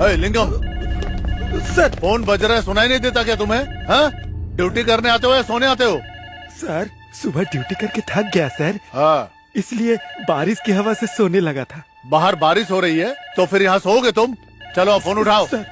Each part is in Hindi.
लिंगम सर फोन बज रहा है, सुनाई नहीं देता क्या तुम्हें? हाँ, ड्यूटी करने आते हो या सोने आते हो? सर सुबह ड्यूटी करके थक गया सर, हाँ, इसलिए बारिश की हवा से सोने लगा था। बाहर बारिश हो रही है तो फिर यहाँ सोओगे तुम? चलो अब फोन उठाओ। सर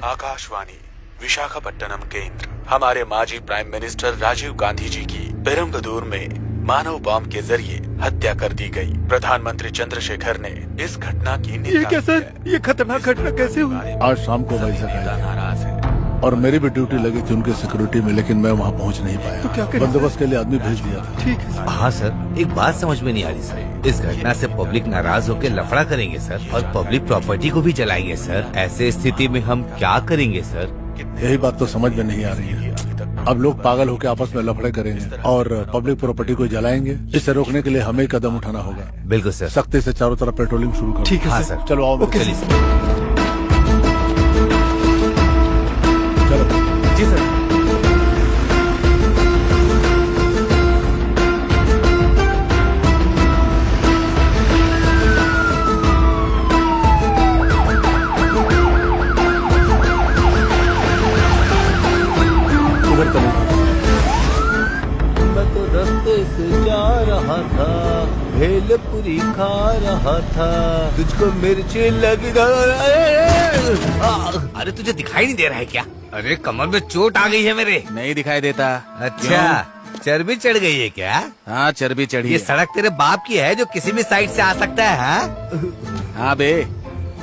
आकाशवाणी विशाखापट्टनम केंद्र। हमारे माजी प्राइम मिनिस्टर राजीव गांधी जी की पेरम्बदूर में मानव बॉम्ब के जरिए हत्या कर दी गई। प्रधानमंत्री चंद्रशेखर ने इस घटना की निंदा ये क्या की सर, है। ये खतरनाक घटना कैसे हुई? आज शाम को वैसा नेता है नाराज है। और मेरी भी ड्यूटी लगी थी उनकी सिक्योरिटी में, लेकिन मैं वहाँ पहुँच नहीं पाया। तो क्या करें? बंदोबस्त के लिए आदमी भेज दिया था। ठीक है सर। हाँ सर, एक बात समझ में नहीं आ रही सर। इस घटना से पब्लिक नाराज होकर लफड़ा करेंगे सर, और पब्लिक प्रॉपर्टी को भी जलाएंगे सर। ऐसे स्थिति में हम क्या करेंगे सर? यही बात तो समझ में नहीं आ रही है। अब लोग पागल होकर आपस में लफड़े करेंगे और पब्लिक प्रॉपर्टी को जलाएंगे। इसे रोकने के लिए हमें ही कदम उठाना होगा। बिल्कुल सर। सख्ती से चारों तरफ पेट्रोलिंग शुरू करो। ठीक है हाँ सर। सर। चलो आओ। ओके चलिए सर। सर। चलो। जी सर। उधर चलो। मैं तो रास्ते से जा रहा था, भेलपुरी खा रहा था, तुझको मिर्ची लगी। अरे तुझे दिखाई नहीं दे रहा है क्या? अरे कमर में चोट आ गई है मेरे। नहीं दिखाई देता। अच्छा, चर्बी चढ़ गई है क्या? हाँ चर्बी चढ़ी ये है। सड़क तेरे बाप की है जो किसी भी साइड से आ सकता है? हाँ? हाँ बे,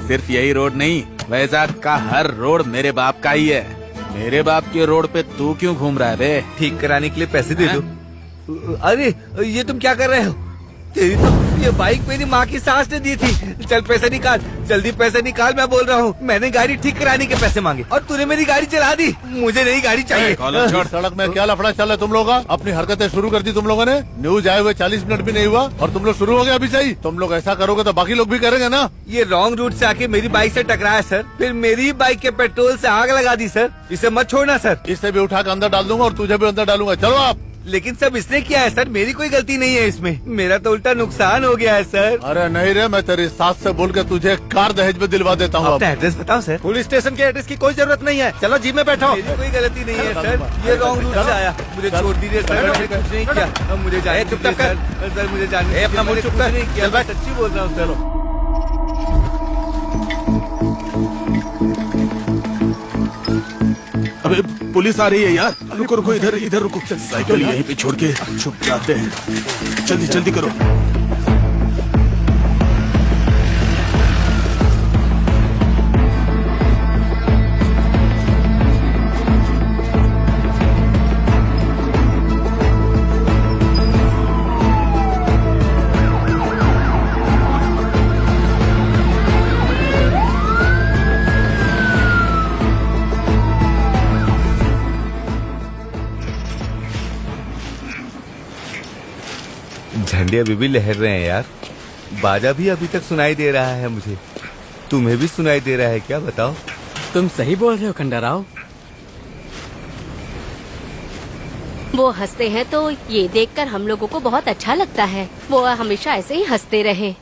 सिर्फ यही रोड नहीं, वैजाग का हर रोड मेरे बाप का ही है। मेरे बाप के रोड पे तू क्यों घूम रहा है बे? ठीक कराने के लिए पैसे दे दो। अरे ये तुम क्या कर रहे हो? तेरी तो ये बाइक मेरी माँ की सास ने दी थी। चल पैसे निकाल, जल्दी पैसे निकाल, मैं बोल रहा हूँ। मैंने गाड़ी ठीक कराने के पैसे मांगे और तूने मेरी गाड़ी चला दी। मुझे नई गाड़ी चाहिए। कॉलर छोड़। सड़क में क्या लफड़ा चल रहा है तुम लोगों का? अपनी हरकतें शुरू कर दी तुम लोगों ने। न्यूज आए हुए 40 मिनट भी नहीं हुआ और तुम लोग शुरू हो गए अभी से ही। तुम लोग ऐसा करोगे तो बाकी लोग भी करेंगे ना। ये रॉन्ग रूट से आके मेरी बाइक से टकराया सर, फिर मेरी बाइक के पेट्रोल से आग लगा दी सर। इसे मत छोड़ना सर। इसे भी उठा कर अंदर डाल दूंगा और तुझे भी अंदर डालूंगा। चलो आप। लेकिन सब इसने किया है सर, मेरी कोई गलती नहीं है इसमें। मेरा तो उल्टा नुकसान हो गया है सर। अरे नहीं रे, मैं तेरी सास से बोल के तुझे कार दहेज में दिलवा देता हूँ। अपना एड्रेस बताओ सर। पुलिस स्टेशन के एड्रेस की कोई जरूरत नहीं है, चलो जीप में बैठो। मेरी कोई गलती नहीं है सर, ये रॉन्ग रूट से आया। मुझे छोड़ दीजिए सर, मैंने कुछ नहीं किया। अब मुझे जाने चुप कर। सर, मुझे जाने। अपना मुंह चुप कर। नहीं किया, चल बैठ। मैं सच्ची बोल रहा हूँ सर। अबे पुलिस आ रही है यार। रुको रुको, इधर इधर रुको। साइकिल यहीं पे छोड़ के छुप जाते हैं। जल्दी जल्दी करो। झंडे अभी भी लहर रहे हैं यार। बाजा भी अभी तक सुनाई दे रहा है मुझे। तुम्हें भी सुनाई दे रहा है क्या? बताओ। तुम सही बोल रहे हो खंडाराव। वो हंसते हैं तो ये देखकर हम लोगों को बहुत अच्छा लगता है। वो हमेशा ऐसे ही हंसते रहे।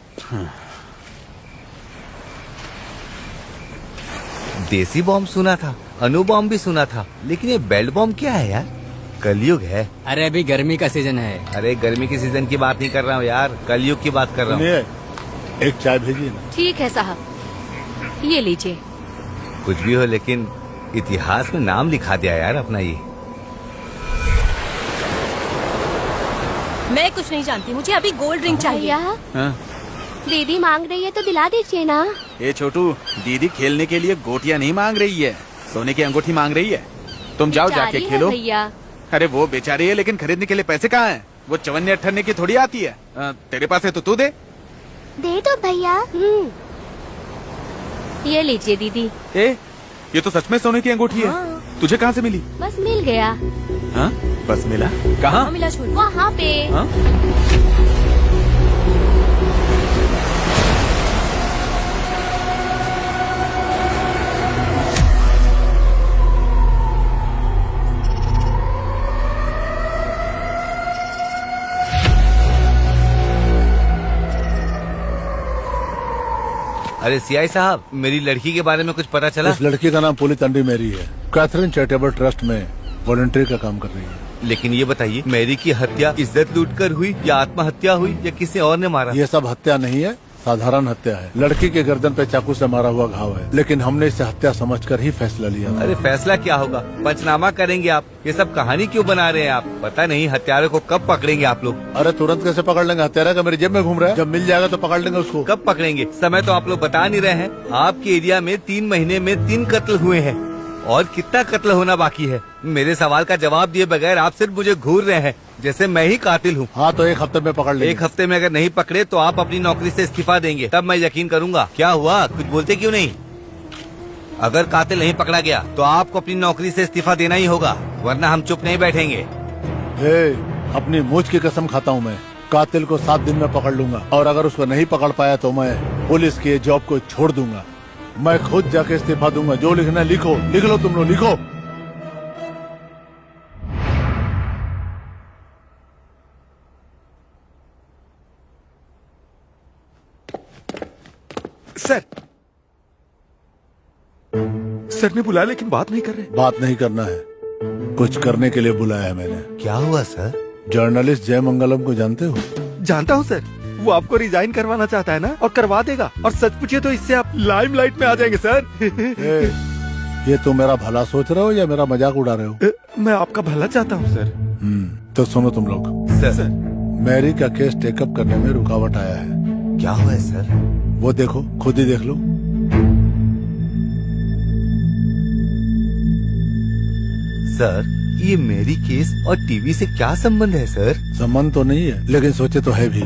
देसी बॉम्ब सुना था, अणु बॉम्ब भी सुना था, लेकिन ये बेल्ट बॉम्ब क्या है यार? कलयुग है। अरे अभी गर्मी का सीजन है। अरे गर्मी की सीजन की बात नहीं कर रहा हूँ यार, कलयुग की बात कर रहा हूँ। सुनिए, एक चाय भेजिए ना। ठीक है साहब, ये लीजिए। कुछ भी हो, लेकिन इतिहास में नाम लिखा दिया यार अपना ये। मैं कुछ नहीं जानती, मुझे अभी गोल्ड ड्रिंक चाहिए। हाँ? दीदी मांग रही है तो दिला दीजिए ना। ये छोटू, दीदी खेलने के लिए गोटियां नहीं मांग रही है, सोने की अंगूठी मांग रही है। तुम जाओ जाके बेचारी है खेलो। भैया। अरे वो बेचारी है, लेकिन खरीदने के लिए पैसे कहाँ हैं? वो चवन्ने अठन्ने की थोड़ी आती है। तेरे पास है तो तू दे। दे दो भैया। ये लीजिए दीदी। ये तो सच में सोने की अंगूठी है। तुझे कहाँ से मिली? बस मिल गया। हाँ? बस मिला? कहाँ? मिला छोड़ वहाँ पे। हाँ? अरे सीआई साहब, मेरी लड़की के बारे में कुछ पता चला? इस लड़की का नाम पुलिस अंडी मेरी है। कैथरीन चैरिटेबल ट्रस्ट में वॉलंटियर का काम कर रही है। लेकिन ये बताइए, मैरी की हत्या इज्जत लूटकर हुई या आत्महत्या हुई या किसी और ने मारा? ये सब हत्या नहीं है, साधारण हत्या है। लड़की के गर्दन पे चाकू से मारा हुआ घाव है, लेकिन हमने इसे हत्या समझकर ही फैसला लिया था। अरे फैसला क्या होगा, पंचनामा करेंगे आप। ये सब कहानी क्यों बना रहे हैं आप? पता नहीं हत्यारे को कब पकड़ेंगे आप लोग। अरे तुरंत कैसे पकड़ लेंगे? हत्यारा का मेरी जेब में घूम रहा है। जब मिल जाएगा तो पकड़ लेंगे उसको। कब पकड़ेंगे? समय तो आप लोग बता नहीं रहे हैं। आपके एरिया में 3 महीने में 3 कत्ल हुए हैं और कितना कत्ल होना बाकी है? मेरे सवाल का जवाब दिए बगैर आप सिर्फ मुझे घूर रहे हैं जैसे मैं ही कातिल हूँ। हाँ तो 1 हफ्ते में पकड़ लेंगे। 1 हफ्ते में अगर नहीं पकड़े तो आप अपनी नौकरी से इस्तीफा देंगे, तब मैं यकीन करूंगा। क्या हुआ, कुछ बोलते क्यों नहीं? अगर कातिल नहीं पकड़ा गया तो आपको अपनी नौकरी से इस्तीफा देना ही होगा, वरना हम चुप नहीं बैठेंगे। अपनी मूछ की कसम खाता हूँ मैं, कातिल को 7 दिन में पकड़ लूंगा। और अगर उसको नहीं पकड़ पाया तो मैं पुलिस की जॉब को छोड़ दूंगा। मैं खुद जाके इस्तीफा दूंगा। जो लिखना है लिखो, लिख लो तुम लोग, लिखो। सर ने बुलाया लेकिन बात नहीं कर रहे। बात नहीं करना है, कुछ करने के लिए बुलाया है मैंने। क्या हुआ सर? जर्नलिस्ट जय मंगलम को जानते हो? जानता हूँ सर, वो आपको रिजाइन करवाना चाहता है ना, और करवा देगा। और सच पूछिए तो इससे आप लाइमलाइट में आ जाएंगे सर। ये तुम मेरा भला सोच रहे हो या मेरा मजाक उड़ा रहे हो? मैं आपका भला चाहता हूँ सर। तो सुनो तुम लोग, सर मैरी का केस टेकअप करने में रुकावट आया है। क्या हुआ है सर? वो देखो, खुद ही देख लो। सर ये मेरी केस और टीवी से क्या संबंध है सर? संबंध तो नहीं है, लेकिन सोचे तो है भी।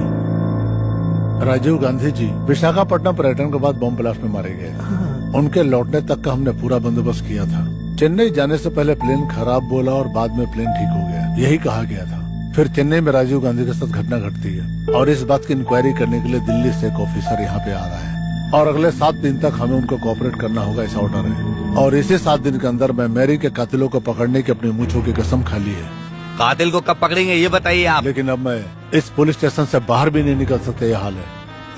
राजीव गांधी जी विशाखापट्टनम पर्यटन के बाद बम ब्लास्ट में मारे गए। उनके लौटने तक का हमने पूरा बंदोबस्त किया था। चेन्नई जाने से पहले प्लेन खराब बोला और बाद में प्लेन ठीक हो गया, यही कहा गया था। फिर चेन्नई में राजीव गांधी के साथ घटना घटती है और इस बात की इंक्वायरी करने के लिए दिल्ली से एक ऑफिसर यहाँ पे आ रहा है और अगले 7 दिन तक हमें उनको कोऑपरेट करना होगा, ऐसा ऑर्डर है। और इसी 7 दिन के अंदर मैं मैरी के कातिलों को पकड़ने की अपनी मूंछों की कसम खा ली है। कातिल को कब पकड़ेंगे ये बताइए आप। लेकिन अब मैं इस पुलिस स्टेशन से बाहर भी नहीं निकल सकते, ये हाल है।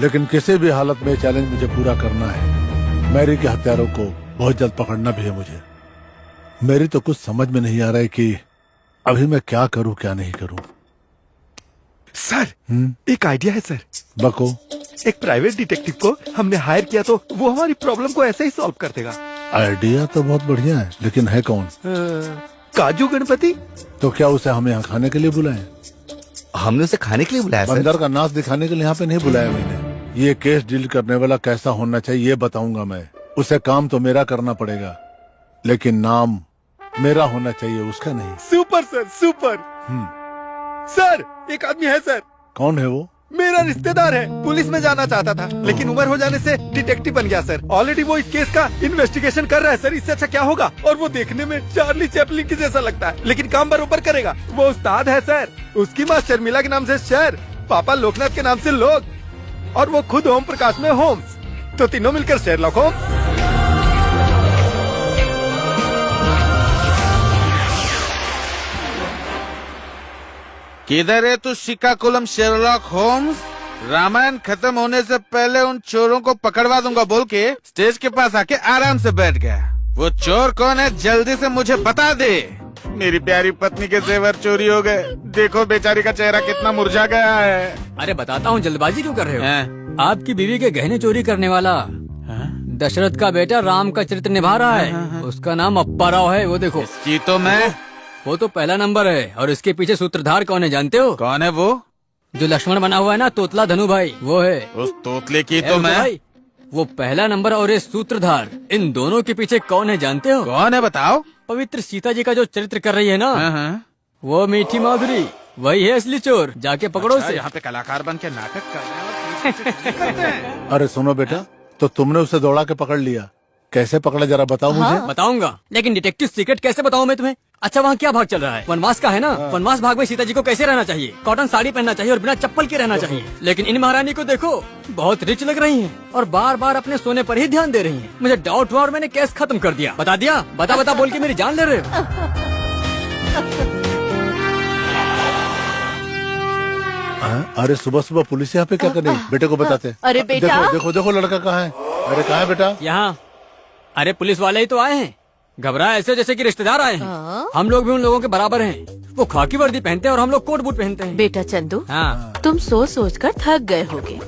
लेकिन किसी भी हालत में चैलेंज मुझे पूरा करना है। मैरी के हत्यारों को बहुत जल्द पकड़ना भी है मुझे। मेरी तो कुछ समझ में नहीं आ रहा है कि अभी मैं क्या करूं क्या नहीं करूं। सर एक आइडिया है सर। बको। एक प्राइवेट डिटेक्टिव को हमने हायर किया तो वो हमारी प्रॉब्लम को ऐसे ही सॉल्व कर देगा। आइडिया तो बहुत बढ़िया है, लेकिन है कौन? काजू गणपति। तो क्या उसे हम यहाँ खाने के लिए बुलाएं? हमने उसे खाने के लिए बुलाया सर? बंदर का नाच दिखाने के लिए यहाँ पे नहीं बुलाया मैंने। ये केस डील करने वाला कैसा होना चाहिए ये बताऊंगा मैं। उसे काम तो मेरा करना पड़ेगा, लेकिन नाम मेरा होना चाहिए, उसका नहीं। Super sir, super. सर एक आदमी है सर। कौन है वो? मेरा रिश्तेदार है, पुलिस में जाना चाहता था लेकिन उम्र हो जाने से डिटेक्टिव बन गया सर। ऑलरेडी वो इस केस का इन्वेस्टिगेशन कर रहा है सर। इससे अच्छा क्या होगा? और वो देखने में चार्ली चैपलिन के जैसा लगता है, लेकिन काम बरोबर करेगा। वो उस्ताद है सर। उसकी माँ शर्मिला के नाम से शहर, पापा लोकनाथ के नाम से लोक, और वो खुद ओम प्रकाश में होम्स। तो तीनों मिलकर शेरलॉक होम्स। किधर है तू श्रीकाकुलम शेरलॉक होम्स? रामायण खत्म होने से पहले उन चोरों को पकड़वा दूंगा बोल के स्टेज के पास आके आराम से बैठ गया। वो चोर कौन है जल्दी से मुझे बता दे। मेरी प्यारी पत्नी के जेवर चोरी हो गए। देखो बेचारी का चेहरा कितना मुरझा गया है। अरे बताता हूँ, जल्दबाजी क्यों कर रहे हो? आपकी बीवी के गहने चोरी करने वाला दशरथ का बेटा राम का चरित्र निभा रहा है। उसका नाम अप्पा राव है। वो देखो। जी तो मैं वो तो पहला नंबर है। और इसके पीछे सूत्रधार कौन है जानते हो? कौन है वो? जो लक्ष्मण बना हुआ है ना, तोतला धनु भाई, वो है। उस तोतले की तो मैं। भाई वो पहला नंबर और ये सूत्रधार, इन दोनों के पीछे कौन है जानते हो? कौन है बताओ? पवित्र सीता जी का जो चरित्र कर रही है ना, वो मीठी माधुरी, वही है असली चोर। जाके पकड़ो उसे। यहाँ पे कलाकार बन के नाटक कर रहे हैं। अरे सुनो बेटा, तो तुमने उसे दौड़ा के पकड़ लिया, कैसे पकड़ा जरा बताओ मुझे। बताऊंगा, लेकिन डिटेक्टिव सीक्रेट कैसे बताऊं मैं तुम्हें? अच्छा वहाँ क्या भाग चल रहा है? वनवास का है ना। वनवास भाग में सीता जी को कैसे रहना चाहिए? कॉटन साड़ी पहनना चाहिए और बिना चप्पल के रहना चाहिए। लेकिन इन महारानी को देखो, बहुत रिच लग रही हैं और बार बार अपने सोने पर ही ध्यान दे रही हैं। मुझे डाउट हुआ और मैंने केस खत्म कर दिया। बता दिया, बता बता बोल के मेरी जान ले रहे हो। अरे सुबह सुबह पुलिस यहाँ पे क्या कर रही? बेटे को बताते। अरे बेटा। देखो देखो देखो लड़का कहाँ है। अरे कहाँ है बेटा? यहाँ। अरे पुलिस वाले ही तो आए हैं। घबराए ऐसे जैसे कि रिश्तेदार आए हैं। हम लोग भी उन लोगों के बराबर हैं। वो खाकी वर्दी पहनते हैं और हम लोग कोट बूट पहनते हैं। बेटा चंदू, हाँ। तुम सोच सोच कर थक गए होगे।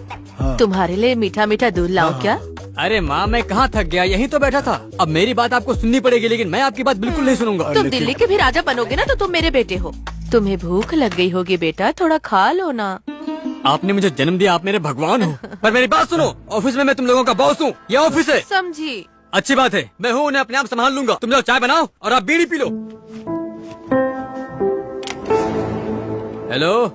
तुम्हारे लिए मीठा मीठा दूध लाऊं क्या? अरे माँ, मैं कहाँ थक गया, यहीं तो बैठा था। अब मेरी बात आपको सुननी पड़ेगी, लेकिन मैं आपकी बात बिल्कुल नहीं सुनूंगा। तुम दिल्ली के भी राजा बनोगे ना तो तुम मेरे बेटे हो। तुम्हें भूख लग गई होगी बेटा, थोड़ा खा लो ना। आपने मुझे जन्म दिया, आप मेरे भगवान हो। पर मेरी बात सुनो, ऑफिस में मैं तुम लोगों का बॉस हूँ। ये ऑफिस है। समझी? अच्छी बात है, मैं हूँ, उन्हें अपने आप संभाल लूंगा। तुम लोग चाय बनाओ और आप बीड़ी पी लो। हेलो,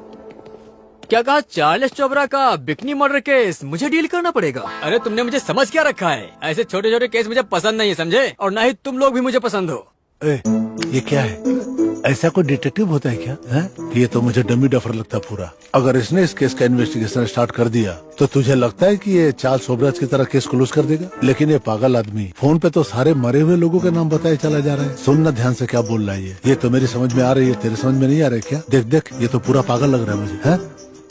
क्या कहा? चार्ल्स चोबरा का बिकनी मर्डर केस मुझे डील करना पड़ेगा? अरे तुमने मुझे समझ क्या रखा है? ऐसे छोटे छोटे केस मुझे पसंद नहीं है, समझे? और ना ही तुम लोग भी मुझे पसंद हो। ए, ये क्या है? ऐसा कोई डिटेक्टिव होता है क्या? है? ये तो मुझे डमी डफर लगता पूरा। अगर इसने इस केस का इन्वेस्टिगेशन स्टार्ट कर दिया तो तुझे लगता है कि ये चार्ल्स सोबराज की तरह केस क्लोज कर देगा? लेकिन ये पागल आदमी फोन पे तो सारे मरे हुए लोगों के नाम बताए चला जा रहा है। सुनना ध्यान से क्या बोल रहा है ये तो मेरी समझ में आ रही है, तेरे समझ में नहीं आ रहा है क्या? देख देख, ये तो पूरा पागल लग रहा है मुझे। है?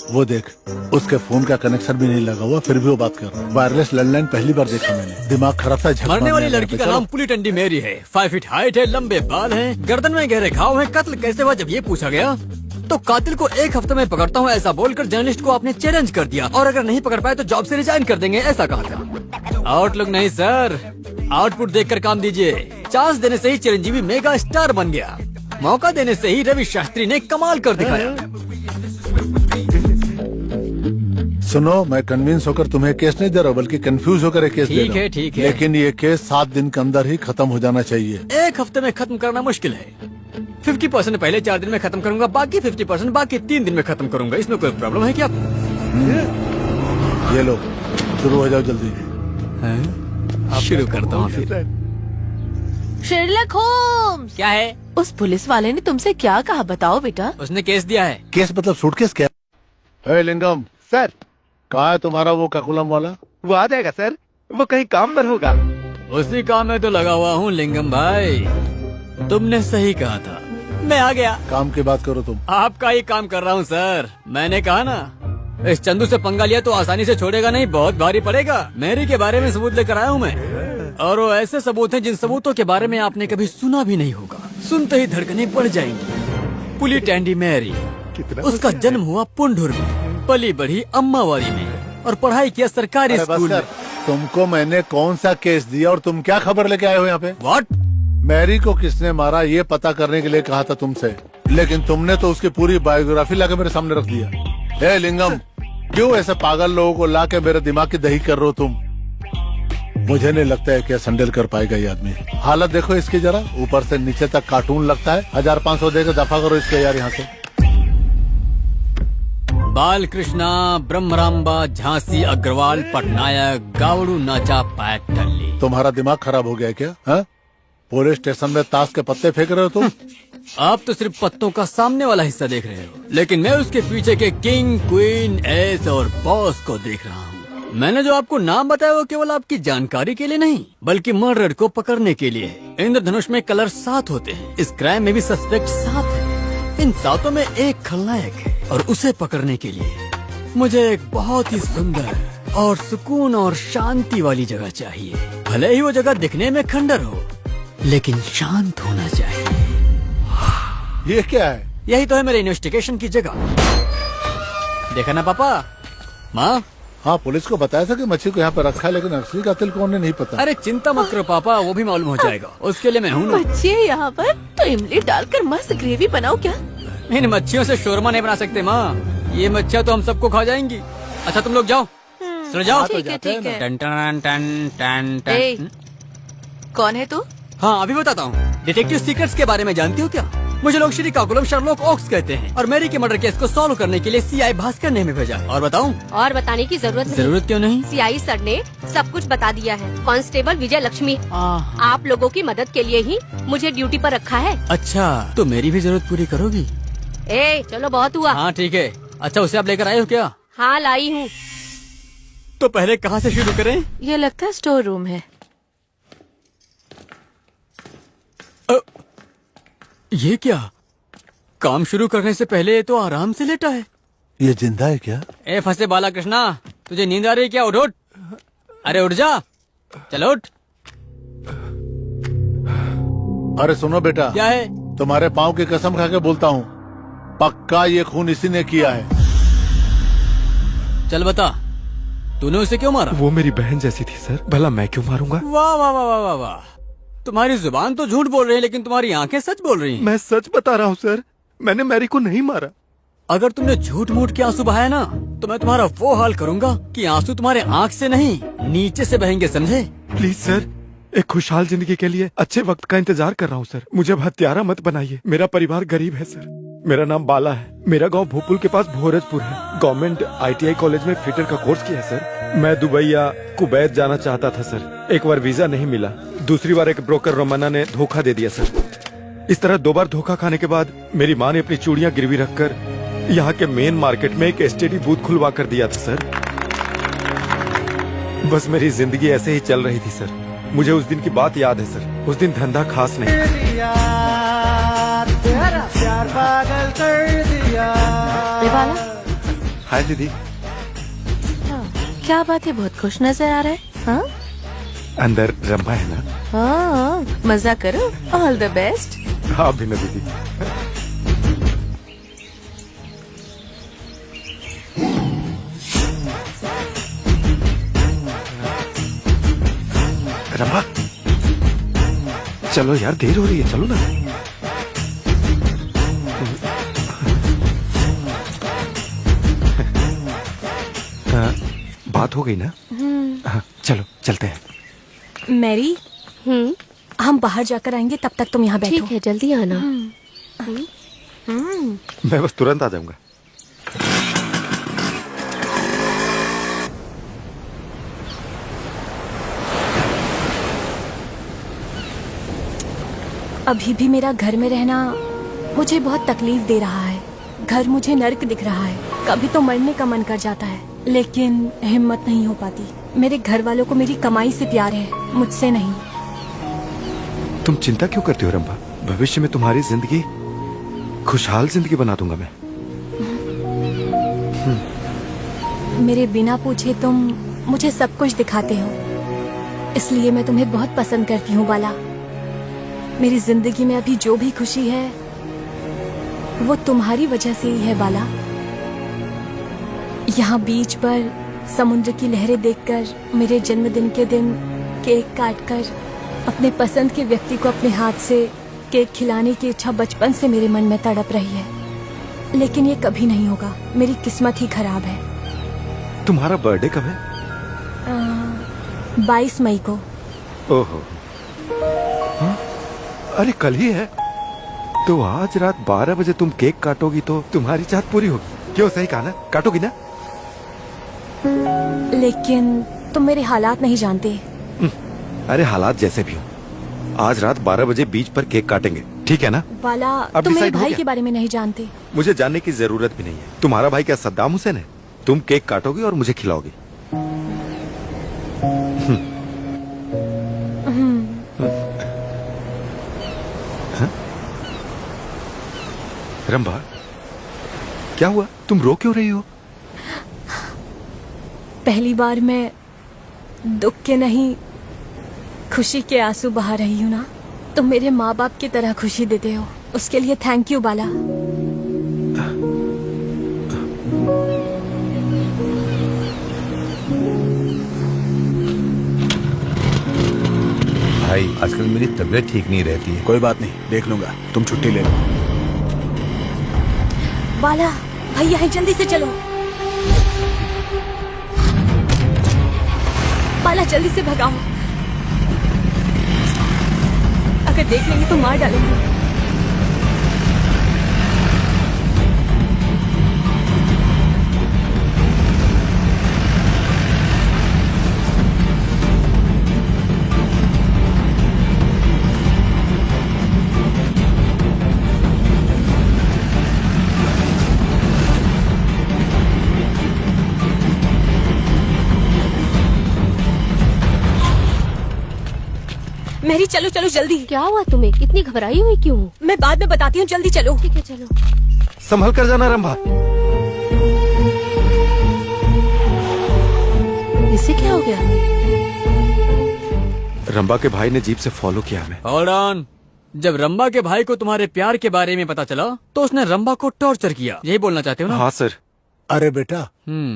वो देख, उसके फोन का कनेक्शन भी नहीं लगा हुआ, फिर भी वो बात कर रहा है। वायरलेस लैंडलाइन पहली बार देखा मैंने। दिमाग खराब था। झक मरने वाली मारने लड़की लगा। का नाम पुली टंडी मेरी है। 5 फीट हाइट है, लंबे बाल हैं, गर्दन में गहरे घाव हैं। कत्ल कैसे हुआ जब ये पूछा गया तो कातिल को 1 हफ्ते में पकड़ता हूँ ऐसा बोलकर जर्नलिस्ट को आपने चैलेंज कर दिया, और अगर नहीं पकड़ पाए तो जॉब से रिजाइन कर देंगे, ऐसा कहा था। आउटलुक नहीं सर, आउटपुट देखकर काम दीजिए। चांस देने से ही चिरंजीवी मेगा स्टार बन गया, मौका देने से ही रवि शास्त्री ने कमाल कर दिखाया। सुनो, मैं कन्विंस होकर तुम्हें केस नहीं दे रहा हूँ, बल्कि कंफ्यूज होकर केस दे रहा हूँ। ठीक है। लेकिन ये केस 7 दिन के अंदर ही खत्म हो जाना चाहिए। 1 हफ्ते में खत्म करना मुश्किल है। 50% पहले 4 दिन में खत्म करूंगा, बाकी 50% बाकी 3 दिन में खत्म करूंगा। इसमें कोई प्रॉब्लम है क्या? ये लो, शुरू हो जाओ जल्दी। शुरू करता हूँ फिर। शेरलॉक होम्स, क्या है? उस पुलिस वाले ने तुमसे क्या कहा बताओ बेटा? उसने केस दिया है। केस मतलब सूटकेस क्या? है लिंगम, सर कहाँ है तुम्हारा वो ककुलम वाला? वो आ जाएगा सर, वो कहीं काम पर होगा। उसी काम में तो लगा हुआ हूँ लिंगम भाई। तुमने सही कहा था, मैं आ गया। काम की बात करो तुम। आपका ही काम कर रहा हूँ सर। मैंने कहा ना, इस चंदू से पंगा लिया तो आसानी से छोड़ेगा नहीं, बहुत भारी पड़ेगा। मेरी के बारे में सबूत लेकर आया हूँ मैं, और वो ऐसे सबूत हैं जिन सबूतों के बारे में आपने कभी सुना भी नहीं होगा। सुनते ही धड़कनें बढ़ जाएंगी। पुली टैंडी मैरी, उसका जन्म हुआ पुंडुर में, पली बढ़ी अम्मावारी में, और पढ़ाई किया सरकारी अरे बस स्कूल कर, में। तुमको मैंने कौन सा केस दिया और तुम क्या खबर लेके आए हो यहाँ पे? व्हाट? मैरी को किसने मारा ये पता करने के लिए कहा था तुमसे, लेकिन तुमने तो उसकी पूरी बायोग्राफी लाके मेरे सामने रख दिया। हे लिंगम, क्यों ऐसे पागल लोगों को लाके मेरे दिमाग की दही कर रहे हो तुम? मुझे नहीं लगता है कि संडेल कर पाएगा ये आदमी। हालत देखो इसकी जरा, ऊपर से नीचे तक कार्टून लगता है। 1500 देकर दफा करो इसके यार यहाँ से। बाल कृष्णा, ब्रह्मराम्बा, झांसी अग्रवाल, पटनायक, गावड़ू नाचा, पैटल्ली। तुम्हारा दिमाग खराब हो गया है क्या? हा? पुलिस स्टेशन में ताश के पत्ते फेंक रहे हो तुम? आप तो सिर्फ पत्तों का सामने वाला हिस्सा देख रहे हो, लेकिन मैं उसके पीछे के किंग, क्वीन, एस और बॉस को देख रहा हूँ। मैंने जो आपको नाम बताया वो केवल आपकी जानकारी के लिए नहीं, बल्कि मर्डर को पकड़ने के लिए है। इंद्रधनुष में कलर 7 होते हैं, इस क्राइम में भी सस्पेक्ट 7 है। इन 7 में एक खलनायक है, और उसे पकड़ने के लिए मुझे एक बहुत ही सुंदर और सुकून और शांति वाली जगह चाहिए। भले ही वो जगह दिखने में खंडर हो, लेकिन शांत होना चाहिए। ये क्या है? यही तो है मेरे इन्वेस्टिगेशन की जगह। देखा ना पापा? माँ? हाँ, पुलिस को बताया था कि मच्छी को यहाँ पे रखा है, लेकिन असली कातिल कौन है नहीं पता। अरे चिंता मत करो पापा, वो भी मालूम हो जाएगा। उसके लिए मैं हूँ ना। बच्चे यहाँ पर तो इमली डालकर मस्त ग्रेवी बनाओ क्या? इन मच्छियों से शोरमा नहीं बना सकते माँ, ये मच्छियाँ तो हम सबको खा जाएंगी। अच्छा तुम लोग जाओ, चलो जाओ। ठीक है ठीक है। टन टन टन टन ए, टन। कौन है तू? हाँ अभी बताता हूँ। डिटेक्टिव सीक्रेट्स के बारे में जानती हो क्या? मुझे लोग श्री काकुलम शर्लॉक ओक्स कहते हैं, और मैरी के मर्डर केस को सॉल्व करने के लिए सीआई भास्कर ने हमें भेजा। और बताऊं? और बताने की जरूरत नहीं। जरूरत क्यों नहीं? सीआई सर ने सब कुछ बता दिया है। कांस्टेबल विजय लक्ष्मी आप लोगों की मदद के लिए ही मुझे ड्यूटी पर रखा है। अच्छा, तो मेरी भी जरूरत पूरी करोगी? ए चलो बहुत हुआ। हाँ ठीक है। अच्छा उसे आप लेकर आए हो क्या? हाँ लाई हूँ। तो पहले कहाँ से शुरू करें? ये लगता है स्टोर रूम है। ये क्या? काम शुरू करने से पहले तो आराम से लेटा है। ये जिंदा है क्या? ए फंसे बाला कृष्णा, तुझे नींद आ रही है क्या? उठ उठ। अरे उठ जा। चलो उठ। अरे सुनो बेटा, क्या है? तुम्हारे पाँव की कसम खा के बोलता हूँ, पक्का ये खून इसी ने किया है। चल बता, तूने उसे क्यों मारा? वो मेरी बहन जैसी थी सर, भला मैं क्यों मारूंगा? वाह वाह वाह वाह वाह वाह, तुम्हारी जुबान तो झूठ बोल रही है लेकिन तुम्हारी आंखें सच बोल रही हैं। मैं सच बता रहा हूँ सर, मैंने मैरी को नहीं मारा। अगर तुमने झूठ मूठ के आंसू बहाया ना तो मैं तुम्हारा वो हाल करूंगा कि आंसू तुम्हारे आंख से नहीं नीचे से बहेंगे, समझे? प्लीज सर, एक खुशहाल जिंदगी के लिए अच्छे वक्त का इंतजार कर रहा हूँ सर, मुझे अब हत्यारा मत बनाइए। मेरा परिवार गरीब है सर, मेरा नाम बाला है, मेरा गांव भोपुल के पास भोरजपुर है। गवर्नमेंट ITI कॉलेज में फिटर का कोर्स किया है सर। मैं दुबई या कुवैत जाना चाहता था सर, एक बार वीजा नहीं मिला, दूसरी बार एक ब्रोकर रोमाना ने धोखा दे दिया सर। इस तरह 2 बार धोखा खाने के बाद मेरी माँ ने अपनी चूड़ियां गिरवी रखकर यहाँ के मेन मार्केट में एक STD बूथ खुलवा कर दिया था सर। बस मेरी जिंदगी ऐसे ही चल रही थी सर। मुझे उस दिन की बात याद है सर, उस दिन धंधा खास नहीं। हाय दीदी। क्या बात है, बहुत खुश नजर आ रहा है। हाँ अंदर रंभा है ना? हाँ, मजा करो। All the best. हाँ भी ना दीदी। रंभा, चलो यार, देर हो रही है, चलो ना। बात हो गई ना? हाँ, चलो चलते हैं। मैरी, हम बाहर जाकर आएंगे, तब तक तुम यहाँ बैठो। ठीक है, जल्दी आना। मैं बस तुरंत आ जाऊंगा। अभी भी मेरा घर में रहना मुझे बहुत तकलीफ दे रहा है। घर मुझे नर्क दिख रहा है। कभी तो मरने का मन कर जाता है, लेकिन हिम्मत नहीं हो पाती। मेरे घर वालों को मेरी कमाई से प्यार है, मुझसे नहीं। तुम चिंता क्यों करती हो रंभा? भविष्य में तुम्हारी जिंदगी खुशहाल जिंदगी बना दूंगा मैं। मेरे बिना पूछे तुम मुझे सब कुछ दिखाते हो, इसलिए मैं तुम्हें बहुत पसंद करती हूँ बाला। मेरी जिंदगी में अभी जो भी खुशी है वो तुम्हारी वजह से ही है बाला। यहाँ बीच पर समुद्र की लहरें देखकर, मेरे जन्मदिन के दिन केक काटकर अपने पसंद के व्यक्ति को अपने हाथ से केक खिलाने की इच्छा बचपन से मेरे मन में तड़प रही है, लेकिन ये कभी नहीं होगा। मेरी किस्मत ही खराब है। तुम्हारा बर्थडे कब है? 22 मई को। ओहो, हाँ? अरे कल ही है। तो आज रात 12 बजे तुम केक काटोगी तो तुम्हारी चाहत पूरी होगी। क्यों, सही कहा ना? काटोगी ना? लेकिन तुम मेरे हालात नहीं जानते। अरे हालात जैसे भी हो, आज रात 12 बजे बीच पर केक काटेंगे, ठीक है ना? बाला, अब तुम मेरे decide हो भाई गया? के बारे में नहीं जानते। मुझे जानने की जरूरत भी नहीं है। तुम्हारा भाई क्या सद्दाम हुसैन है? तुम केक काटोगी और मुझे खिलाओगी। रंभा, क्या हुआ? तुम रो क्यों रही हो? पहली बार मैं दुख के नहीं खुशी के आंसू बहा रही हूँ ना। तुम मेरे माँ बाप की तरह खुशी देते हो, उसके लिए थैंक यू बाला। भाई आजकल मेरी तबीयत ठीक नहीं रहती है। कोई बात नहीं, देख लूंगा, तुम छुट्टी ले लो। बाला भैया है, जल्दी से चलो। बाला जल्दी से भगाओ, अगर देख लेंगे तो मार डालेंगे। मेरी चलो चलो जल्दी। क्या हुआ तुम्हें? इतनी घबराई हुई क्यों? मैं बाद में बताती हूँ, जल्दी चलो। ठीक है, चलो। संभल कर जाना रंभा। इसे क्या हो गया? रंबा के भाई ने जीप से फॉलो किया हमें। Hold on। जब रंबा के भाई को तुम्हारे प्यार के बारे में पता चला तो उसने रंबा को टॉर्चर किया, यही बोलना चाहते हो ना? हाँ सर। अरे बेटा,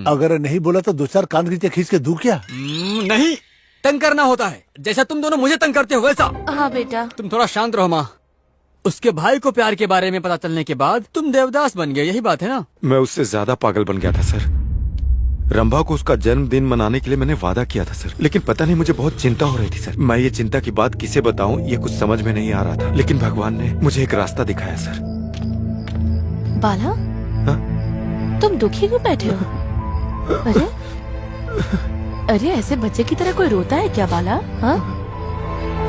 अगर नहीं बोला तो 2-4 कान नीचे खींच के दूं क्या? नहीं, तंग करना होता है, जैसा तुम दोनों मुझे तंग करते हो वैसा। हाँ बेटा। तुम थोड़ा शांत रहो माँ। उसके भाई को प्यार के बारे में पता चलने के बाद तुम देवदास बन गए, यही बात है ना? मैं उससे ज्यादा पागल बन गया था सर। रंभा को उसका जन्मदिन मनाने के लिए मैंने वादा किया था सर, लेकिन पता नहीं मुझे बहुत चिंता हो रही थी सर। मैं ये चिंता की बात किसे बताऊं ये कुछ समझ में नहीं आ रहा था, लेकिन भगवान ने मुझे एक रास्ता दिखाया सर। बाला, हाँ? तुम दुखी क्यों बैठे हो? अरे अरे ऐसे बच्चे की तरह कोई रोता है क्या बाला? हाँ?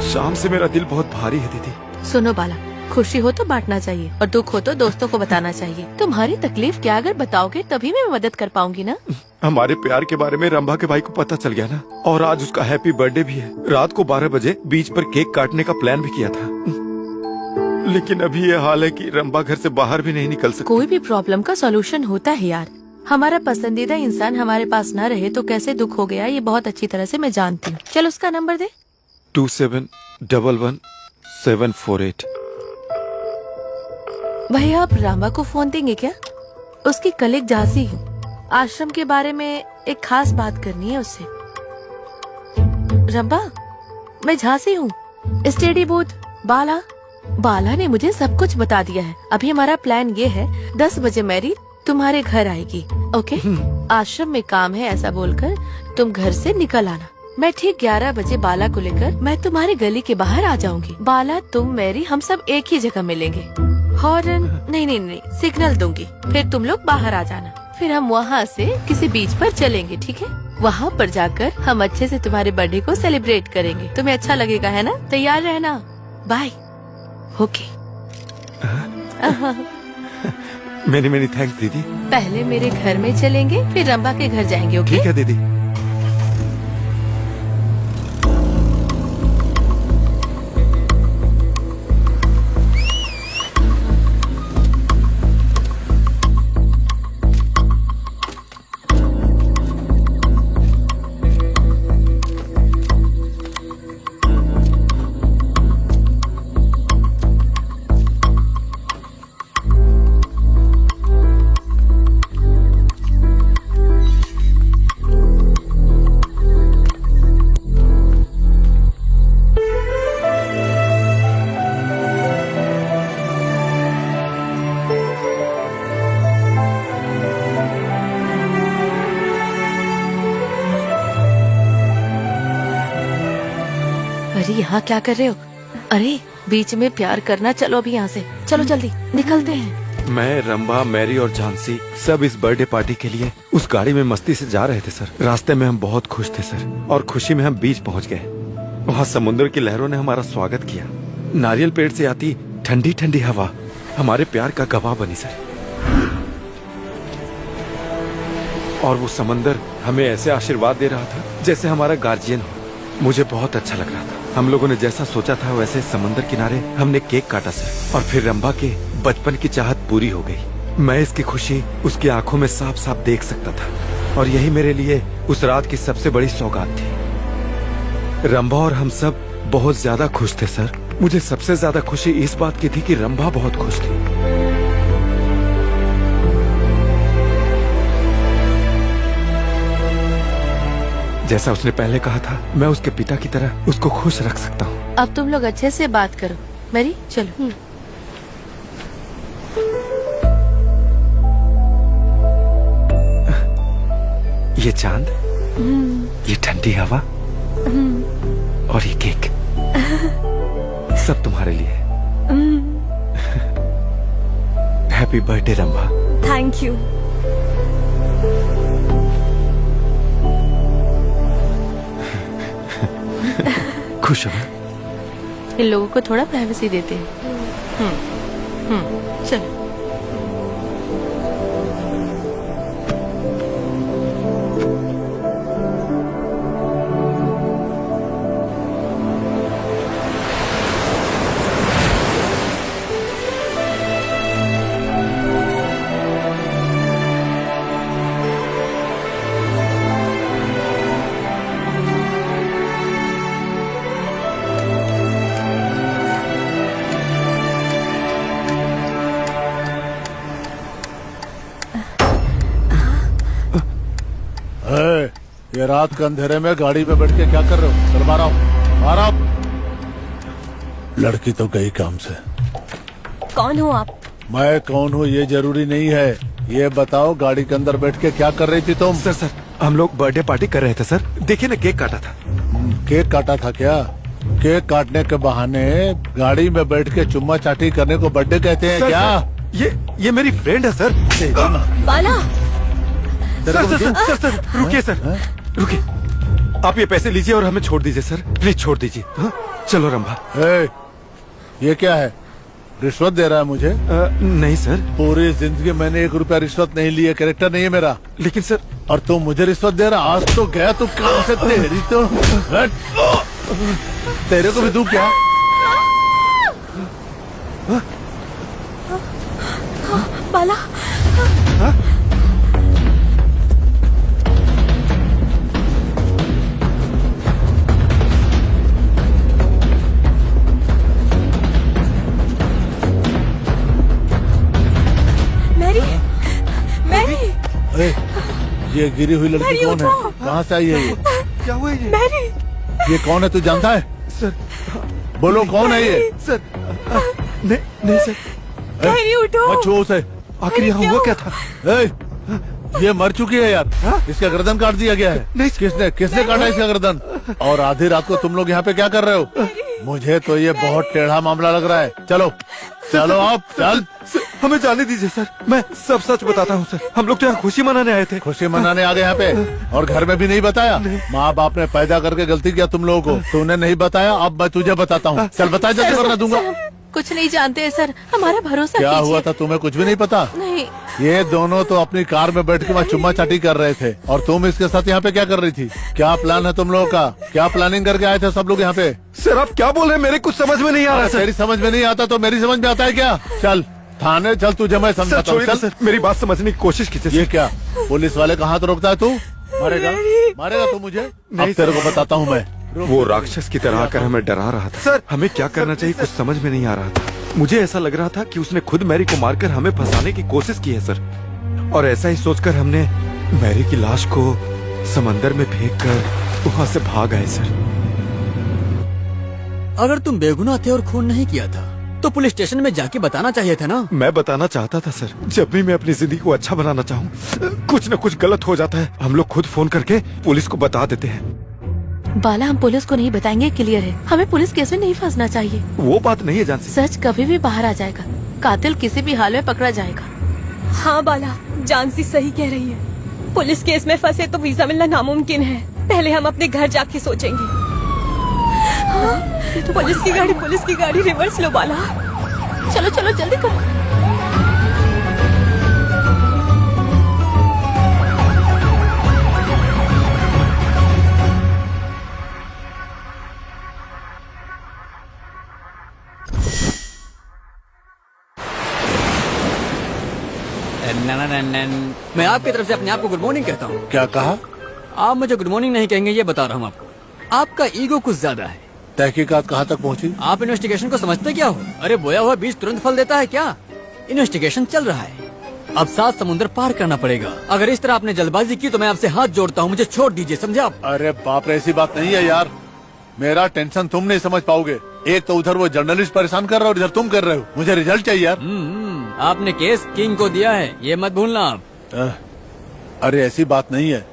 शाम से मेरा दिल बहुत भारी है दीदी। सुनो बाला, खुशी हो तो बांटना चाहिए और दुख हो तो दोस्तों को बताना चाहिए। तुम्हारी तकलीफ क्या अगर बताओगे तभी मैं मदद कर पाऊंगी ना। हमारे प्यार के बारे में रंभा के भाई को पता चल गया ना, और आज उसका हैप्पी बर्थडे भी है। रात को 12 बजे बीच पर केक काटने का प्लान भी किया था, लेकिन अभी ये हाल है कि रंभा घर से बाहर भी नहीं निकल सकती। कोई भी प्रॉब्लम का सॉल्यूशन होता है यार। हमारा पसंदीदा इंसान हमारे पास न रहे तो कैसे दुख हो गया ये बहुत अच्छी तरह से मैं जानती हूँ। चल उसका नंबर दे। 27111748। भैया आप रामा को फोन देंगे क्या? उसकी कलीग झांसी हूँ, आश्रम के बारे में एक खास बात करनी है उससे। रंबा, मैं झांसी हूँ, स्टडी बूथ। बाला ने मुझे सब कुछ बता दिया है। अभी हमारा प्लान ये है 10 बजे मैरी तुम्हारे घर आएगी, ओके? आश्रम में काम है ऐसा बोलकर तुम घर से निकल आना। मैं ठीक 11 बजे बाला को लेकर मैं तुम्हारी गली के बाहर आ जाऊंगी। बाला, तुम, मैरी, हम सब एक ही जगह मिलेंगे। हॉर्न नहीं, सिग्नल दूंगी, फिर तुम लोग बाहर आ जाना। फिर हम वहाँ से किसी बीच पर चलेंगे, ठीक है? वहाँ पर जाकर हम अच्छे से तुम्हारे बर्थडे को सेलिब्रेट करेंगे। तुम्हें अच्छा लगेगा है ना? तैयार रहना। बाय। ओके। मेनी थैंक्स दीदी। पहले मेरे घर में चलेंगे, फिर रंबा के घर जाएंगे, ओके? ठीक है दीदी। अरे यहाँ क्या कर रहे हो? अरे बीच में प्यार करना। चलो अभी यहाँ से चलो, जल्दी निकलते हैं। मैं, रंभा, मैरी और झांसी सब इस बर्थडे पार्टी के लिए उस गाड़ी में मस्ती से जा रहे थे सर। रास्ते में हम बहुत खुश थे सर, और खुशी में हम बीच पहुँच गए। वहाँ समुद्र की लहरों ने हमारा स्वागत किया। नारियल पेड़ से आती ठंडी ठंडी हवा हमारे प्यार का गवाह बनी सर। और वो समंदर हमें ऐसे आशीर्वाद दे रहा था जैसे हमारा गार्जियन हो। मुझे बहुत अच्छा लग रहा था। हम लोगों ने जैसा सोचा था वैसे समंदर किनारे हमने केक काटा सर, और फिर रंभा के बचपन की चाहत पूरी हो गई। मैं इसकी खुशी उसकी आंखों में साफ साफ देख सकता था, और यही मेरे लिए उस रात की सबसे बड़ी सौगात थी। रंभा और हम सब बहुत ज्यादा खुश थे सर। मुझे सबसे ज्यादा खुशी इस बात की थी कि रंभा बहुत खुश थी। जैसा उसने पहले कहा था, मैं उसके पिता की तरह उसको खुश रख सकता हूँ। अब तुम लोग अच्छे से बात करो। मैरी चलो। ये चांद, ये ठंडी हवा और ये केक सब तुम्हारे लिए। Happy birthday Rambha. Thank you. खुश हो? इन लोगों को थोड़ा प्राइवेसी देते हैं। चलो। ये रात के अंधेरे में गाड़ी में बैठ के क्या कर रहे हो? चल बाहर आओ। लड़की तो गई काम से। कौन हो आप? मैं कौन हूँ ये जरूरी नहीं है, ये बताओ गाड़ी के अंदर बैठ के क्या कर रही थी तुम? सर हम लोग बर्थडे पार्टी कर रहे थे सर। देखिए ना, केक काटा था। केक काटा था क्या? केक काटने के बहाने गाड़ी में बैठ के चुम्मा चाटी करने को बर्थडे कहते हैं क्या? ये मेरी फ्रेंड है सर। बाला, सर रुकिए सर, रुकिए। आप ये पैसे लीजिए और हमें छोड़ दीजिए सर, प्लीज छोड़ दीजिए। हाँ? चलो रंभा। ये क्या है? रिश्वत दे रहा है मुझे? नहीं सर। पूरी जिंदगी मैंने 1 रुपया रिश्वत नहीं ली है, कैरेक्टर नहीं है मेरा। लेकिन सर। और तुम मुझे रिश्वत दे रहा? आज तो गया तू काम से। तेरी तो तेरे को भी दूं क्या? बाला, ये गिरी हुई लड़की कौन है? कहाँ से आई है ये? क्या हुआ ये? ये कौन है, तू जानता है? सर बोलो कौन है ये? सर नहीं सर। उठो। मत छुओ उसे। आखिर यहाँ हुआ क्या था? ये मर चुकी है यार। इसका गर्दन काट दिया गया है। नहीं। किसने काटा इसका गर्दन? और आधी रात को तुम लोग यहाँ पे क्या कर रहे हो? मुझे तो ये बहुत टेढ़ा मामला लग रहा है। चलो आप चल। हमें जाने दीजिए सर, मैं सब सच बताता हूँ सर। हम लोग तो यहाँ खुशी मनाने आए थे। खुशी मनाने आ गए यहाँ पे? और घर में भी नहीं बताया? माँ बाप ने पैदा करके गलती किया तुम लोगों को, तूने नहीं बताया। अब मैं तुझे बताता हूँ। चल बता, जल्दी करना दूंगा। कुछ नहीं जानते हैं सर, हमारा भरोसा क्या कीजिए। हुआ था? तुम्हें कुछ भी नहीं पता? नहीं। ये दोनों तो अपनी कार में बैठ के वहाँ चुम्मा चाटी कर रहे थे, और तुम इसके साथ यहाँ पे क्या कर रही थी? क्या प्लान है तुम लोगों का? क्या प्लानिंग करके आए थे सब लोग यहाँ पे? सर आप क्या बोल रहे हैं? मेरे कुछ समझ में नहीं आ रहा सर। तेरी समझ में नहीं आता तो मेरी समझ में आता है क्या? चल थाने चल, तुझे मैं समझाता हूँ। चल सर, मेरी बात समझने की कोशिश कीजिए। ये क्या पुलिस वाले का हाथ रोकता है? तू मारेगा तू मुझे? अब तेरे को बताता हूँ मैं। वो राक्षस की तरह आकर हमें डरा रहा था सर। हमें क्या करना चाहिए कुछ समझ में नहीं आ रहा था। मुझे ऐसा लग रहा था कि उसने खुद मैरी को मारकर हमें फंसाने की कोशिश की है सर। और ऐसा ही सोचकर हमने मैरी की लाश को समंदर में फेंककर वहाँ से भाग आए सर। अगर तुम बेगुनाह थे और खून नहीं किया था तो पुलिस स्टेशन में जाके बताना चाहिए था ना। मैं बताना चाहता था सर। जब भी मैं अपनी जिंदगी को अच्छा बनाना चाहूँ, कुछ न कुछ गलत हो जाता है। हम लोग खुद फोन करके पुलिस को बता देते हैं। बाला, हम पुलिस को नहीं बताएंगे, क्लियर है। हमें पुलिस केस में नहीं फंसना चाहिए। वो बात नहीं है जानसी। सच कभी भी बाहर आ जाएगा। कातिल किसी भी हाल में पकड़ा जाएगा। हाँ बाला, जानसी सही कह रही है। पुलिस केस में फंसे तो वीजा मिलना नामुमकिन है। पहले हम अपने घर जाके सोचेंगे। हाँ, पुलिस की गाड़ी रिवर्स लो बाला। चलो जल्दी करो। मैं आपकी तरफ से अपने आप को गुड मॉर्निंग कहता हूँ। क्या कहा? आप मुझे गुड मॉर्निंग नहीं कहेंगे, ये बता रहा हूँ आपको। आपका ईगो कुछ ज्यादा है। तहकीकात कहाँ तक पहुँची? आप इन्वेस्टिगेशन को समझते क्या हो? अरे बोया हुआ बीज तुरंत फल देता है क्या? इन्वेस्टिगेशन चल रहा है, अब 7 समुद्र पार करना पड़ेगा। अगर इस तरह आपने जल्दबाजी की तो मैं आपसे हाथ जोड़ता हूँ, मुझे छोड़ दीजिए, समझे आप? अरे बाप रे, ऐसी बात नहीं है यार। मेरा टेंशन तुम नहीं समझ पाओगे। एक तो उधर वो जर्नलिस्ट परेशान कर रहा है और इधर तुम कर रहे हो। मुझे रिजल्ट चाहिए यार। आपने केस किंग को दिया है, ये मत भूलना आप। अरे ऐसी बात नहीं है,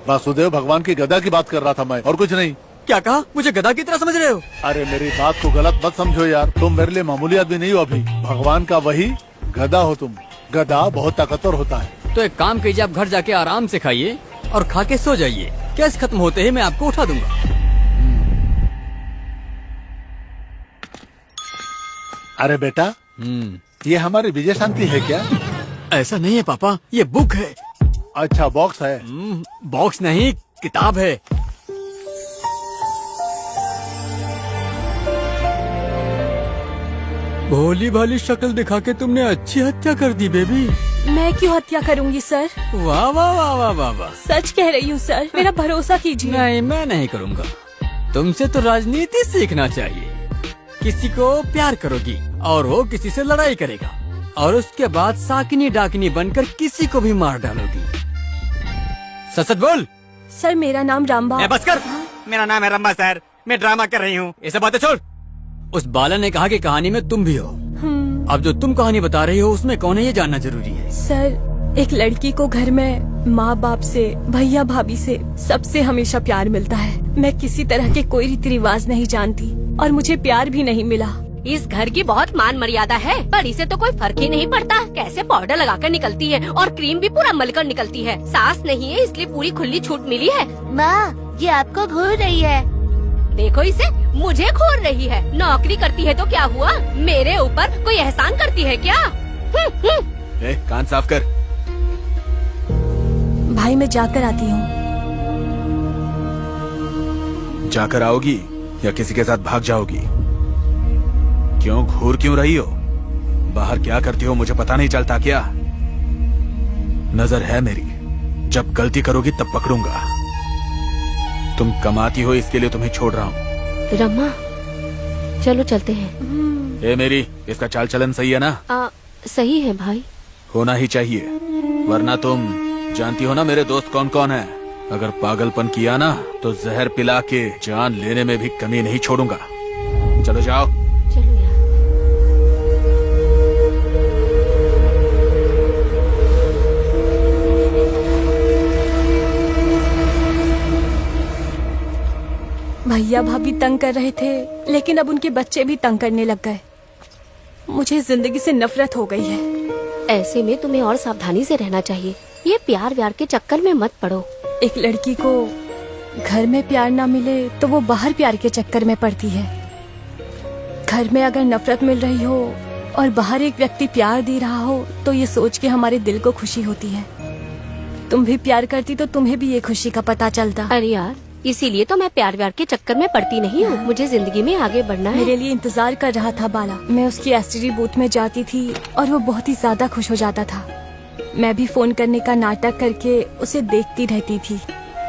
वासुदेव भगवान की गदा की बात कर रहा था मैं, और कुछ नहीं। क्या कहा? मुझे गधा की तरह समझ रहे हो? अरे मेरी बात को गलत मत समझो यार। तुम मेरे लिए मामूली आदमी नहीं हो अभी, भगवान का वही गधा हो तुम। गधा बहुत ताकतवर होता है। तो एक काम कीजिए, आप घर जाके आराम से खाइए और खा के सो जाइए। केस खत्म होते ही मैं आपको उठा दूंगा। अरे बेटा, ये हमारी विजय शांति है क्या? ऐसा नहीं है पापा, ये बुक है। अच्छा बॉक्स है? बॉक्स नहीं, किताब है। भोली भाली शक्ल दिखा के तुमने अच्छी हत्या कर दी बेबी। मैं क्यों हत्या करूंगी सर? वाह वाह वाह वाह वाह वाह। सच कह रही हूँ सर, मेरा भरोसा कीजिए। नहीं, मैं नहीं करूँगा। तुमसे तो राजनीति सीखना चाहिए। किसी को प्यार करोगी और वो किसी से लड़ाई करेगा, और उसके बाद साकिनी डाकिनी बनकर किसी को भी मार डालोगी। सच सच बोल। सर मेरा नाम रामबा। बस कर। मेरा नाम है रंबा सर, मैं ड्रामा कर रही हूँ, ये सब बातें छोड़। उस बाला ने कहा कि कहानी में तुम भी हो। अब जो तुम कहानी बता रही हो उसमें कौन है ये जानना जरूरी है। सर एक लड़की को घर में माँ बाप से, भैया भाभी से, सबसे हमेशा प्यार मिलता है। मैं किसी तरह के कोई रीति रिवाज नहीं जानती और मुझे प्यार भी नहीं मिला। इस घर की बहुत मान मर्यादा है, पर इसे तो कोई फर्क ही नहीं पड़ता। कैसे पाउडर लगाकर निकलती है और क्रीम भी पूरा मलकर निकलती है। सास नहीं है इसलिए पूरी खुली छूट मिली है। माँ ये आपको घूर रही है। देखो इसे, मुझे घूर रही है। नौकरी करती है तो क्या हुआ, मेरे ऊपर कोई एहसान करती है क्या? कान साफ कर। भाई मैं जाकर आती हूँ। जाकर आओगी या किसी के साथ भाग जाओगी? क्यों घूर क्यों रही हो? बाहर क्या करती हो मुझे पता नहीं चलता क्या? नजर है मेरी, जब गलती करोगी तब पकड़ूंगा। तुम कमाती हो इसके लिए तुम्हें छोड़ रहा हूँ। रमा चलो चलते हैं। ए मेरी, इसका चाल चलन सही है ना? सही है भाई। होना ही चाहिए, वरना तुम जानती हो ना मेरे दोस्त कौन कौन है। अगर पागलपन किया ना तो जहर पिला के जान लेने में भी कमी नहीं छोड़ूंगा। चलो जाओ। चलो यार। भैया भाभी तंग कर रहे थे, लेकिन अब उनके बच्चे भी तंग करने लग गए। मुझे जिंदगी से नफरत हो गई है। ऐसे में तुम्हें और सावधानी से रहना चाहिए। ये प्यार व्यार के चक्कर में मत पड़ो। एक लड़की को घर में प्यार ना मिले तो वो बाहर प्यार के चक्कर में पड़ती है। घर में अगर नफरत मिल रही हो और बाहर एक व्यक्ति प्यार दे रहा हो तो ये सोच के हमारे दिल को खुशी होती है। तुम भी प्यार करती तो तुम्हें भी ये खुशी का पता चलता। अरे यार, इसीलिए तो मैं प्यार व्यार के चक्कर में पड़ती नहीं हूँ। मुझे जिंदगी में आगे बढ़ना है। मेरे लिए इंतजार कर रहा था बाला। मैं उसकी एसटीडी बूथ में जाती थी और वो बहुत ही ज्यादा खुश हो जाता था। मैं भी फोन करने का नाटक करके उसे देखती रहती थी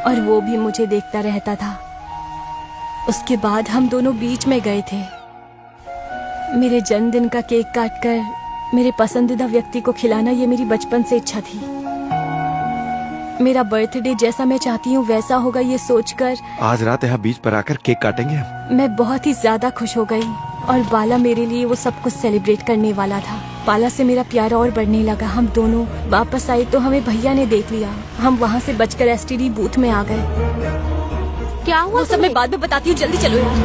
और वो भी मुझे देखता रहता था। उसके बाद हम दोनों बीच में गए थे। मेरे जन्मदिन का केक काटकर मेरे पसंदीदा व्यक्ति को खिलाना ये मेरी बचपन से इच्छा थी। मेरा बर्थडे जैसा मैं चाहती हूँ वैसा होगा ये सोचकर आज रात यहाँ बीच पर आकर केक काटेंगे हम। मैं बहुत ही ज्यादा खुश हो गई और बाला मेरे लिए वो सब कुछ सेलिब्रेट करने वाला था। बाला से मेरा प्यार और बढ़ने लगा। हम दोनों वापस आए तो हमें भैया ने देख लिया। हम वहाँ से बचकर एसटीडी बूथ में आ गए। क्या हुआ? वो सब मैं बाद में बताती हूँ, जल्दी चलो यार।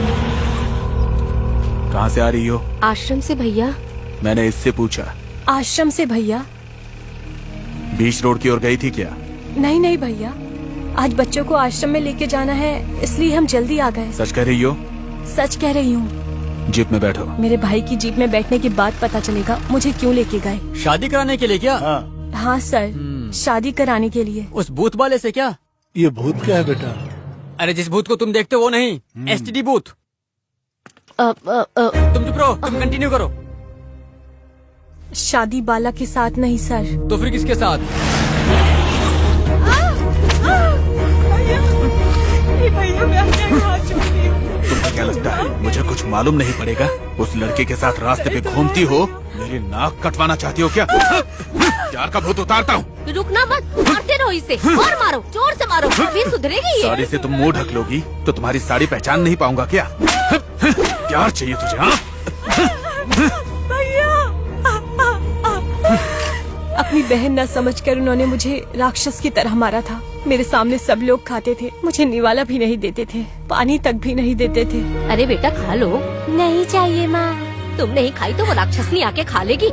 कहाँ से आ रही हो? आश्रम से भैया। मैंने इससे पूछा। आश्रम से भैया? बीच रोड की ओर गई थी क्या? नहीं नहीं भैया, आज बच्चों को आश्रम में लेके जाना है इसलिए हम जल्दी आ गए। सच कह रही हो? सच कह रही हूँ। जीप में बैठो। मेरे भाई की जीप में बैठने के बाद पता चलेगा मुझे क्यों लेके गए। शादी कराने के लिए क्या? हाँ सर, शादी कराने के लिए। उस भूत वाले से क्या? ये भूत क्या है बेटा? अरे जिस भूत को तुम देखते हो वो नहीं, एसटीडी बूथ। तुम चुप रहो, तुम कंटिन्यू करो। शादी बाला के साथ नहीं सर। तो फिर किसके साथ? तुम्हें क्या लगता है मुझे कुछ मालूम नहीं पड़ेगा? उस लड़के के साथ रास्ते पे घूमती हो, मेरी नाक कटवाना चाहती हो क्या? प्यार का भूत उतारता हूँ। रुकना मत, मारते रहो इसे और मारो, जोर से मारो, अभी सुधरेगी ये। साड़ी से तुम मुंह ढक लोगी तो तुम्हारी साड़ी पहचान नहीं पाऊंगा क्या? प्यार चाहिए तुझे? हाँ, अपनी बहन न समझकर उन्होंने मुझे राक्षस की तरह मारा था। मेरे सामने सब लोग खाते थे, मुझे निवाला भी नहीं देते थे, पानी तक भी नहीं देते थे। अरे बेटा खा लो। नहीं चाहिए माँ। तुम नहीं खाई तो वो राक्षसनी आके खा लेगी।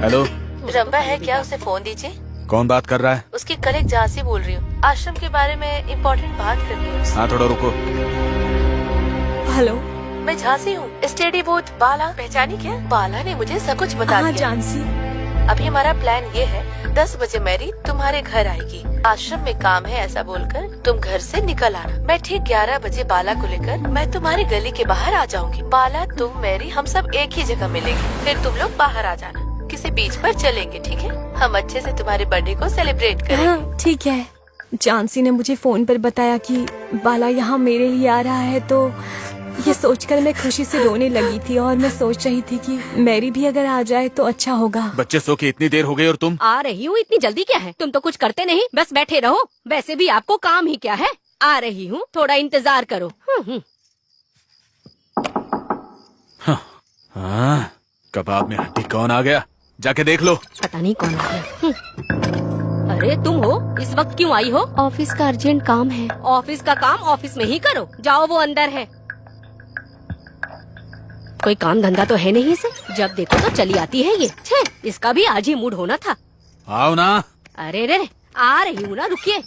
हेलो, रंबा है क्या? उसे फोन दीजिए। कौन बात कर रहा है? उसकी कलीग झांसी बोल रही हूँ। आश्रम के बारे में इम्पोर्टेंट बात करनी है उससे। हाँ थोड़ा रुको। हेलो, मैं झांसी हूँ। स्टडी बूथ बाला पहचानी क्या? बाला ने मुझे सब कुछ बता हाँ दिया। जानसी। अभी हमारा प्लान ये है, 10 बजे मैरी तुम्हारे घर आएगी। आश्रम में काम है ऐसा बोलकर तुम घर से निकल आना। मैं ठीक 11 बजे बाला को लेकर मैं तुम्हारी गली के बाहर आ जाऊंगी। बाला, तुम, मैरी, हम सब एक ही जगह मिलेंगे। फिर तुम लोग बाहर आ जाना, किसी बीच पर चलेंगे, ठीक है? हम अच्छे से तुम्हारे बर्थडे को सेलिब्रेट करेंगे। हाँ ठीक है। जानसी ने मुझे फोन पर बताया कि बाला यहाँ मेरे लिए आ रहा है, तो ये सोचकर मैं खुशी से रोने लगी थी और मैं सोच रही थी कि मैरी भी अगर आ जाए तो अच्छा होगा। बच्चे सो के इतनी देर हो गई और तुम? आ रही हूँ, इतनी जल्दी क्या है? तुम तो कुछ करते नहीं, बस बैठे रहो। वैसे भी आपको काम ही क्या है। आ रही हूँ, थोड़ा इंतजार करो। हाँ, कबाब में हड्डी कौन आ गया? जाके देख लो। पता नहीं कौन आ गया। अरे तुम हो, इस वक्त क्यों आई हो? ऑफिस का अर्जेंट काम है। ऑफिस का काम ऑफिस में ही करो, जाओ वो अंदर है। कोई काम धंधा तो है नहीं इसे, जब देखो तो चली आती है ये। छे, इसका भी आज ही मूड होना था। आओ ना। अरे रे, आ रही हूँ ना, रुकिए।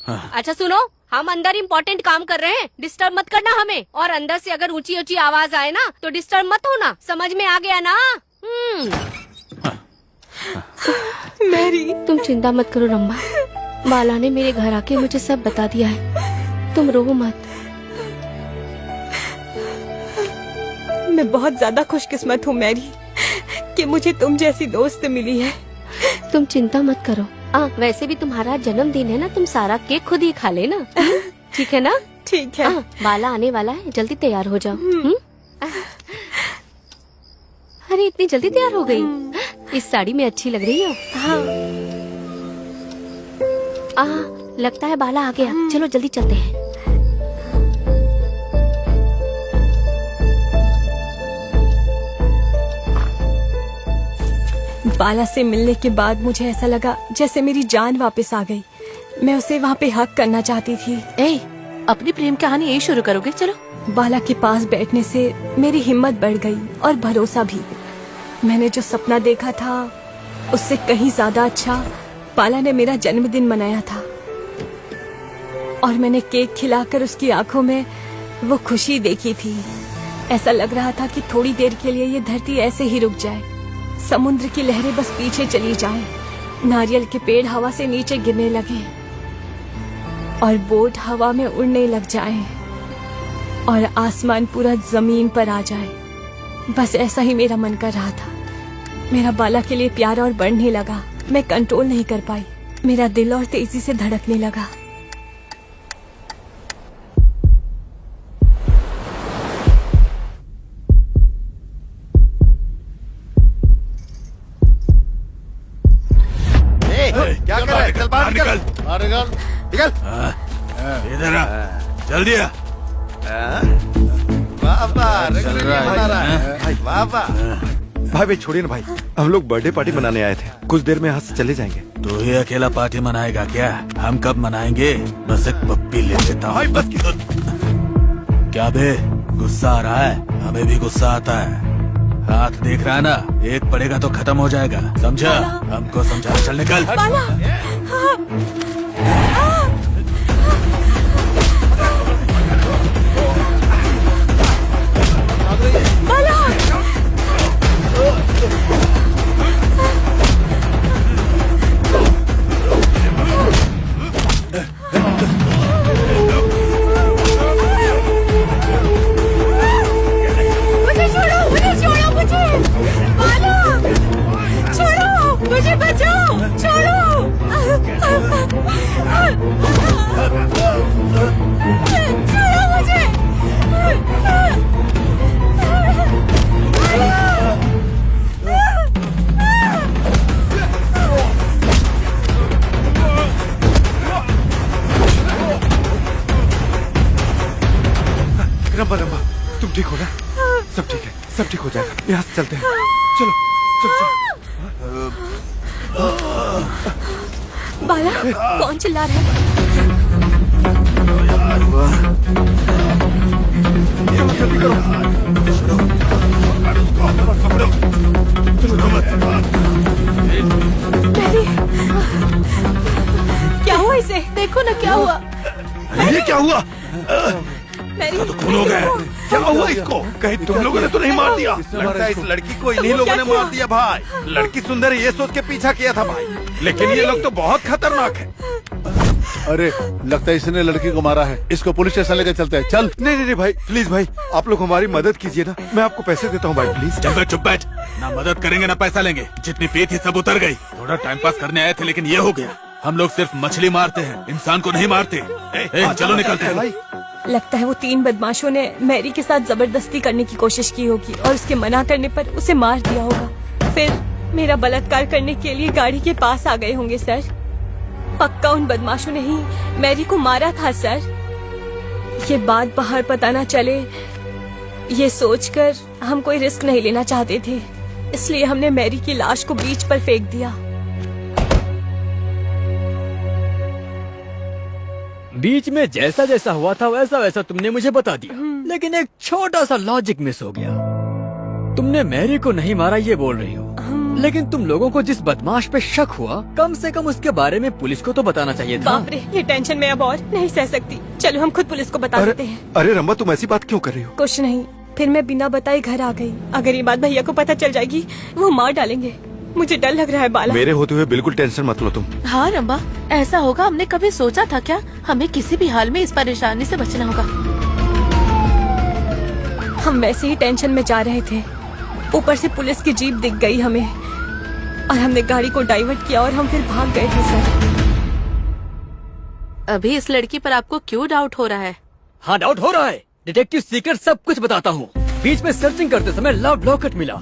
अच्छा सुनो, हम अंदर इम्पोर्टेंट काम कर रहे हैं, डिस्टर्ब मत करना हमें। और अंदर से अगर ऊंची ऊंची आवाज आए ना तो डिस्टर्ब मत होना, समझ में आ गया ना? मैरी, तुम चिंता मत करो रंभा, बाला ने मेरे घर आके मुझे सब बता दिया है, तुम रो मत। मैं बहुत ज्यादा खुशकिस्मत हूँ मैरी कि मुझे तुम जैसी दोस्त मिली है। तुम चिंता मत करो। वैसे भी तुम्हारा जन्मदिन है ना, तुम सारा केक खुद ही खा लेना। ठीक है ना? ठीक है। बाला आने वाला है, जल्दी तैयार हो जाओ। अरे इतनी जल्दी तैयार हो गई, इस साड़ी में अच्छी लग रही हो। हाँ। लगता है बाला आ गया, चलो जल्दी चलते हैं। बाला से मिलने के बाद मुझे ऐसा लगा जैसे मेरी जान वापस आ गई। मैं उसे वहाँ पे हक करना चाहती थी। अपनी प्रेम कहानी यही शुरू करोगे? चलो। बाला के पास बैठने से मेरी हिम्मत बढ़ गई और भरोसा भी। मैंने जो सपना देखा था उससे कहीं ज्यादा अच्छा बाला ने मेरा जन्मदिन मनाया था, और मैंने केक खिलाकर उसकी आंखों में वो खुशी देखी थी। ऐसा लग रहा था कि थोड़ी देर के लिए ये धरती ऐसे ही रुक जाए, समुद्र की लहरें बस पीछे चली जाएं, नारियल के पेड़ हवा से नीचे गिरने लगे और बोट हवा में उड़ने लग जाएं और आसमान पूरा जमीन पर आ जाए। बस ऐसा ही मेरा मन कर रहा था। मेरा बाला के लिए प्यार और बढ़ने लगा। मैं कंट्रोल नहीं कर पाई, मेरा दिल और तेजी से धड़कने लगा। क्या कर रहा है? चल बाहर निकल। बाहर निकल। निकल। इधर आ, जल्दी आ। चल रहा है। भाई भाई छोड़िए ना भाई, हम लोग बर्थडे पार्टी मनाने आए थे, कुछ देर में यहाँ से चले जाएंगे। तू ही अकेला पार्टी मनाएगा क्या? हम कब मनाएंगे? बस एक पप्पी ले लेता हूँ। बस क्या बे, गुस्सा आ रहा है? हमें भी गुस्सा आता है। हाथ देख रहा है ना, एक पड़ेगा तो खत्म हो जाएगा, समझा? हमको समझा। चल निकल। मुझे बचाओ, छोड़ो, छोड़ो मुझे। रंबा रंबा, तुम ठीक हो ना? सब ठीक है, सब ठीक हो जाएगा। यहाँ से चलते हैं, चलो चलो चलो। बाला, कौन चिल्ला रहा है? जल्दी करो। मैरी, क्या हुआ इसे? देखो ना क्या हुआ। ये क्या हुआ? मैरी, तो खून हो गया। क्या हुआ इसको? कहीं तुम लोगों ने तो नहीं मार दिया? लगता है इस लड़की को इन्हीं लोगों ने मार दिया भाई। लड़की सुंदर है ये सोच के पीछा किया था भाई, लेकिन ये लोग तो बहुत खतरनाक है। अरे लगता है इसने लड़की को मारा है, इसको पुलिस स्टेशन लेकर चलते हैं। चल। नहीं नहीं भाई, प्लीज भाई, आप लोग हमारी मदद कीजिए ना, मैं आपको पैसे देता हूँ भाई, प्लीज। चल चुप बैठ, ना मदद करेंगे ना पैसा लेंगे। जितनी पी थी सब उतर गई। थोड़ा टाइम पास करने आए थे लेकिन ये हो गया। हम लोग सिर्फ मछली मारते हैं, इंसान को नहीं मारते। चलो निकलते हैं। लगता है वो 3 बदमाशों ने मैरी के साथ जबरदस्ती करने की कोशिश की होगी और उसके मना करने पर उसे मार दिया होगा। फिर मेरा बलात्कार करने के लिए गाड़ी के पास आ गए होंगे सर। पक्का उन बदमाशों ने ही मैरी को मारा था सर। ये बात बाहर पता ना चले, ये सोचकर हम कोई रिस्क नहीं लेना चाहते थे, इसलिए हमने मैरी की लाश को बीच पर फेंक दिया। बीच में जैसा जैसा हुआ था वैसा वैसा तुमने मुझे बता दिया, लेकिन एक छोटा सा लॉजिक मिस हो गया। तुमने मैरी को नहीं मारा ये बोल रही हो, लेकिन तुम लोगों को जिस बदमाश पे शक हुआ कम से कम उसके बारे में पुलिस को तो बताना चाहिए था। बाप रे, ये टेंशन में अब और नहीं सह सकती। चलो हम खुद पुलिस को बता देते हैं। अरे रंबा, तुम ऐसी बात क्यों कर रही हो? कुछ नहीं, फिर मैं बिना बताए घर आ गई। अगर ये बात भैया को पता चल जाएगी वो मार डालेंगे। मुझे डर लग रहा है बाला। मेरे होते हुए बिल्कुल टेंशन मत लो तुम। हाँ रंबा, ऐसा होगा हमने कभी सोचा था क्या? हमें किसी भी हाल में इस परेशानी से बचना होगा। हम वैसे ही टेंशन में जा रहे थे, ऊपर से पुलिस की जीप दिख गई हमें और हमने गाड़ी को डाइवर्ट किया और हम फिर भाग गए थे सर। अभी इस लड़की पर आपको क्यों डाउट हो रहा है? हाँ, डाउट हो रहा है। डिटेक्टिव सीक्रेट सब कुछ बताता हूँ। बीच में सर्चिंग करते समय लव लॉकेट मिला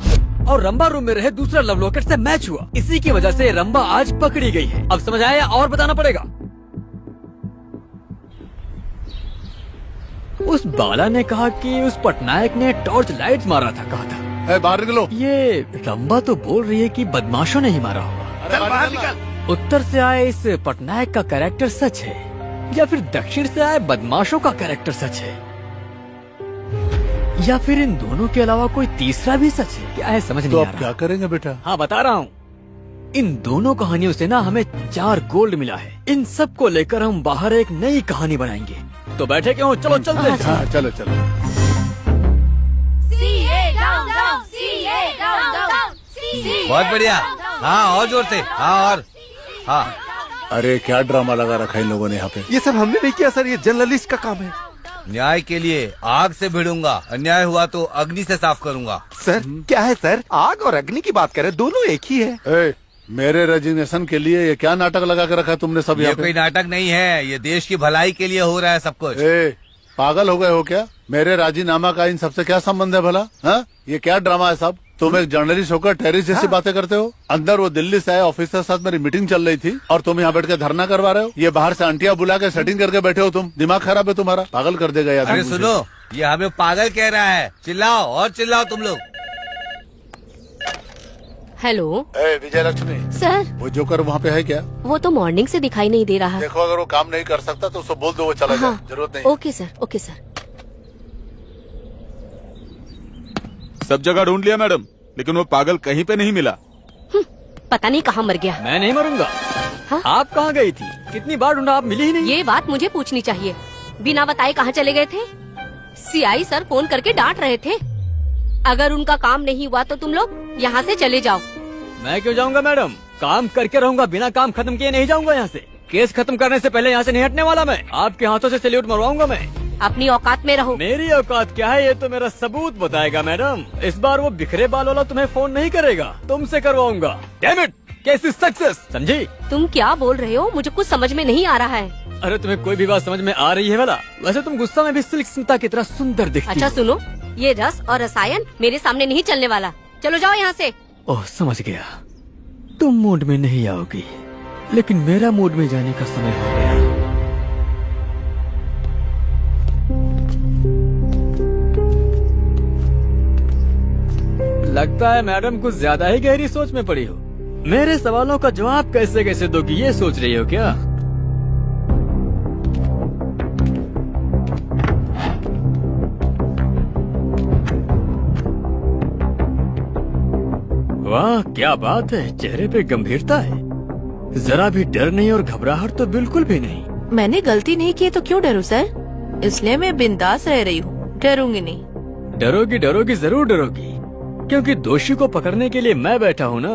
और रंबा रूम में रहे दूसरा लव लॉकेट से मैच हुआ। इसी की वजह से रंबा आज पकड़ी गई है। अब समझ आया और बताना पड़ेगा? उस बाला ने कहा कि उस पटनायक ने टॉर्च लाइट मारा था, कहा था। बाहर निकलो। ये रंबा तो बोल रही है कि बदमाशों ने ही मारा होगा। बाहर निकल। उत्तर से आए इस पटनायक का कैरेक्टर सच है या फिर दक्षिण से आए बदमाशों का कैरेक्टर सच है, या फिर इन दोनों के अलावा कोई तीसरा भी सच है? क्या है समझ तो नहीं आ अब रहा। क्या करेंगे बेटा? हाँ, बता रहा हूँ। इन दोनों कहानियों से ना हमें 4 गोल्ड मिला है। इन सब को लेकर हम बाहर एक नई कहानी बनाएंगे। तो बैठे क्यों? चलो चलते हैं। हाँ चलो चलो। बहुत बढ़िया। हाँ, और जोर से। हाँ, और हाँ। अरे क्या ड्रामा लगा रखा है इन लोगों ने यहाँ पे। ये सब हमने नहीं किया सर, ये जर्नलिस्ट का काम है। न्याय के लिए आग से भिड़ूंगा, अन्याय हुआ तो अग्नि से साफ करूंगा। सर क्या है सर, आग और अग्नि की बात करें, दोनों एक ही है। ए, मेरे रेजिग्नेशन के लिए ये क्या नाटक लगा के रखा है तुमने सब ये यहाँ कोई पे? नाटक नहीं है, ये देश की भलाई के लिए हो रहा है सब कुछ। पागल हो गए हो क्या? मेरे राजीनामा का इन सबसे क्या संबंध है भला? हाँ, ये क्या ड्रामा है सब? तुम एक जर्नलिस्ट होकर टेररिस्ट जैसी बातें करते हो। अंदर वो दिल्ली से आए ऑफिसर साथ मेरी मीटिंग चल रही थी और तुम यहाँ बैठ के धरना करवा रहे हो। ये बाहर से आंटियां बुला के सेटिंग करके बैठे हो तुम। दिमाग खराब है तुम्हारा, पागल कर देगा यार। अरे सुनो, ये हमें पागल कह रहा है। चिल्लाओ और चिल्लाओ तुम लोग। हेलो विजय लक्ष्मी, सर, वो जोकर वहाँ पे है क्या? वो तो मॉर्निंग से दिखाई नहीं दे रहा। देखो अगर वो काम नहीं कर सकता तो उसको बोल दो वो चला जाए। जरूरत नहीं। Okay sir, okay sir. सब जगह ढूंढ लिया मैडम, लेकिन वो पागल कहीं पे नहीं मिला। पता नहीं कहाँ मर गया। मैं नहीं मरूंगा। हाँ? आप कहाँ गई थी? कितनी बार ढूंढा, आप मिली ही नहीं। ये बात मुझे पूछनी चाहिए। बिना बताए कहाँ चले गए थे? सीआई सर फोन करके डांट रहे थे। अगर उनका काम नहीं हुआ तो तुम लोग यहाँ से चले जाओ। मैं क्यों जाऊंगा मैडम? काम करके रहूंगा, बिना काम खत्म किए नहीं जाऊंगा यहाँ से। केस खत्म करने से पहले यहाँ से नहीं हटने वाला मैं। आपके हाथों से सैल्यूट मरवाऊंगा मैं। अपनी औकात में रहो। मेरी औकात क्या है ये तो मेरा सबूत बताएगा मैडम। इस बार वो बिखरे बाल वाला तुम्हें फोन नहीं करेगा, तुमसे करवाऊंगा। Damn it, case is success, समझी? तुम क्या बोल रहे हो? मुझे कुछ समझ में नहीं आ रहा है। अरे तुम्हें कोई भी बात समझ में आ रही है वाला? वैसे तुम गुस्सा में भी सिल्क स्मिता की तरह सुंदर दिखती अच्छा हो। सुनो, ये रस और रसायन मेरे सामने नहीं चलने वाला। चलो जाओ यहाँ से। ओह समझ गया, तुम मूड में नहीं आओगी, लेकिन मेरा मूड में जाने का समय हो गया। लगता है मैडम कुछ ज्यादा ही गहरी सोच में पड़ी हो। मेरे सवालों का जवाब कैसे कैसे दोगी ये सोच रही हो क्या? वाह क्या बात है, चेहरे पे गंभीरता है, जरा भी डर नहीं और घबराहट तो बिल्कुल भी नहीं। मैंने गलती नहीं की तो क्यों डरूं सर? इसलिए मैं बिंदास रह रही हूँ, डरूंगी नहीं। डरोगी डरोगी जरूर डरोगी, क्योंकि दोषी को पकड़ने के लिए मैं बैठा हूँ ना।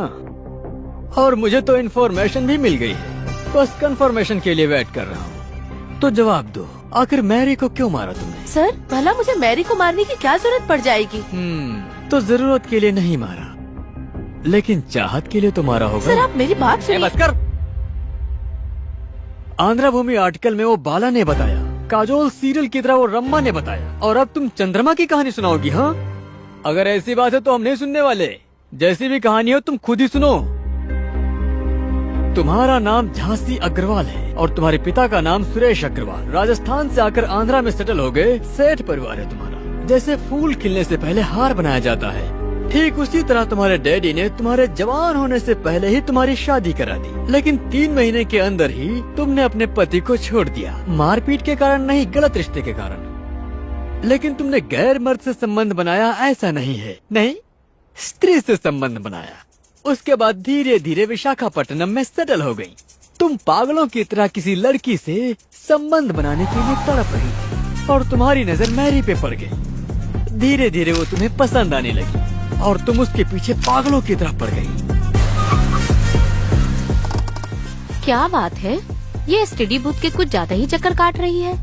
और मुझे तो इन्फॉर्मेशन भी मिल गई है, बस कंफर्मेशन के लिए वेट कर रहा हूँ। तो जवाब दो, आखिर मैरी को क्यों मारा तुमने? सर भला मुझे मैरी को मारने की क्या जरूरत पड़ जाएगी? तो जरूरत के लिए नहीं मारा, लेकिन चाहत के लिए तो मारा होगा। सर आप मेरी बात सुनिए। बस कर। आंध्रा भूमि आर्टिकल में वो बाला ने बताया काजोल सीरियल की तरह वो रम्मा ने बताया, और अब तुम चंद्रमा की कहानी सुनाओगी? हाँ, अगर ऐसी बात है तो हम नहीं सुनने वाले। जैसी भी कहानी हो तुम खुद ही सुनो। तुम्हारा नाम झांसी अग्रवाल है और तुम्हारे पिता का नाम सुरेश अग्रवाल। राजस्थान से आकर आंध्रा में सेटल हो गए। सेठ परिवार है तुम्हारा। जैसे फूल खिलने से पहले हार बनाया जाता है, ठीक उसी तरह तुम्हारे डैडी ने तुम्हारे जवान होने से पहले ही तुम्हारी शादी करा दी। लेकिन 3 महीने के अंदर ही तुमने अपने पति को छोड़ दिया। मारपीट के कारण नहीं, गलत रिश्ते के कारण। लेकिन तुमने गैर मर्द से संबंध बनाया, ऐसा नहीं है। नहीं, स्त्री से संबंध बनाया। उसके बाद धीरे धीरे विशाखापट्टनम में सेटल हो गई। तुम पागलों की तरह किसी लड़की से संबंध बनाने के लिए तड़प रही थी और तुम्हारी नजर मैरी पे पड़ गई। धीरे धीरे वो तुम्हें पसंद आने लगी और तुम उसके पीछे पागलों की तरह पड़ गई। क्या बात है, ये स्टडी बूथ के कुछ ज्यादा ही चक्कर काट रही है।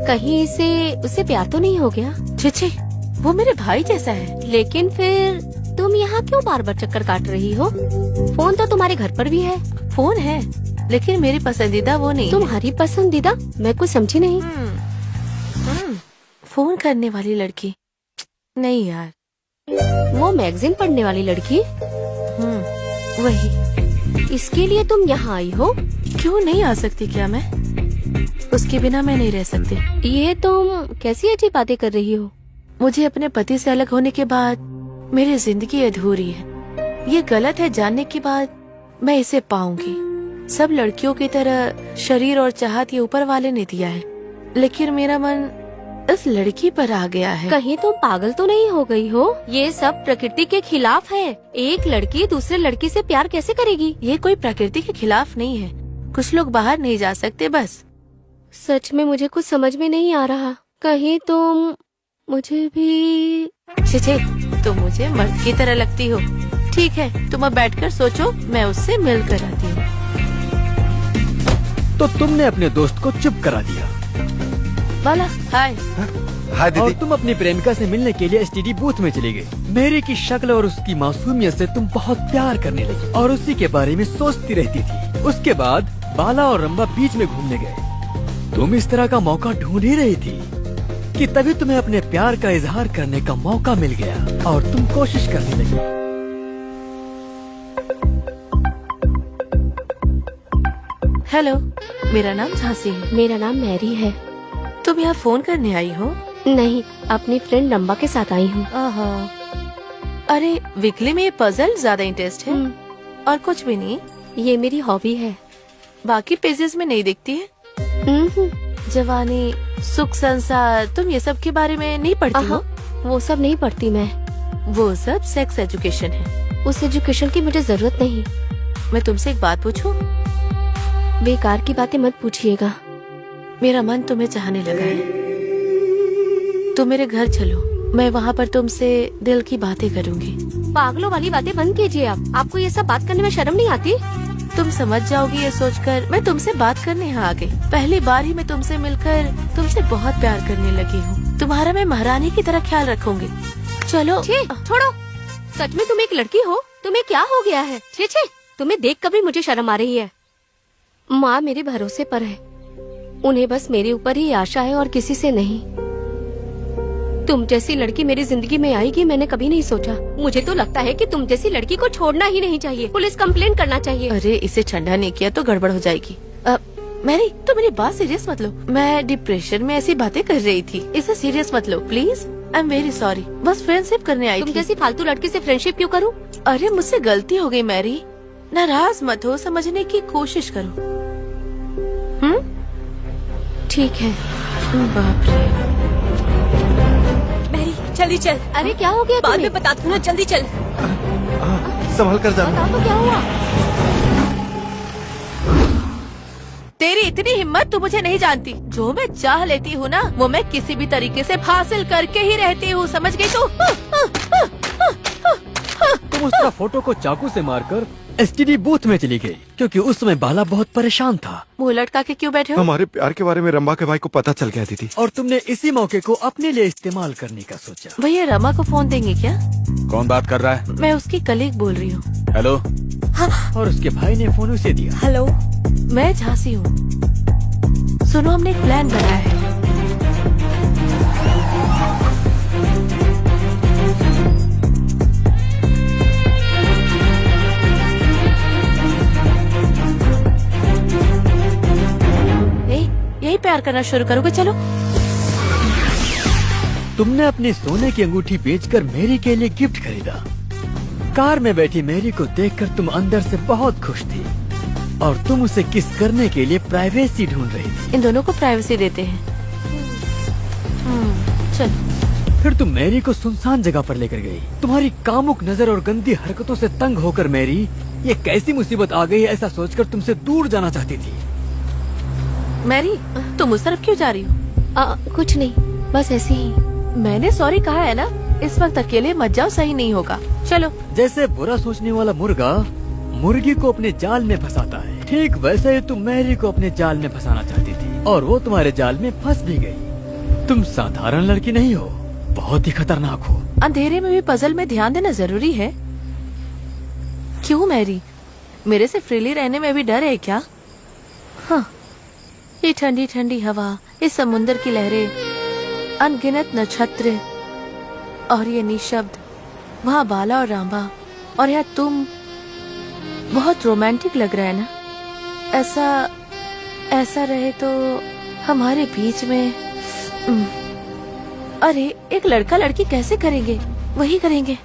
कहीं उसे प्यार तो नहीं हो गया? छिछे, वो मेरे भाई जैसा है। लेकिन फिर तुम यहाँ क्यों बार बार चक्कर काट रही हो? फोन तो तुम्हारे घर पर भी है। फोन है, लेकिन मेरी पसंदीदा वो नहीं। तुम्हारी पसंदीदा? मैं कुछ समझी नहीं। फोन करने वाली लड़की नहीं यार, वो मैगजीन पढ़ने वाली लड़की? वही। इसके लिए तुम यहाँ आई हो? क्यों नहीं आ सकती क्या मैं? उसके बिना मैं नहीं रह सकती। ये तुम कैसी अजीब बातें कर रही हो? मुझे अपने पति से अलग होने के बाद मेरी जिंदगी अधूरी है। ये गलत है जानने के बाद मैं इसे पाऊंगी। सब लड़कियों की तरह शरीर और चाहत ये ऊपर वाले ने दिया है, लेकिन मेरा मन इस लड़की पर आ गया है। कहीं तुम पागल तो नहीं हो गई हो? ये सब प्रकृति के खिलाफ है। एक लड़की दूसरे लड़की से प्यार कैसे करेगी? ये कोई प्रकृति के खिलाफ नहीं है। कुछ लोग बाहर नहीं जा सकते बस। सच में मुझे कुछ समझ में नहीं आ रहा। कहीं तुम मुझे भी... छे, तुम मुझे मर्द की तरह लगती हो। ठीक है, तुम अब बैठकर सोचो, मैं उससे मिल कर आती हूँ। तो तुमने अपने दोस्त को चुप करा दिया। बाला, हाय। हाय और दीदी। तुम अपनी प्रेमिका से मिलने के लिए एसटीडी बूथ में चली गई। मेरी की शक्ल और उसकी मासूमियत से तुम बहुत प्यार करने लगी और उसी के बारे में सोचती रहती थी। उसके बाद बाला और रंबा बीच में घूमने गए। तुम इस तरह का मौका ढूंढ ही रही थी कि तभी तुम्हें अपने प्यार का इजहार करने का मौका मिल गया और तुम कोशिश करने लगी। हेलो, मेरा नाम झांसी है। मेरा नाम मैरी है। तुम यहाँ फोन करने आई हो? नहीं, अपनी फ्रेंड रंबा के साथ आई हूँ। अरे वीकली में ये पजल ज्यादा इंटरेस्ट है और कुछ भी नहीं। ये मेरी हॉबी है। बाकी पेजेस में नहीं दिखती है। जवानी, सुख, संसार, तुम ये सब के बारे में नहीं पढ़ती हो? वो सब नहीं पढ़ती मैं। वो सब सेक्स एजुकेशन है। उस एजुकेशन की मुझे जरूरत नहीं। मैं तुमसे एक बात पूछूं? बेकार की बातें मत पूछिएगा। मेरा मन तुम्हें चाहने लगा है। तुम मेरे घर चलो, मैं वहाँ पर तुमसे दिल की बातें करूँगी। पागलों वाली बातें बंद कीजिए आप। आपको ये सब बात करने में शर्म नहीं आती? तुम समझ जाओगी ये सोचकर मैं तुमसे बात करने यहाँ आ गई। पहली बार ही मैं तुमसे मिलकर तुमसे बहुत प्यार करने लगी हूँ। तुम्हारा मैं महारानी की तरह ख्याल रखूंगी। चलो। छोड़ो, सच में तुम एक लड़की हो? तुम्हें क्या हो गया है? छे, तुम्हें देख कर भी मुझे शर्म आ रही है। माँ मेरे भरोसे पर है। उन्हें बस मेरे ऊपर ही आशा है और किसी से नहीं। तुम जैसी लड़की मेरी जिंदगी में आएगी मैंने कभी नहीं सोचा। मुझे तो लगता है कि तुम जैसी लड़की को छोड़ना ही नहीं चाहिए। पुलिस कंप्लेंट करना चाहिए। अरे इसे ठंडा नहीं किया तो गड़बड़ हो जाएगी। मैरी, तो मेरी बात सीरियस मत लो। मैं डिप्रेशन में ऐसी बातें कर रही थी। इसे सीरियस मत लो please. I am very sorry. बस फ्रेंडशिप करने आई थी। तुम जैसी फालतू लड़की से फ्रेंडशिप क्यों करूं? अरे मुझसे गलती हो गई मैरी। नाराज मत हो, समझने की कोशिश करो। ठीक है। बाप रे। मैरी, जल्दी चल। अरे क्या हो गया बाद तुम्हें? में बता दूँ ना, जल्दी चल। संभल कर जाना। बताओ तो क्या हुआ? तेरी इतनी हिम्मत तू मुझे नहीं जानती। जो मैं चाह लेती हूँ ना वो मैं किसी भी तरीके से हासिल करके ही रहती हूँ, समझ गई तू? तुम उसका फोटो को चाकू से मारकर एसटीडी बूथ में चली गई क्योंकि उस समय बाला बहुत परेशान था। मुँह लटका के क्यों बैठे हो? हमारे प्यार के बारे में रंबा के भाई को पता चल गया दीदी। और तुमने इसी मौके को अपने लिए इस्तेमाल करने का सोचा। भैया रमा को फोन देंगे क्या? कौन बात कर रहा है? मैं उसकी कलीग बोल रही हूँ। हेलो। और उसके भाई ने फोन उसे दिया। हेलो, मैं झांसी हूँ। सुनो, हमने एक प्लान बनाया है। यही प्यार करना शुरू करोगे? चलो। तुमने अपनी सोने की अंगूठी बेचकर मेरी के लिए गिफ्ट खरीदा। कार में बैठी मेरी को देखकर तुम अंदर से बहुत खुश थी और तुम उसे किस करने के लिए प्राइवेसी ढूंढ रही थी। इन दोनों को प्राइवेसी देते हैं। चल। फिर तुम मैरी को सुनसान जगह पर लेकर गई। तुम्हारी कामुक नजर और गंदी हरकतों से तंग होकर मैरी ये कैसी मुसीबत आ गई ऐसा सोचकर तुमसे दूर जाना चाहती थी। मैरी, तुम उस तरफ क्यों जा रही हो? कुछ नहीं, बस ऐसे ही। मैंने सॉरी कहा है ना। इस वक्त अकेले मत जाओ, सही नहीं होगा। चलो। जैसे बुरा सोचने वाला मुर्गा मुर्गी को अपने जाल में फंसाता है, ठीक वैसे ही तुम मैरी को अपने जाल में फंसाना चाहती थी और वो तुम्हारे जाल में फंस भी गई। तुम साधारण लड़की नहीं हो, बहुत ही खतरनाक हो। अंधेरे में भी पजल में ध्यान देना जरूरी है। क्यों मैरी, मेरे से फ्रीली रहने में भी डर है क्या? हाँ, ये ठंडी ठंडी हवा, इस समुंदर की लहरें, अनगिनत नक्षत्र और ये निशब्द, वहाँ बाला और रांबा और यहाँ तुम, बहुत रोमांटिक लग रहा है ना? ऐसा रहे तो हमारे बीच में। अरे एक लड़का लड़की कैसे करेंगे? वही करेंगे।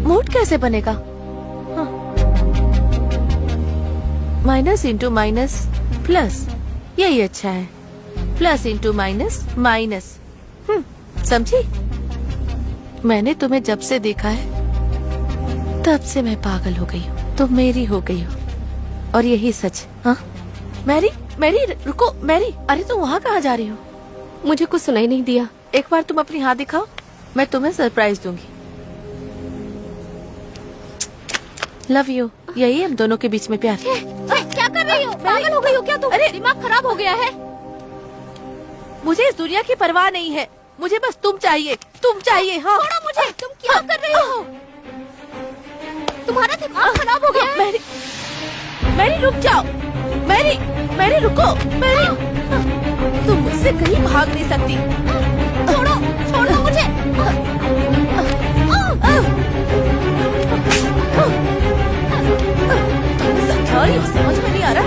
मूड कैसे बनेगा? माइनस इंटू माइनस प्लस, यही अच्छा है। Plus into minus minus. समझी? मैंने तुम्हें जब से देखा है तब से मैं पागल हो गई हूँ। तुम मेरी हो गई हो और यही सच। हाँ मैरी, मैरी रुको। मैरी, अरे तुम वहाँ कहाँ जा रही हो? मुझे कुछ सुनाई नहीं दिया। एक बार तुम अपनी हाथ दिखाओ, मैं तुम्हें सरप्राइज दूंगी। Love you. यही हम दोनों के बीच में प्यार। क्या कर रही हो? पागल हो गई हो क्या तुम? अरे दिमाग खराब हो गया है। मुझे इस दुनिया की परवाह नहीं है, मुझे बस तुम चाहिए। तुम चाहिए। हाँ छोड़ो मुझे। तुम क्या कर रही हो? तुम्हारा दिमाग खराब हो गया है। मैरी, मैरी रुक जाओ। मैरी, मैरी रुको। मैरी, तुम मुझसे कहीं भाग नहीं सकती। छोड़ो, छोड़ो मुझे। समझा रही हो, समझ में नहीं आ रहा।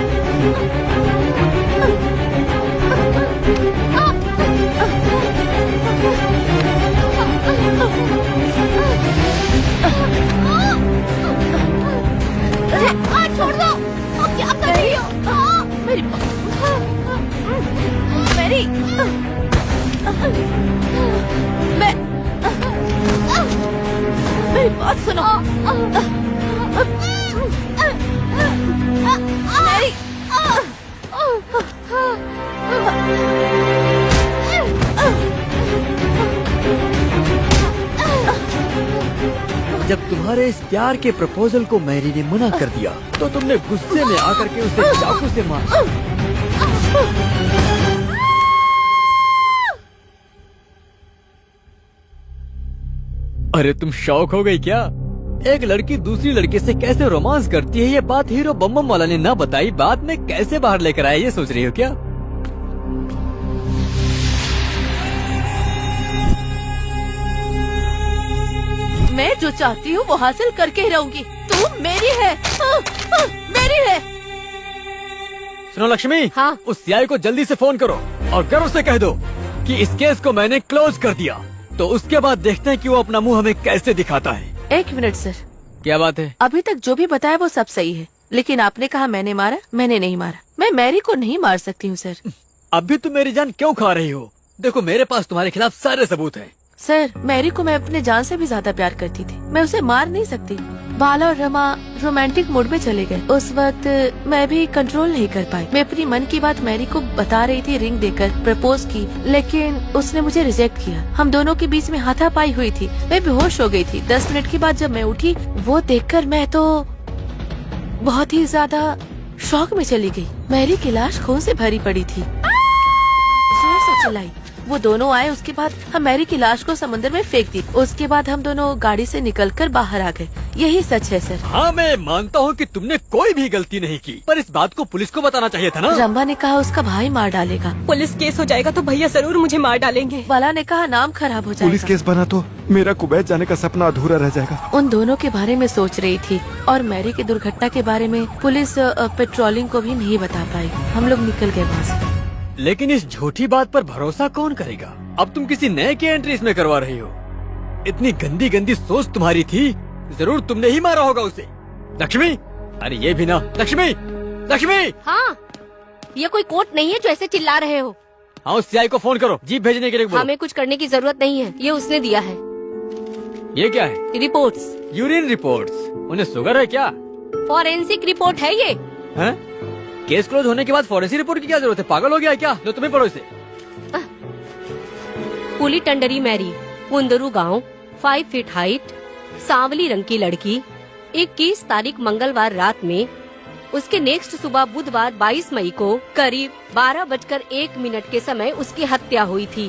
छोड़ दो। अब क्या कर रही हो? मेरी मैरी, मेरी बात सुनो। मैरी, जब तुम्हारे इस प्यार के प्रपोजल को मैरी ने मना कर दिया तो तुमने गुस्से में आकर के उसे चाकू से मारा। अरे तुम शौक हो गई क्या? एक लड़की दूसरी लड़की से कैसे रोमांस करती है ये बात हीरो बम बम वाला ने ना बताई, बाद में कैसे बाहर लेकर आया ये सोच रही हो क्या? मैं जो चाहती हूँ वो हासिल करके ही रहूंगी। तुम मेरी है। मेरी है। सुनो लक्ष्मी। हाँ? उस सीआई को जल्दी से फोन करो और गर्व से कह दो कि इस केस को मैंने क्लोज कर दिया। तो उसके बाद देखते हैं कि वो अपना मुंह हमें कैसे दिखाता है। एक मिनट सर। क्या बात है? अभी तक जो भी बताया वो सब सही है, लेकिन आपने कहा मैंने मारा। मैंने नहीं मारा। मैं मैरी को नहीं मार सकती हूँ सर। अभी तुम मेरी जान क्यों खा रही हो? देखो मेरे पास तुम्हारे खिलाफ सारे सबूत हैं। सर, मैरी को मैं अपने जान से भी ज्यादा प्यार करती थी। मैं उसे मार नहीं सकती। बाला और रमा रोमांटिक मूड में चले गए। उस वक्त मैं भी कंट्रोल नहीं कर पाई। मैं अपनी मन की बात मैरी को बता रही थी, रिंग देकर प्रपोज की, लेकिन उसने मुझे रिजेक्ट किया। हम दोनों के बीच में हाथापाई हुई थी। मैं बेहोश हो गई थी। 10 मिनट के बाद जब मैं उठी, वो देखकर मैं तो बहुत ही ज्यादा शॉक में चली गई। मैरी की लाश खून से भरी पड़ी थी। जोर से चिल्लाई, वो दोनों आए, उसके बाद हम मैरी की लाश को समुद्र में फेंक दी। उसके बाद हम दोनों गाड़ी से निकलकर बाहर आ गए। यही सच है सर। हाँ, मैं मानता हूँ कि तुमने कोई भी गलती नहीं की, पर इस बात को पुलिस को बताना चाहिए था ना। रंभा ने कहा उसका भाई मार डालेगा। पुलिस केस हो जाएगा तो भैया जरूर मुझे मार डालेंगे। बाला ने कहा नाम खराब हो पुलिस जाएगा। केस बना तो मेरा कुवैत जाने का सपना अधूरा रह जाएगा। उन दोनों के बारे में सोच रही थी और मैरी की दुर्घटना के बारे में पुलिस पेट्रोलिंग को भी नहीं बता पाई। हम लोग निकल गए वहाँ से। लेकिन इस झूठी बात पर भरोसा कौन करेगा? अब तुम किसी नए की एंट्री इसमें करवा रही हो। इतनी गंदी गंदी सोच तुम्हारी थी, जरूर तुमने ही मारा होगा उसे। लक्ष्मी, अरे ये भी ना। लक्ष्मी, लक्ष्मी। हाँ, ये कोई कोर्ट नहीं है जो ऐसे चिल्ला रहे हो। हाँ, उस सीआई को फोन करो, जीप भेजने के लिए बोलो। हमें कुछ करने की जरूरत नहीं है, ये उसने दिया है। ये क्या है? Reports, urine reports. उन्हें शुगर है क्या? फॉरेंसिक रिपोर्ट है ये। हैं? केस क्लोज होने के बाद फॉरेंसिक रिपोर्ट की क्या जरूरत है? पागल हो गया है क्या? लो तुम्हें पढ़ो इसे। पुली टंडरी मैरी, वुंदरू गांव, 5 फीट हाइट, सांवली रंग की लड़की। 21 तारीख मंगलवार रात में उसके नेक्स्ट सुबह बुधवार 22 मई को करीब 12:01 के समय उसकी हत्या हुई थी।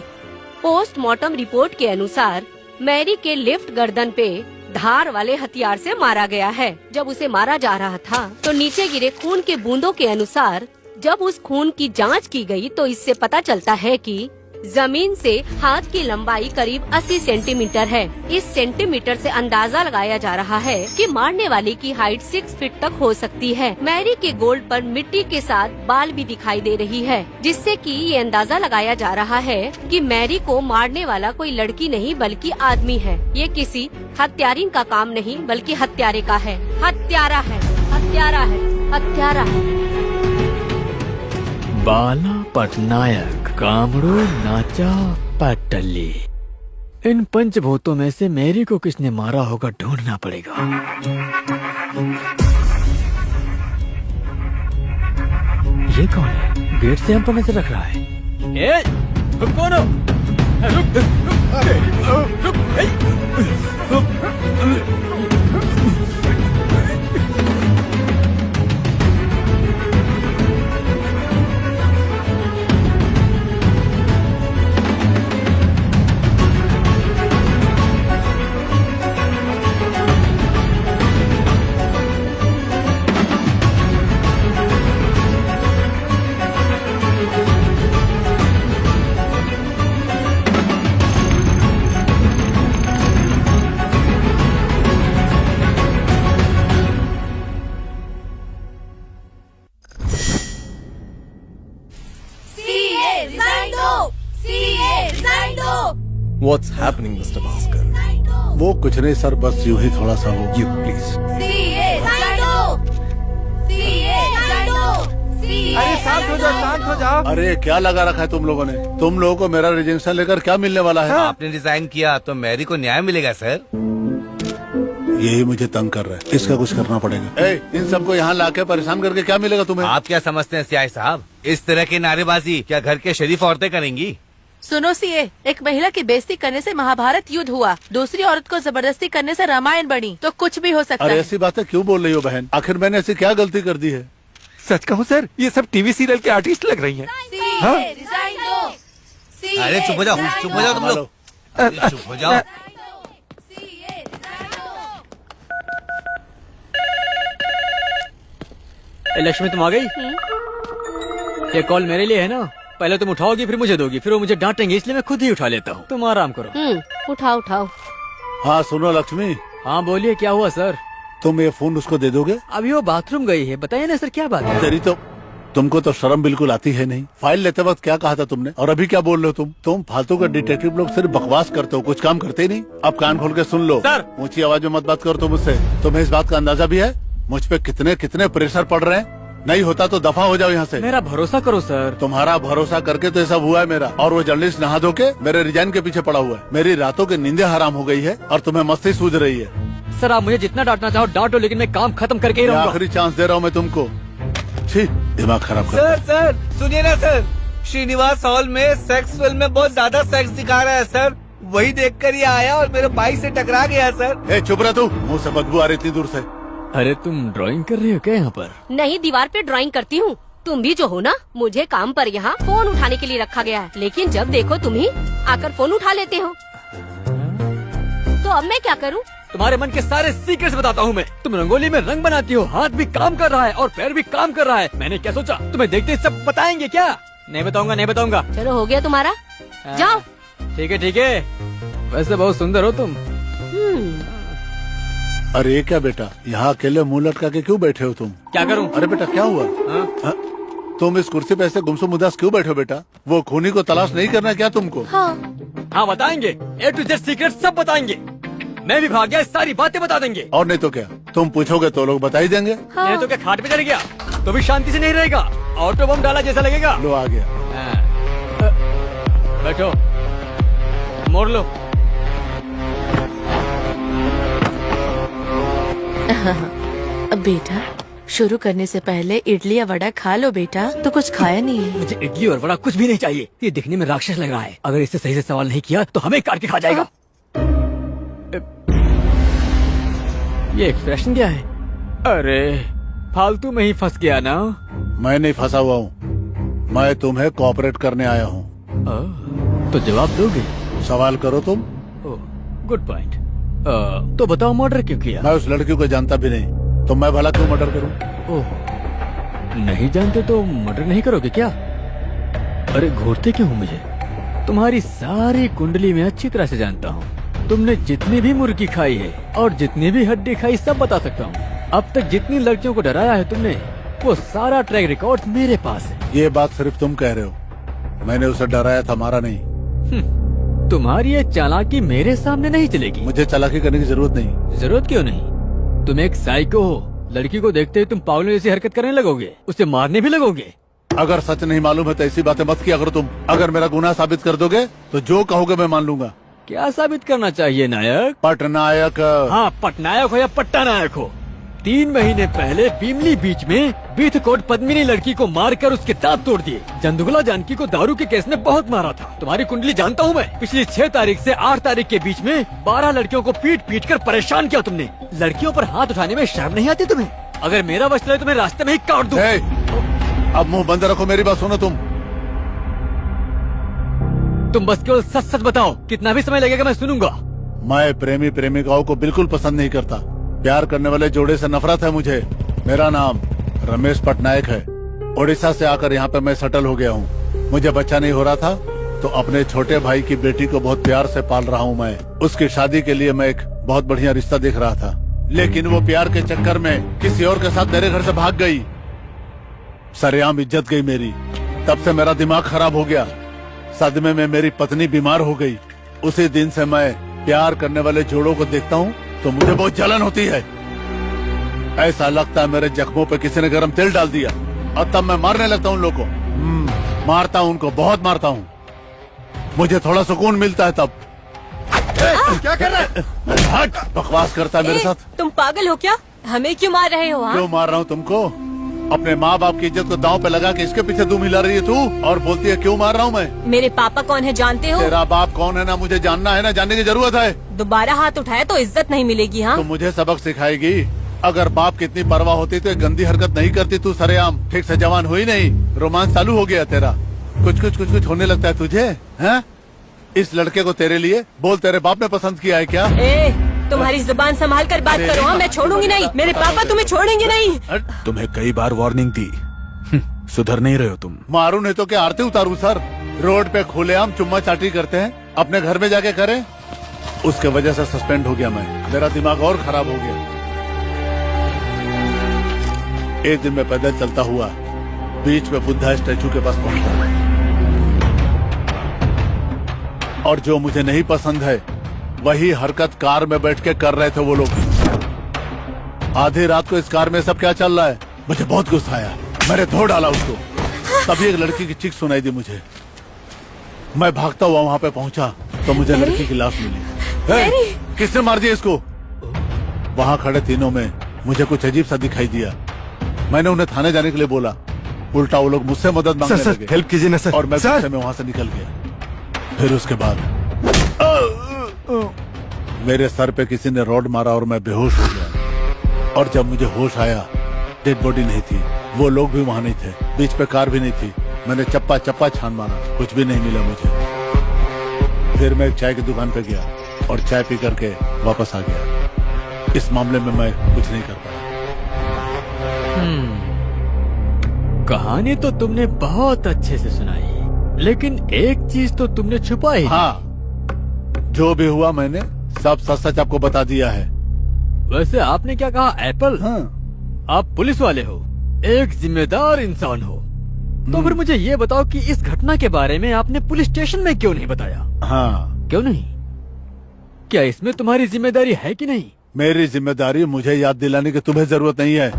पोस्टमार्टम रिपोर्ट के अनुसार मैरी के लेफ्ट गर्दन पे धार वाले हथियार से मारा गया है। जब उसे मारा जा रहा था तो नीचे गिरे खून के बूंदों के अनुसार जब उस खून की जांच की गई तो इससे पता चलता है कि जमीन से हाथ की लंबाई करीब 80 सेंटीमीटर है। इस सेंटीमीटर से अंदाजा लगाया जा रहा है कि मारने वाले की हाइट 6 फीट तक हो सकती है। मैरी के गोल्ड पर मिट्टी के साथ बाल भी दिखाई दे रही है, जिससे कि ये अंदाजा लगाया जा रहा है कि मैरी को मारने वाला कोई लड़की नहीं बल्कि आदमी है। ये किसी हत्यारिन का काम नहीं बल्कि हत्यारे का है। हत्यारा है, हत्यारा है, हत्यारा है। बाला पटनायक, कामड़ू, नाचा, पटली। इन पंचभूतों में से मैरी को किसने मारा होगा ढूंढना पड़ेगा। ये कौन है? गेट से हम पर नजर रख रहा है। ए, तुम कौन हो? रुक, रुक, रुक, What's happening, Mr. Bhaskar? वो कुछ नहीं सर, बस यूं ही थोड़ा सा वो। You please. अरे शांत हो जाओ, शांत हो जाओ। अरे क्या लगा रखा है तुम लोगों ने? तुम लोगों को मेरा रिजेक्शन लेकर क्या मिलने वाला है? आपने रिजाइन किया तो मैरी को न्याय मिलेगा सर। यही मुझे तंग कर रहा है, इसका कुछ करना पड़ेगा। इन सबको यहाँ लाके परेशान करके क्या मिलेगा तुम्हें? आप क्या समझते हैं सीआई साहब, इस तरह की नारेबाजी क्या घर के शरीफ औरतें करेंगी? सुनो सीए, एक महिला की बेइज्जती करने से महाभारत युद्ध हुआ, दूसरी औरत को जबरदस्ती करने से रामायण बनी, तो कुछ भी हो सकता अरे है। ऐसी बातें क्यों बोल रही हो बहन? आखिर मैंने ऐसी क्या गलती कर दी है? सच कहूँ सर, ये सब टीवी सीरियल के आर्टिस्ट लग रही हैं। हाँ? अरे चुप हो जाओ, चुप हो जाओ तुम लोग, अरे चुप हो जाओ। लक्ष्मी, तुम आ गई? ये कॉल मेरे लिए है ना? पहले तुम उठाओगी फिर मुझे दोगी, फिर वो मुझे डांटेंगे, इसलिए मैं खुद ही उठा लेता हूँ। तुम आराम करो। उठाओ उठाओ। हाँ सुनो लक्ष्मी। हाँ बोलिए, क्या हुआ सर? तुम ये फोन उसको दे दोगे? अभी वो बाथरूम गई है। बताइए ना सर, क्या बात है? तेरी तो, तुमको तो शर्म बिल्कुल आती है नहीं। फाइल लेते वक्त क्या कहा था तुमने, और अभी क्या बोल रहे हो तुम फालतू का डिटेक्टिव लोग सिर्फ बकवास करते हो, कुछ काम करते ही नहीं। अब कान खोल के सुन लो सर। ऊंची आवाज में मत बात करो तुम मुझसे। तुम्हें इस बात का अंदाजा भी है मुझ पे कितने कितने प्रेशर पड़ रहे हैं? नहीं होता तो दफा हो जाओ यहाँ से। मेरा भरोसा करो सर। तुम्हारा भरोसा करके तो ऐसा हुआ है मेरा। और वो जर्नलिस्ट नहा धो के मेरे रिजाइन के पीछे पड़ा हुआ है। मेरी रातों की नींदें हराम हो गई है और तुम्हें मस्ती सूझ रही है। सर आप मुझे जितना डांटना चाहो डांटो, लेकिन मैं काम खत्म करके ही रहूंगा। आखिरी चांस दे रहा हूँ मैं तुमको। ठीक, दिमाग खराब कर। सर सर सुनिए ना सर, श्रीनिवास हॉल में सेक्स फिल्म में बहुत ज्यादा सेक्स दिखा रहा है सर, वही देखकर ये आया और मेरे बाइक से टकरा गया सर। चुप रह तू, मुँह से बदबू आ रही इतनी दूर से। अरे तुम ड्राइंग कर रही हो क्या यहाँ पर? नहीं, दीवार पे ड्राइंग करती हूँ। तुम भी जो हो ना, मुझे काम पर यहाँ फोन उठाने के लिए रखा गया है, लेकिन जब देखो तुम ही आकर फोन उठा लेते हो। तो अब मैं क्या करूँ? तुम्हारे मन के सारे सीक्रेट्स बताता हूँ मैं। तुम रंगोली में रंग बनाती हो, हाथ भी काम कर रहा है और पैर भी काम कर रहा है। मैंने क्या सोचा, तुम्हें देखते ही सब बताएंगे क्या? नहीं बताऊंगा, नहीं बताऊंगा। चलो हो गया तुम्हारा, जाओ। ठीक है ठीक है, वैसे बहुत सुंदर हो तुम। अरे ये क्या बेटा, यहाँ अकेले मुंह लटका के क्यों बैठे हो तुम? क्या करूँ? अरे बेटा क्या हुआ? हाँ? तुम इस कुर्सी पे ऐसे गुमसुम उदास क्यों बैठे हो बेटा? वो खूनी को तलाश नहीं करना क्या तुमको? हाँ बताएंगे, A to Z सीक्रेट सब बताएंगे। मैं भी भाग गया, सारी बातें बता देंगे। और नहीं तो क्या, तुम पूछोगे तो लोग बता ही देंगे। नहीं तो क्या खाट पे चढ़ गया तो भी शांति से नहीं रहेगा, ऑटो बम डाला जैसा लगेगा। लो आ गया। बैठो, मोड़ लो। बेटा शुरू करने से पहले इडली या वड़ा खा लो बेटा। तो कुछ खाया नहीं है। मुझे इडली और वड़ा कुछ भी नहीं चाहिए। ये दिखने में राक्षस लग रहा है, अगर इससे सही से सवाल नहीं किया तो हमें काट के खा जाएगा। ये एक्सप्रेशन क्या है? अरे फालतू में ही फंस गया ना। मैं नहीं फंसा हुआ हूँ, मैं तुम्हें कोऑपरेट करने आया हूँ। तो जवाब दोगे? सवाल करो तुम। Good point. तो बताओ मर्डर क्यों किया? मैं उस लड़की को जानता भी नहीं, तो मैं भला क्यों मर्डर करूँ? ओह, नहीं जानते तो मर्डर नहीं करोगे क्या? अरे घूरते क्यों हो मुझे? तुम्हारी सारी कुंडली में अच्छी तरह से जानता हूँ। तुमने जितनी भी मुर्गी खाई है और जितनी भी हड्डी खाई सब बता सकता हूँ। अब तक जितनी लड़कियों को डराया है तुमने, वो सारा ट्रैक रिकॉर्ड मेरे पास है। ये बात सिर्फ तुम कह रहे हो, मैंने उसे डराया था, मारा नहीं। तुम्हारी ये चालाकी मेरे सामने नहीं चलेगी। मुझे चालाकी करने की जरूरत नहीं। जरूरत क्यों नहीं? तुम एक साइको हो, लड़की को देखते ही तुम पागलों जैसी हरकत करने लगोगे, उसे मारने भी लगोगे। अगर सच नहीं मालूम है तो ऐसी बातें मत किया करो तुम। अगर मेरा गुनाह साबित कर दोगे तो जो कहोगे मैं मान लूंगा। क्या साबित करना चाहिए नायक? पटनायक। हाँ, पटनायक हो या पट्टा नायक हो। 3 महीने पहले बीमली बीच में बीथकोट पद्मिनी लड़की को मारकर उसके दांत तोड़ दिए। जंदुगला जानकी को दारू के केस में बहुत मारा था। तुम्हारी कुंडली जानता हूँ मैं। पिछली 6 तारीख से 8 तारीख के बीच में 12 लड़कियों को पीट पीट कर परेशान किया तुमने। लड़कियों पर हाथ उठाने में शर्म नहीं आती तुम्हें? अगर मेरा वश चले तुम्हें रास्ते में ही काट दूं। अब मुंह बंद रखो, मेरी बात सुनो तुम बस केवल सच सच बताओ, कितना भी समय लगेगा मैं सुनूंगा। मैं प्रेमी प्रेमिकाओं को बिल्कुल पसंद नहीं करता। प्यार करने वाले जोड़े से नफरत है मुझे। मेरा नाम रमेश पटनायक है। उड़ीसा से आकर यहाँ पे मैं सेटल हो गया हूँ। मुझे बच्चा नहीं हो रहा था तो अपने छोटे भाई की बेटी को बहुत प्यार से पाल रहा हूँ मैं। उसकी शादी के लिए मैं एक बहुत बढ़िया रिश्ता देख रहा था, लेकिन वो प्यार के चक्कर में किसी और के साथ मेरे घर से भाग गई। सरेआम इज्जत गई मेरी। तब से मेरा दिमाग खराब हो गया। सदमे में मेरी पत्नी बीमार हो गई। उसी दिन से मैं प्यार करने वाले जोड़ों को देखता हूँ तो मुझे बहुत जलन होती है। ऐसा लगता है मेरे जख्मों पे किसी ने गरम तेल डाल दिया और तब मैं मारने लगता हूँ उन लोगों को। मारता हूँ उनको, बहुत मारता हूँ। मुझे थोड़ा सुकून मिलता है तब। क्या कर रहा है? हट, बकवास करता है मेरे साथ। तुम पागल हो क्या? हमें क्यों मार रहे हो? क्यों मार रहा हूँ तुमको? अपने माँ बाप की इज्जत को दांव पे लगा के इसके पीछे तुम हिला रही है तू और बोलती है क्यों मार रहा हूँ मैं? मेरे पापा कौन है जानते हो? तेरा बाप कौन है ना मुझे जानना है, ना जानने की जरूरत है। दोबारा हाथ उठाए तो इज्जत नहीं मिलेगी। हाँ, तो मुझे सबक सिखाएगी? अगर बाप की इतनी परवाह होती तो एक गंदी हरकत नहीं करती तू। सरेआम ठीक से जवान हुई नहीं, रोमांस चालू हो गया तेरा। कुछ होने लगता है तुझे, हैं? इस लड़के को तेरे लिए बोल, तेरे बाप ने पसंद किया है क्या? तुम्हारी जुबान संभाल कर बात करो। हाँ, मैं छोड़ूंगी नहीं। मेरे पापा तुम्हें छोड़ेंगे नहीं। तुम्हें कई बार वार्निंग दी, सुधर नहीं रहे हो तुम। मारू नहीं तो क्या आरती उतारू सर? रोड पे खुलेआम चुम्मा चाटी करते हैं, अपने घर में जाके करें। उसके वजह से सस्पेंड हो गया मैं। मेरा दिमाग और खराब हो गया। एक दिन मैं पैदल चलता हुआ बीच में बुद्धा स्टैचू के पास पहुंचा, और जो मुझे नहीं पसंद है वही हरकत कार में बैठ के कर रहे थे वो लोग। आधी रात को इस कार में सब क्या चल रहा है? मुझे बहुत गुस्सा आया, मैंने धो डाला उसको। तभी एक लड़की की चीख सुनाई दी मुझे। मैं भागता हुआ वहाँ पे पहुँचा तो मुझे लड़की की लाश मिली। किसने मार दिया इसको? वहाँ खड़े तीनों में मुझे कुछ अजीब सा दिखाई दिया। मैंने उन्हें थाने जाने के लिए बोला, उल्टा वो लोग मुझसे मदद मांगने लगे। हेल्प कीजिए ना सर। और मैं गुस्से में वहाँ से निकल गया। फिर उसके बाद मेरे सर पे किसी ने रॉड मारा और मैं बेहोश हो गया। और जब मुझे होश आया डेड बॉडी नहीं थी, वो लोग भी वहाँ नहीं थे, बीच पे कार भी नहीं थी। मैंने चप्पा चप्पा छान मारा, कुछ भी नहीं मिला मुझे। फिर मैं एक चाय की दुकान पे गया और चाय पी करके वापस आ गया। इस मामले में मैं कुछ नहीं कर पाया। कहानी तो तुमने बहुत अच्छे से सुनाई, लेकिन एक चीज तो तुमने छुपाई। हाँ, जो भी हुआ मैंने सब सच सच आपको बता दिया है। वैसे आपने क्या कहा एप्पल? हाँ। आप पुलिस वाले हो, एक जिम्मेदार इंसान हो, तो फिर मुझे ये बताओ कि इस घटना के बारे में आपने पुलिस स्टेशन में क्यों नहीं बताया? हाँ। क्यों नहीं? क्या इसमें तुम्हारी जिम्मेदारी है कि नहीं? मेरी जिम्मेदारी मुझे याद दिलाने की तुम्हें जरूरत नहीं है।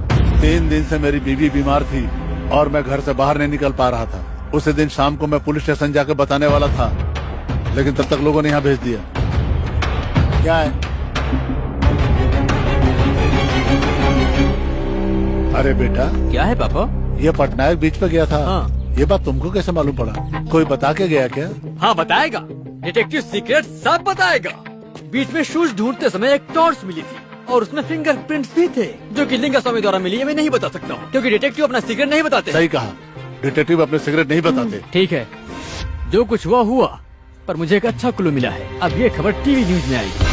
3 दिन से मेरी बीवी बीमार थी और मैं घर से बाहर नहीं निकल पा रहा था। उसी दिन शाम को मैं पुलिस स्टेशन जाकर बताने वाला था, लेकिन तब तक लोगों ने यहाँ भेज दिया। क्या है? अरे बेटा, क्या है पापा? ये पटनायक बीच पे गया था। हाँ। ये बात तुमको कैसे मालूम पड़ा? कोई बता के गया क्या? हाँ बताएगा, डिटेक्टिव सीक्रेट सब बताएगा। बीच में शूज ढूंढते समय एक टॉर्च मिली थी और उसमें फिंगरप्रिंट्स भी थे, जो कि लिंगास्वामी द्वारा मिली है। मैं नहीं बता सकता हूँ क्योंकि डिटेक्टिव अपना सीक्रेट नहीं बताते। सही कहा, डिटेक्टिव अपने सिगरेट नहीं बताते। ठीक है, जो कुछ हुआ हुआ, पर मुझे एक अच्छा क्लू मिला है। अब ये खबर टीवी न्यूज में आएगी।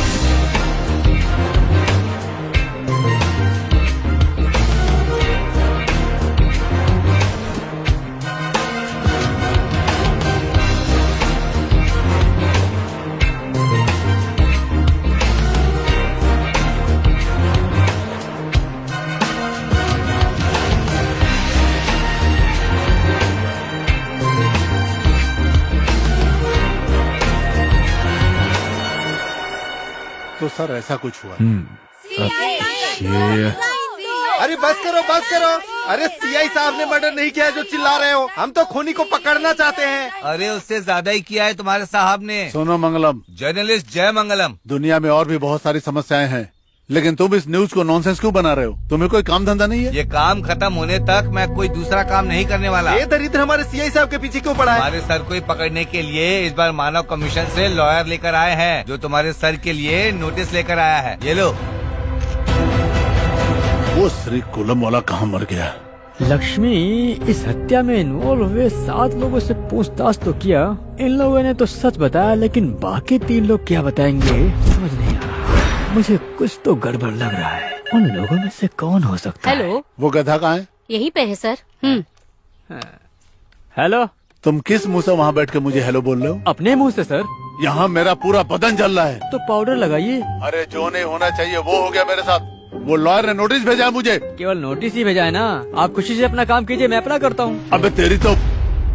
तो सर ऐसा कुछ हुआ। अरे बस करो। अरे सीआई साहब ने मर्डर नहीं किया है जो चिल्ला रहे हो। हम तो खूनी को पकड़ना चाहते हैं। अरे उससे ज्यादा ही किया है तुम्हारे साहब ने। सुनो मंगलम, जर्नलिस्ट जय मंगलम। दुनिया में और भी बहुत सारी समस्याएं हैं, लेकिन तुम इस न्यूज को नॉनसेंस क्यों बना रहे हो? तुम्हें कोई काम धंधा नहीं है? ये काम खत्म होने तक मैं कोई दूसरा काम नहीं करने वाला। ये दरिद्र हमारे सीआई साहब के पीछे क्यों पड़ा है? हमारे सर को ही पकड़ने के लिए इस बार मानव कमीशन से लॉयर लेकर आए हैं, जो तुम्हारे सर के लिए नोटिस लेकर आया है। ये लो। वो श्री कुलम वाला कहाँ मर गया? लक्ष्मी, इस हत्या में इन्वॉल्व हुए 7 लोगों से पूछताछ तो किया। इन लोगों ने तो सच बताया, लेकिन बाकी 3 लोग क्या बताएंगे समझ नहीं आ रहा। मुझे कुछ तो गड़बड़ लग रहा है। उन लोगों में से कौन हो सकता है? हेलो, वो गधा कहाँ है? यहीं पे है सर। हेलो। तुम किस मुंह से वहाँ बैठ के मुझे हेलो बोल रहे हो? अपने मुंह से सर। यहाँ मेरा पूरा बदन जल रहा है। तो पाउडर लगाइए। अरे जो नहीं होना चाहिए वो हो गया मेरे साथ। वो लॉयर ने नोटिस भेजा है मुझे। केवल नोटिस ही भेजा है ना? आप खुशी से अपना काम कीजिए, मैं अपना करता हूँ। अबे तेरी तो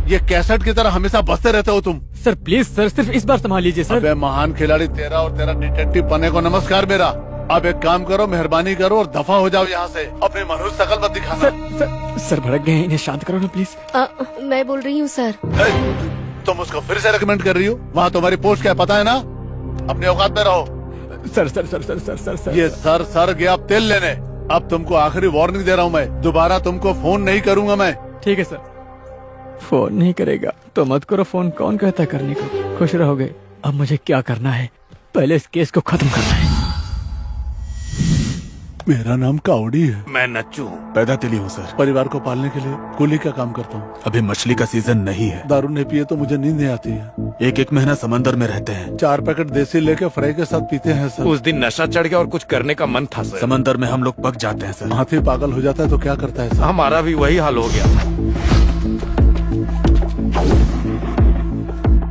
ये कैसेट की तरह हमेशा बसते रहते हो तुम। सर प्लीज सर, सिर्फ इस बार संभाल लीजिए सर। अबे महान खिलाड़ी तेरा और तेरा डिटेक्टिव पन्ने को नमस्कार मेरा। अब एक काम करो, मेहरबानी करो और दफा हो जाओ यहाँ से। अपनी मनुष्य शकल मत दिखाना। सर भड़क गए हैं, इन्हें शांत करो ना प्लीज। मैं बोल रही हूँ सर। तुम उसको फिर से रेकमेंड कर रही हो? वहाँ तुम्हारी पोस्ट क्या पता है ना? अपने औकात में रहो। Sir sir sir sir sir sir sir ये सर गया अब तेल लेने। अब तुमको आखिरी वार्निंग दे रहा हूँ, मैं दोबारा तुमको फोन नहीं करूंगा मैं। ठीक है सर। फोन नहीं करेगा तो मत करो फोन, कौन कहता करने को। खुश रहोगे। अब मुझे क्या करना है? पहले इस केस को खत्म करना है। मेरा नाम कावड़ी है। मैं नच्चू पैदा तिली हूँ सर। परिवार को पालने के लिए कुली का काम करता हूँ। अभी मछली का सीजन नहीं है। दारू नहीं पिए तो मुझे नींद नहीं आती है। एक महीना समंदर में रहते हैं। 4 पैकेट देसी लेके फ्राई के साथ पीते हैं सर। उस दिन नशा चढ़ गया और कुछ करने का मन था सर। समंदर में हम लोग पक जाते हैं सर। हाथी पागल हो जाता है तो क्या करता है सर? हमारा भी वही हाल हो गया था।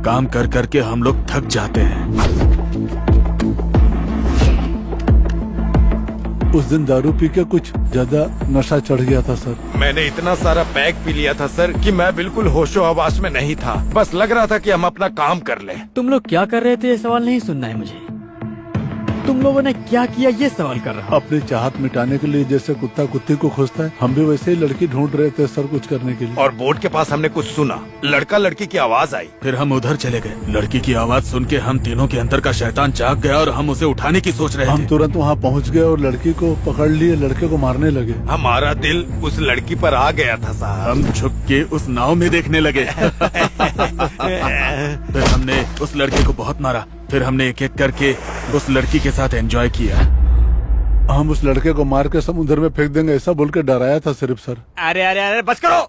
काम कर करके हम लोग थक जाते हैं। उस दिन दारू पी के कुछ ज्यादा नशा चढ़ गया था सर। मैंने इतना सारा पैक पी लिया था सर कि मैं बिल्कुल होशो हवास में नहीं था। बस लग रहा था कि हम अपना काम कर लें। तुम लोग क्या कर रहे थे ये सवाल नहीं सुनना है मुझे। तुम लोगों ने क्या किया ये सवाल कर रहा हूँ। अपनी चाहत मिटाने के लिए जैसे कुत्ता कुत्ते को खोजता है, हम भी वैसे ही लड़की ढूंढ रहे थे सर कुछ करने के लिए। और बोर्ड के पास हमने कुछ सुना, लड़का लड़की की आवाज आई। फिर हम उधर चले गए। लड़की की आवाज सुन के हम तीनों के अंदर का शैतान जाग गया और हम उसे उठाने की सोच रहे हम थे। तुरंत वहाँ पहुँच गए और लड़की को पकड़ लिए, लड़के को मारने लगे। हमारा दिल उस लड़की पर आ गया था साहब। हम झुक के उस नाव में देखने लगे। फिर हमने उस लड़के को बहुत मारा। फिर हमने एक एक करके उस लड़की के साथ एंजॉय किया। हम उस लड़के को मार के समुद्र में फेंक देंगे ऐसा बोल के डराया था सिर्फ सर। अरे अरे अरे बस करो।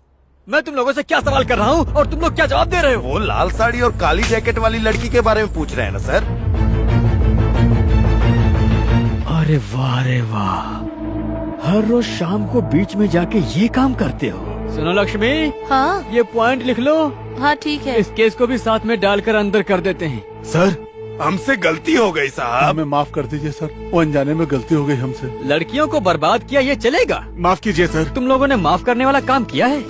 मैं तुम लोगों से क्या सवाल कर रहा हूँ और तुम लोग क्या जवाब दे रहे हो? वो लाल साड़ी और काली जैकेट वाली लड़की के बारे में पूछ रहे हैं ना सर? अरे वाह रे वाह, हर रोज शाम को बीच में जाके ये काम करते हो। सुनो लक्ष्मी, हाँ ये पॉइंट लिख लो। हाँ ठीक है। इस केस को भी साथ में डालकर अंदर कर देते हैं। सर हमसे गलती हो गई साहब। हमें माफ कर दीजिए सर, वो अनजाने में गलती हो गई हमसे। लड़कियों को बर्बाद किया ये चलेगा? माफ कीजिए सर। तुम लोगों ने माफ करने वाला काम किया है?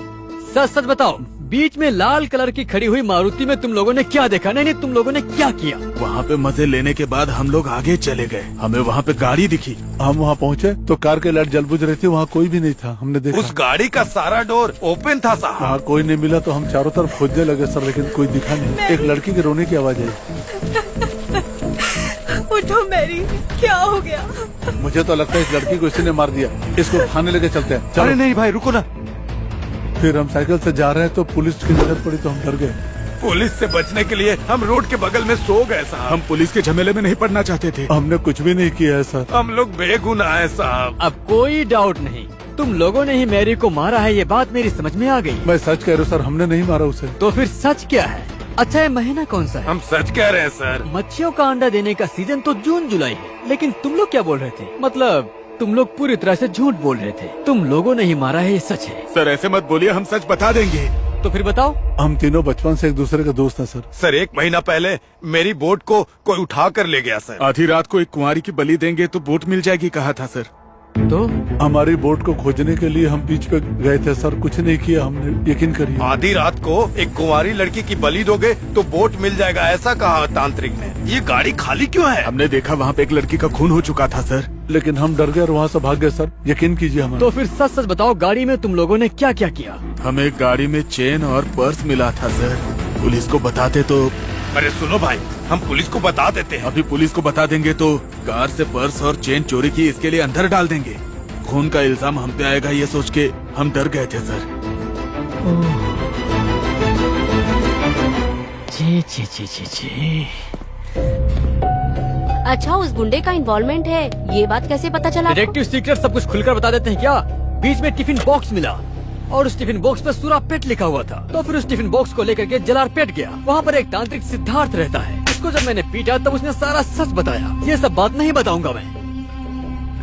सच सच बताओ, बीच में लाल कलर की खड़ी हुई मारुति में तुम लोगों ने क्या देखा? नहीं, तुम लोगों ने क्या किया? वहाँ पे मजे लेने के बाद हम लोग आगे चले गए, हमें वहाँ पे गाड़ी दिखी। हम वहाँ पहुँचे तो कार के लाइट जल बुझ रही थी, वहाँ कोई भी नहीं था। हमने देखा उस गाड़ी का सारा डोर ओपन था साहब। वहाँ कोई नहीं मिला तो हम चारों तरफ खोजने लगे सर, लेकिन कोई दिखा नहीं। एक लड़की की रोने की आवाज आई। उठो मैरी, क्या हो गया? मुझे तो लगता है इस लड़की को इसी ने मार दिया। इसको थाने लेके चलते हैं। अरे चलो। नहीं भाई रुको ना। फिर हम साइकिल से जा रहे हैं तो पुलिस की नजर पड़ी तो हम डर गए। पुलिस से बचने के लिए हम रोड के बगल में सो गए साहब। हम पुलिस के झमेले में नहीं पड़ना चाहते थे। हमने कुछ भी नहीं किया है सर। हम लोग बेगुनाह है साहब। अब कोई डाउट नहीं, तुम लोगों ने ही मैरी को मारा है। ये बात मेरी समझ में आ गई। मैं सच कह रहा हूँ सर, हमने नहीं मारा उसे। तो फिर सच क्या है? अच्छा, ये महीना कौन सा है? हम सच कह रहे हैं सर। मच्छियों का अंडा देने का सीजन तो जून जुलाई है, लेकिन तुम लोग क्या बोल रहे थे? मतलब तुम लोग पूरी तरह से झूठ बोल रहे थे। तुम लोगों ने ही मारा है, ये सच है। सर ऐसे मत बोलिए, हम सच बता देंगे। तो फिर बताओ। हम तीनों बचपन से एक दूसरे के दोस्त हैं सर। सर 1 महीना पहले मेरी बोट को कोई उठा कर ले गया सर। आधी रात को एक कुंवारी की बलि देंगे तो बोट मिल जाएगी कहा था सर। तो हमारी बोट को खोजने के लिए हम बीच पे गए थे सर, कुछ नहीं किया हमने, यकीन करिए। आधी रात को एक कुंवारी लड़की की बलि दोगे तो बोट मिल जाएगा ऐसा कहा तांत्रिक ने। ये गाड़ी खाली क्यों है? हमने देखा वहाँ पे एक लड़की का खून हो चुका था सर। लेकिन हम डर गए और वहाँ से भाग गए सर, यकीन कीजिए हमें। तो फिर सच सच बताओ, गाड़ी में तुम लोगों ने क्या क्या किया? हमें गाड़ी में चेन और पर्स मिला था सर। पुलिस को बताते तो। अरे सुनो भाई, हम पुलिस को बता देते हैं। अभी पुलिस को बता देंगे तो कार से पर्स और चेन चोरी की इसके लिए अंदर डाल देंगे। खून का इल्जाम हम पे आएगा ये सोच के हम डर गए थे सर। जी जी जी जी जी। अच्छा, उस गुंडे का इन्वॉल्वमेंट है, ये बात कैसे पता चला? डिटेक्टिव सीक्रेट सब कुछ खुलकर बता देते हैं क्या? बीच में टिफिन बॉक्स मिला और उस टिफिन बॉक्स पर सुरापेट लिखा हुआ था। तो फिर उस टिफिन बॉक्स को लेकर के जलारपेट गया। वहाँ पर एक तांत्रिक सिद्धार्थ रहता है। उसको जब मैंने पीटा तब उसने सारा सच बताया। ये सब बात नहीं बताऊंगा मैं।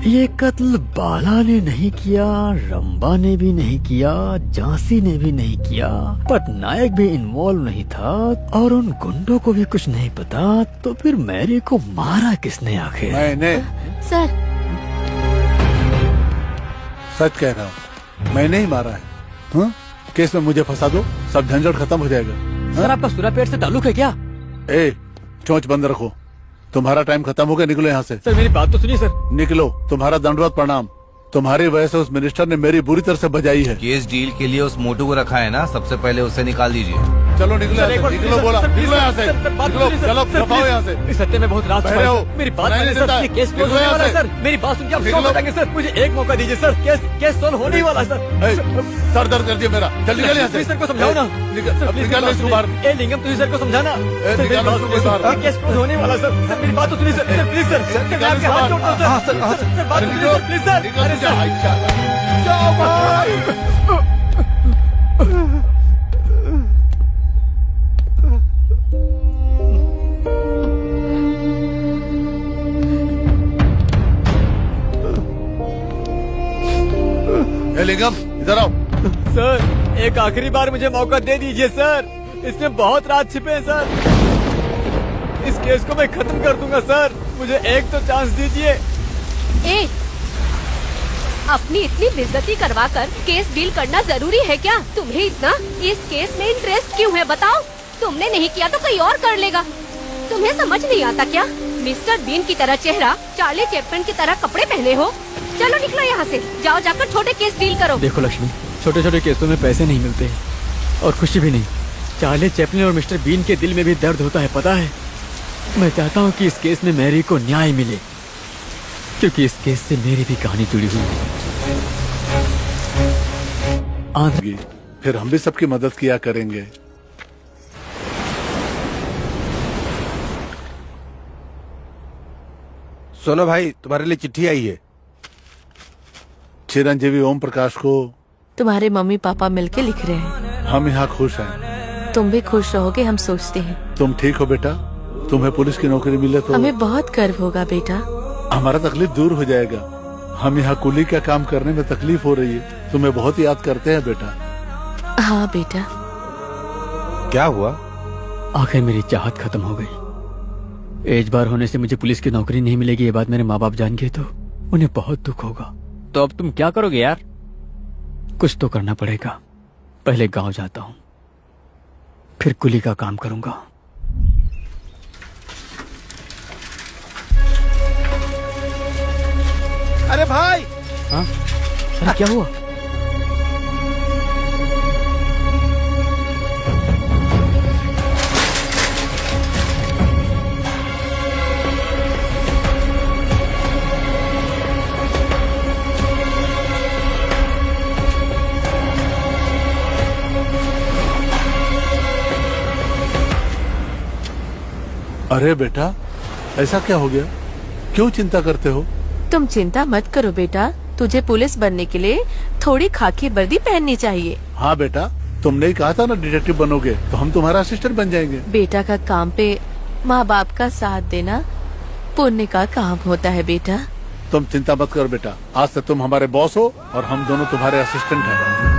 ये कत्ल बाला ने नहीं किया, रंबा ने भी नहीं किया, झांसी ने भी नहीं किया, पटनायक भी इन्वॉल्व नहीं था और उन गुंडों को भी कुछ नहीं पता। तो फिर मैरी को मारा किसने आखिर? मैंने। सर सच कह रहा हूँ, मैंने ही मारा है। हाँ? केस में मुझे फंसा दो, सब झंझट खत्म हो जाएगा। सर आपका सुरापेट से ताल्लुक है क्या? ए, चोंच बंद रखो। तुम्हारा टाइम खत्म हो गया, निकलो यहाँ से। सर मेरी बात तो सुनिए सर। निकलो, तुम्हारा दंडवत प्रणाम। तुम्हारी वजह से उस मिनिस्टर ने मेरी बुरी तरह से बजाई है। केस डील के लिए उस मोटू को रखा है ना, सबसे पहले उसे निकाल दीजिए। चलो निकलो यहाँ से, निकलो बोला, निकलो यहाँ से, निकलो, चलो दफाओ यहाँ से। इस हत्या में बहुत राज छुपा है, बहरे हो, सर। मेरी बात सुनाई मानिए नहीं सर, देता। ये केस क्लोज निकलो होने वाला है यहाँ सर। मेरी बात सुन के आप निकलो। शॉक हो जाएंगे सर। मुझे एक मौका दीजिए सर, केस सोल्व होने ही वाला है सर। सर दर्द कर दिया मेरा, जल्दी निकल यहाँ से। सर को समझाओ ना। निकल इसको बाहर। ए लिंगम, तुझे सर को समझाना। सर मेरी निकालो बात इसको सुनिए, बाहर। ये केस क्लोज होने वाला है सर। सर मेरी बात तो सुनिए sir, sir please sir, sir मैं आपके हाथ जोड़ता हूँ सर। सर बात सुनिए सर, प्लीज सर। अरे सर जाओ भाई। ए लिंगम, इधर आओ। सर एक आखिरी बार मुझे मौका दे दीजिए सर। इसमें बहुत राज छिपे हैं सर। इस केस को मैं खत्म कर दूंगा सर। मुझे एक तो चांस दीजिए। ए, अपनी इतनी बेइज्जती करवा कर केस डील करना जरूरी है क्या? तुम्हें इतना इस केस में इंटरेस्ट क्यों है बताओ? तुमने नहीं किया तो कोई और कर लेगा। तुम्हें समझ नहीं आता क्या? मिस्टर बीन की तरह चेहरा, चार्ली चैपलिन की तरह कपड़े पहने हो। चलो निकलो यहाँ से, जाओ जाकर छोटे केस डील करो। देखो लक्ष्मी, छोटे छोटे केसों में पैसे नहीं मिलते और खुशी भी नहीं। चार्ली चैपलिन और मिस्टर बीन के दिल में भी दर्द होता है, पता है। मैं चाहता हूँ कि इस केस में मैरी को न्याय मिले, क्योंकि इस केस से मेरी भी कहानी जुड़ी हुई है। फिर हम भी सबकी मदद किया करेंगे। सुनो भाई, तुम्हारे लिए चिट्ठी आई है। चिरंजीवी ओम प्रकाश को तुम्हारे मम्मी पापा मिलके लिख रहे हैं। हम यहाँ खुश हैं। तुम भी खुश रहोगे हम सोचते हैं। तुम ठीक हो बेटा? तुम्हें पुलिस की नौकरी मिले तो हमें बहुत गर्व होगा बेटा। हमारा तकलीफ दूर हो जाएगा। हम यहाँ कुली का काम करने में तकलीफ हो रही है। तुम्हें बहुत याद करते हैं बेटा। हाँ बेटा। क्या हुआ? आखिर मेरी चाहत खत्म हो गई। एज बार होने से मुझे पुलिस की नौकरी नहीं मिलेगी, ये बात मेरे माँ बाप जान गए तो उन्हें बहुत दुख होगा। तो अब तुम क्या करोगे यार? कुछ तो करना पड़ेगा। पहले गांव जाता हूँ, फिर कुली का काम करूंगा। अरे भाई, हाँ? अरे क्या हुआ? अरे बेटा, ऐसा क्या हो गया? क्यों चिंता करते हो? तुम चिंता मत करो बेटा। तुझे पुलिस बनने के लिए थोड़ी खाकी वर्दी पहननी चाहिए। हाँ बेटा, तुमने ही कहा था ना डिटेक्टिव बनोगे, तो हम तुम्हारा असिस्टेंट बन जाएंगे। बेटा का काम पे माँ बाप का साथ देना पुण्य का काम होता है बेटा। तुम चिंता मत करो बेटा, आज से तुम हमारे बॉस हो और हम दोनों तुम्हारे असिस्टेंट हैं।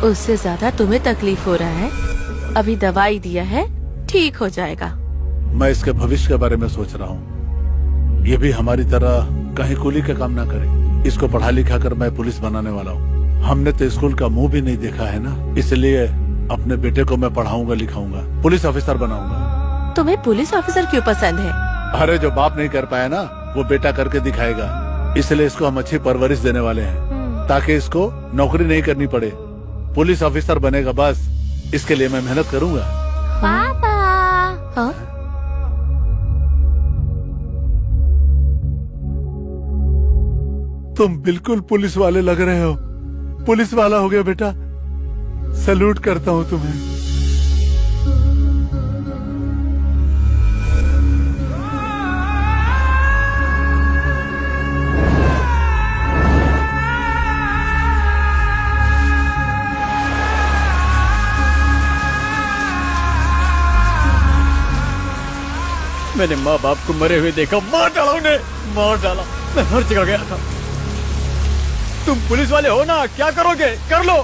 उससे ज्यादा तुम्हें तकलीफ हो रहा है। अभी दवाई दिया है, ठीक हो जाएगा। मैं इसके भविष्य के बारे में सोच रहा हूँ। ये भी हमारी तरह कहीं कुली का काम ना करे। इसको पढ़ा लिखा कर मैं पुलिस बनाने वाला हूँ। हमने तो स्कूल का मुंह भी नहीं देखा है ना, इसलिए अपने बेटे को मैं पढ़ाऊंगा लिखाऊंगा, पुलिस ऑफिसर बनाऊंगा। तुम्हें पुलिस ऑफिसर क्यों पसंद है? अरे जो बाप नहीं कर पाया ना, वो बेटा करके दिखाएगा। इसलिए इसको हम अच्छी परवरिश देने वाले हैं, ताकि इसको नौकरी नहीं करनी पड़े। पुलिस ऑफिसर बनेगा बस, इसके लिए मैं मेहनत करूंगा। पापा। हाँ? तुम बिल्कुल पुलिस वाले लग रहे हो। पुलिस वाला हो गया बेटा। सैल्यूट करता हूँ तुम्हें। मैंने माँ बाप को मरे हुए देखा, मार डाला उन्हें, मार डाला। मैं हर जगह गया था। तुम पुलिस वाले हो ना, क्या करोगे? कर लो।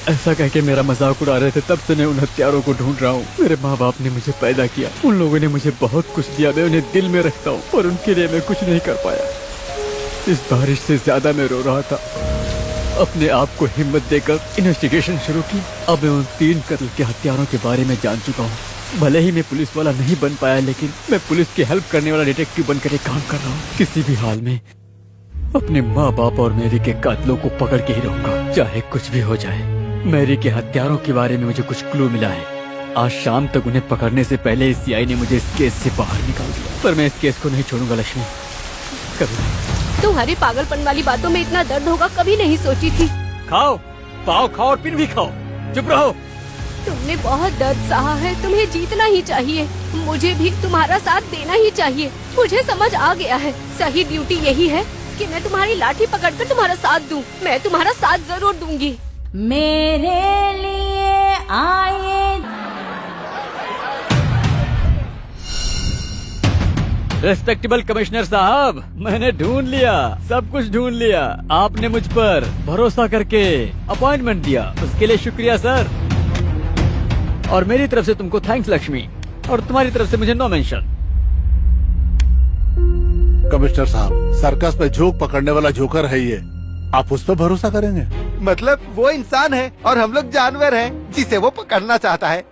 ऐसा कह के मेरा मजाक उड़ा रहे थे, तब से मैं उन हत्यारों को ढूंढ रहा हूँ। मेरे माँ बाप ने मुझे पैदा किया, उन लोगों ने मुझे बहुत कुछ दिया, मैं उन्हें दिल में रखता हूँ, और उनके लिए मैं कुछ नहीं कर पाया। इस बारिश से ज्यादा मैं रो रहा था। अपने आप को हिम्मत देकर इन्वेस्टिगेशन शुरू की। अब मैं उन 3 कत्ल के हत्यारों के बारे में जान चुका हूँ। भले ही मैं पुलिस वाला नहीं बन पाया, लेकिन मैं पुलिस की हेल्प करने वाला डिटेक्टिव बनकर एक काम कर रहा हूँ। किसी भी हाल में अपने माँ बाप और मैरी के कातिलों को पकड़ के ही रहूंगा, चाहे कुछ भी हो जाए। मैरी के हत्यारों के बारे में मुझे कुछ क्लू मिला है। आज शाम तक उन्हें पकड़ने से पहले इस सीआई ने मुझे इस केस से बाहर निकाल दिया, पर मैं इस केस को नहीं छोड़ूंगा लक्ष्मी, कभी नहीं। तुम्हारी पागलपन वाली बातों में इतना दर्द होगा कभी नहीं सोची थी। खाओ, पाव खाओ और पिन भी खाओ, चुप रहो। तुमने बहुत दर्द सहा है, तुम्हें जीतना ही चाहिए। मुझे भी तुम्हारा साथ देना ही चाहिए। मुझे समझ आ गया है, सही ड्यूटी यही है कि मैं तुम्हारी लाठी पकड़कर तुम्हारा साथ दूं। मैं तुम्हारा साथ जरूर दूंगी। मेरे लिए आए। रेस्पेक्टेबल कमिश्नर साहब, मैंने ढूंढ लिया, सब कुछ ढूंढ लिया। आपने मुझ पर भरोसा करके अपॉइंटमेंट दिया, उसके लिए शुक्रिया सर। और मेरी तरफ से तुमको थैंक्स लक्ष्मी, और तुम्हारी तरफ से मुझे नो मेंशन। कमिश्नर साहब, सर्कस में जोक पकड़ने वाला जोकर है ये, आप उस पर भरोसा करेंगे? मतलब वो इंसान है और हम लोग जानवर हैं जिसे वो पकड़ना चाहता है।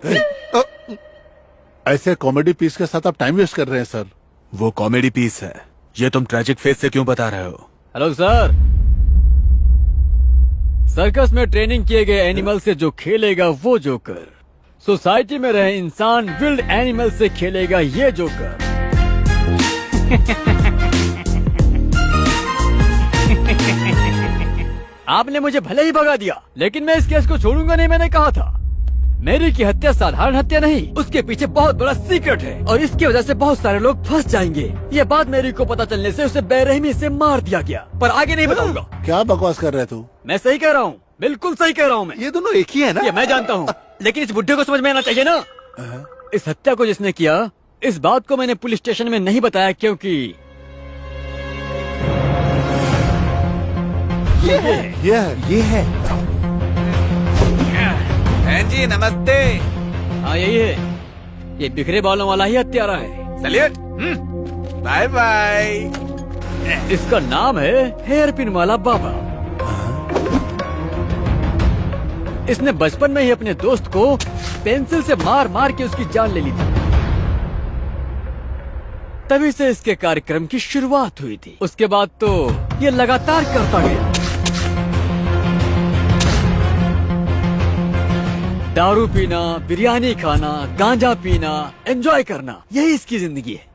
ऐसे कॉमेडी पीस के साथ आप टाइम वेस्ट कर रहे हैं सर। वो कॉमेडी पीस है, ये तुम ट्रेजिक फेस से क्यों बता रहे हो? हेलो सर, सर्कस में ट्रेनिंग किए गए एनिमल से जो खेलेगा वो जोकर, सोसाइटी में रहे इंसान विल्ड एनिमल से खेलेगा ये जोकर। आपने मुझे भले ही भगा दिया, लेकिन मैं इस केस को छोड़ूंगा नहीं। मैंने कहा था मेरी की हत्या साधारण हत्या नहीं, उसके पीछे बहुत बड़ा सीक्रेट है और इसकी वजह से बहुत सारे लोग फंस जाएंगे। ये बात मेरी को पता चलने से उसे बेरहमी से मार दिया गया, पर आगे नहीं बताऊंगा। क्या बकवास कर रहे तू? मैं सही कह रहा हूँ, बिल्कुल सही कह रहा हूँ मैं। ये दोनों एक ही है ना? ये मैं जानता हूँ, लेकिन इस बुढ़े को समझ में आना चाहिए ना। इस हत्या को जिसने किया, इस बात को मैंने पुलिस स्टेशन में नहीं बताया क्योंकि ये है। जी नमस्ते। हाँ यही है, ये बिखरे बालों वाला ही हत्यारा है। सैल्यूट। Bye bye. इसका नाम है हेयर पिन वाला बाबा। इसने बचपन में ही अपने दोस्त को पेंसिल से मार मार के उसकी जान ले ली थी। तभी से इसके कार्यक्रम की शुरुआत हुई थी। उसके बाद तो ये लगातार करता गया। दारू पीना, बिरयानी खाना, गांजा पीना, एंजॉय करना, यही इसकी जिंदगी है।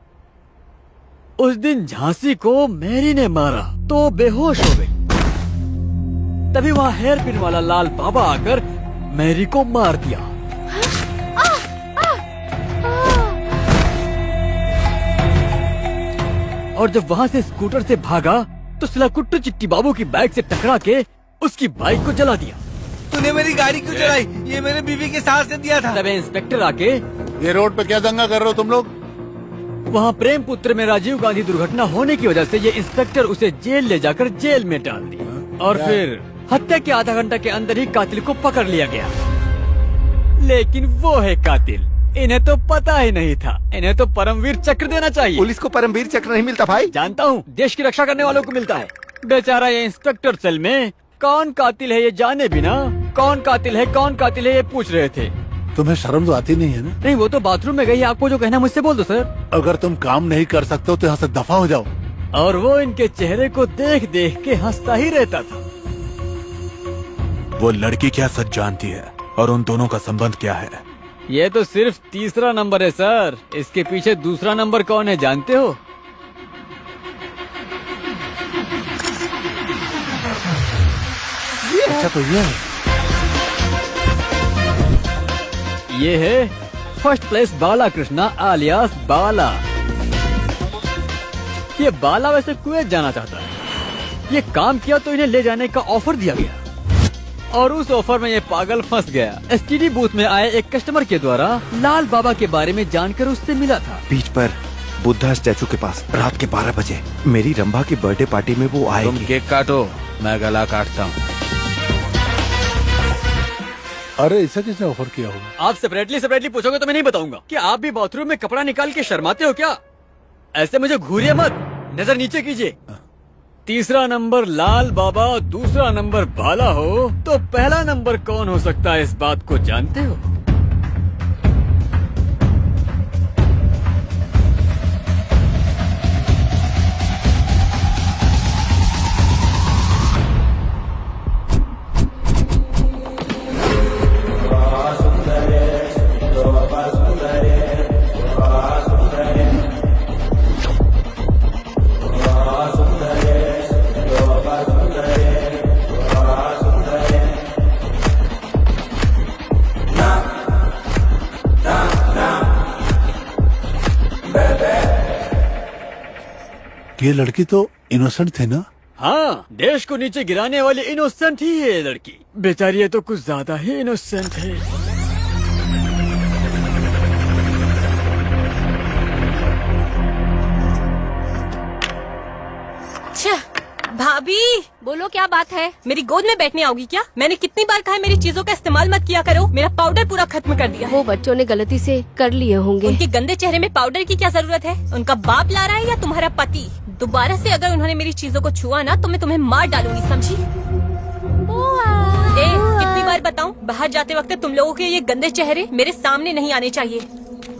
उस दिन झांसी को मैरी ने मारा तो बेहोश हो गई। तभी वहाँ हेयर पिन वाला लाल बाबा आकर मैरी को मार दिया। और जब वहाँ से स्कूटर से भागा तो सिलाकुट्टू चिट्टी बाबू की बाइक से टकरा के उसकी बाइक को जला दिया। तूने मेरी गाड़ी क्यों चलाई? ये मैंने बीवी के सास ने दिया था। तब इंस्पेक्टर आके ये रोड पे क्या दंगा कर रहे हो तुम लोग? वहाँ प्रेम पुत्र में राजीव गांधी दुर्घटना होने की वजह से ये इंस्पेक्टर उसे जेल ले जाकर जेल में डाल दिया और फिर हत्या के आधा घंटा के अंदर ही कातिल को पकड़ लिया गया। लेकिन वो है कातिल, इन्हें तो पता ही नहीं था। इन्हें तो परमवीर चक्र देना चाहिए। पुलिस को परमवीर चक्र नहीं मिलता भाई। जानता हूँ, देश की रक्षा करने वालों को मिलता है। बेचारा ये इंस्पेक्टर सेल में कौन कातिल है ये जाने बिना कौन कातिल है ये पूछ रहे थे। तुम्हें शर्म तो आती नहीं है ना? नहीं, वो तो बाथरूम में गई। आपको जो कहना मुझसे बोल दो सर। अगर तुम काम नहीं कर सकते हो तो यहाँ से दफा हो जाओ। और वो इनके चेहरे को देख देख के हंसता ही रहता था। वो लड़की क्या सच जानती है और उन दोनों का संबंध क्या है? ये तो सिर्फ तीसरा नंबर है सर। इसके पीछे दूसरा नंबर कौन है जानते हो? अच्छा तो ये है। ये है फर्स्ट प्लेस बाला कृष्णा आलियास बाला। ये बाला वैसे कुवैत जाना चाहता है। ये काम किया तो इन्हें ले जाने का ऑफर दिया गया और उस ऑफर में ये पागल फंस गया। एसटीडी बूथ में आए एक कस्टमर के द्वारा लाल बाबा के बारे में जानकर उससे मिला था। बीच पर बुद्धा स्टैचू के पास रात के 12 बजे मेरी रंभा की बर्थडे पार्टी में वो तुम आएगी। केक काटो, मैं गला काटता हूँ। अरे इसे किसने ऑफर किया होगा? आप सेपरेटली पूछोगे तो मैं नहीं बताऊंगा। क्या आप भी बाथरूम में कपड़ा निकाल के शर्माते हो क्या? ऐसे मुझे घूरिए मत, नजर नीचे कीजिए। तीसरा नंबर लाल बाबा, दूसरा नंबर बाला हो तो पहला नंबर कौन हो सकता है, इस बात को जानते हो? ये लड़की तो इनोसेंट थी ना? हाँ, देश को नीचे गिराने वाली इनोसेंट ही है ये लड़की। बेचारी ये तो कुछ ज्यादा ही इनोसेंट है। भाभी, बोलो क्या बात है? मेरी गोद में बैठने आओगी क्या? मैंने कितनी बार कहा है मेरी चीजों का इस्तेमाल मत किया करो। मेरा पाउडर पूरा खत्म कर दिया है। वो बच्चों ने गलती से कर लिए होंगे। उनके गंदे चेहरे में पाउडर की क्या जरूरत है? उनका बाप ला रहा है या तुम्हारा पति? दोबारा से अगर उन्होंने मेरी चीजों को छुआ ना तो मैं तुम्हें मार डालूंगी, समझी? कितनी बार बताऊं, बाहर जाते वक्त तुम लोगों के ये गंदे चेहरे मेरे सामने नहीं आने चाहिए।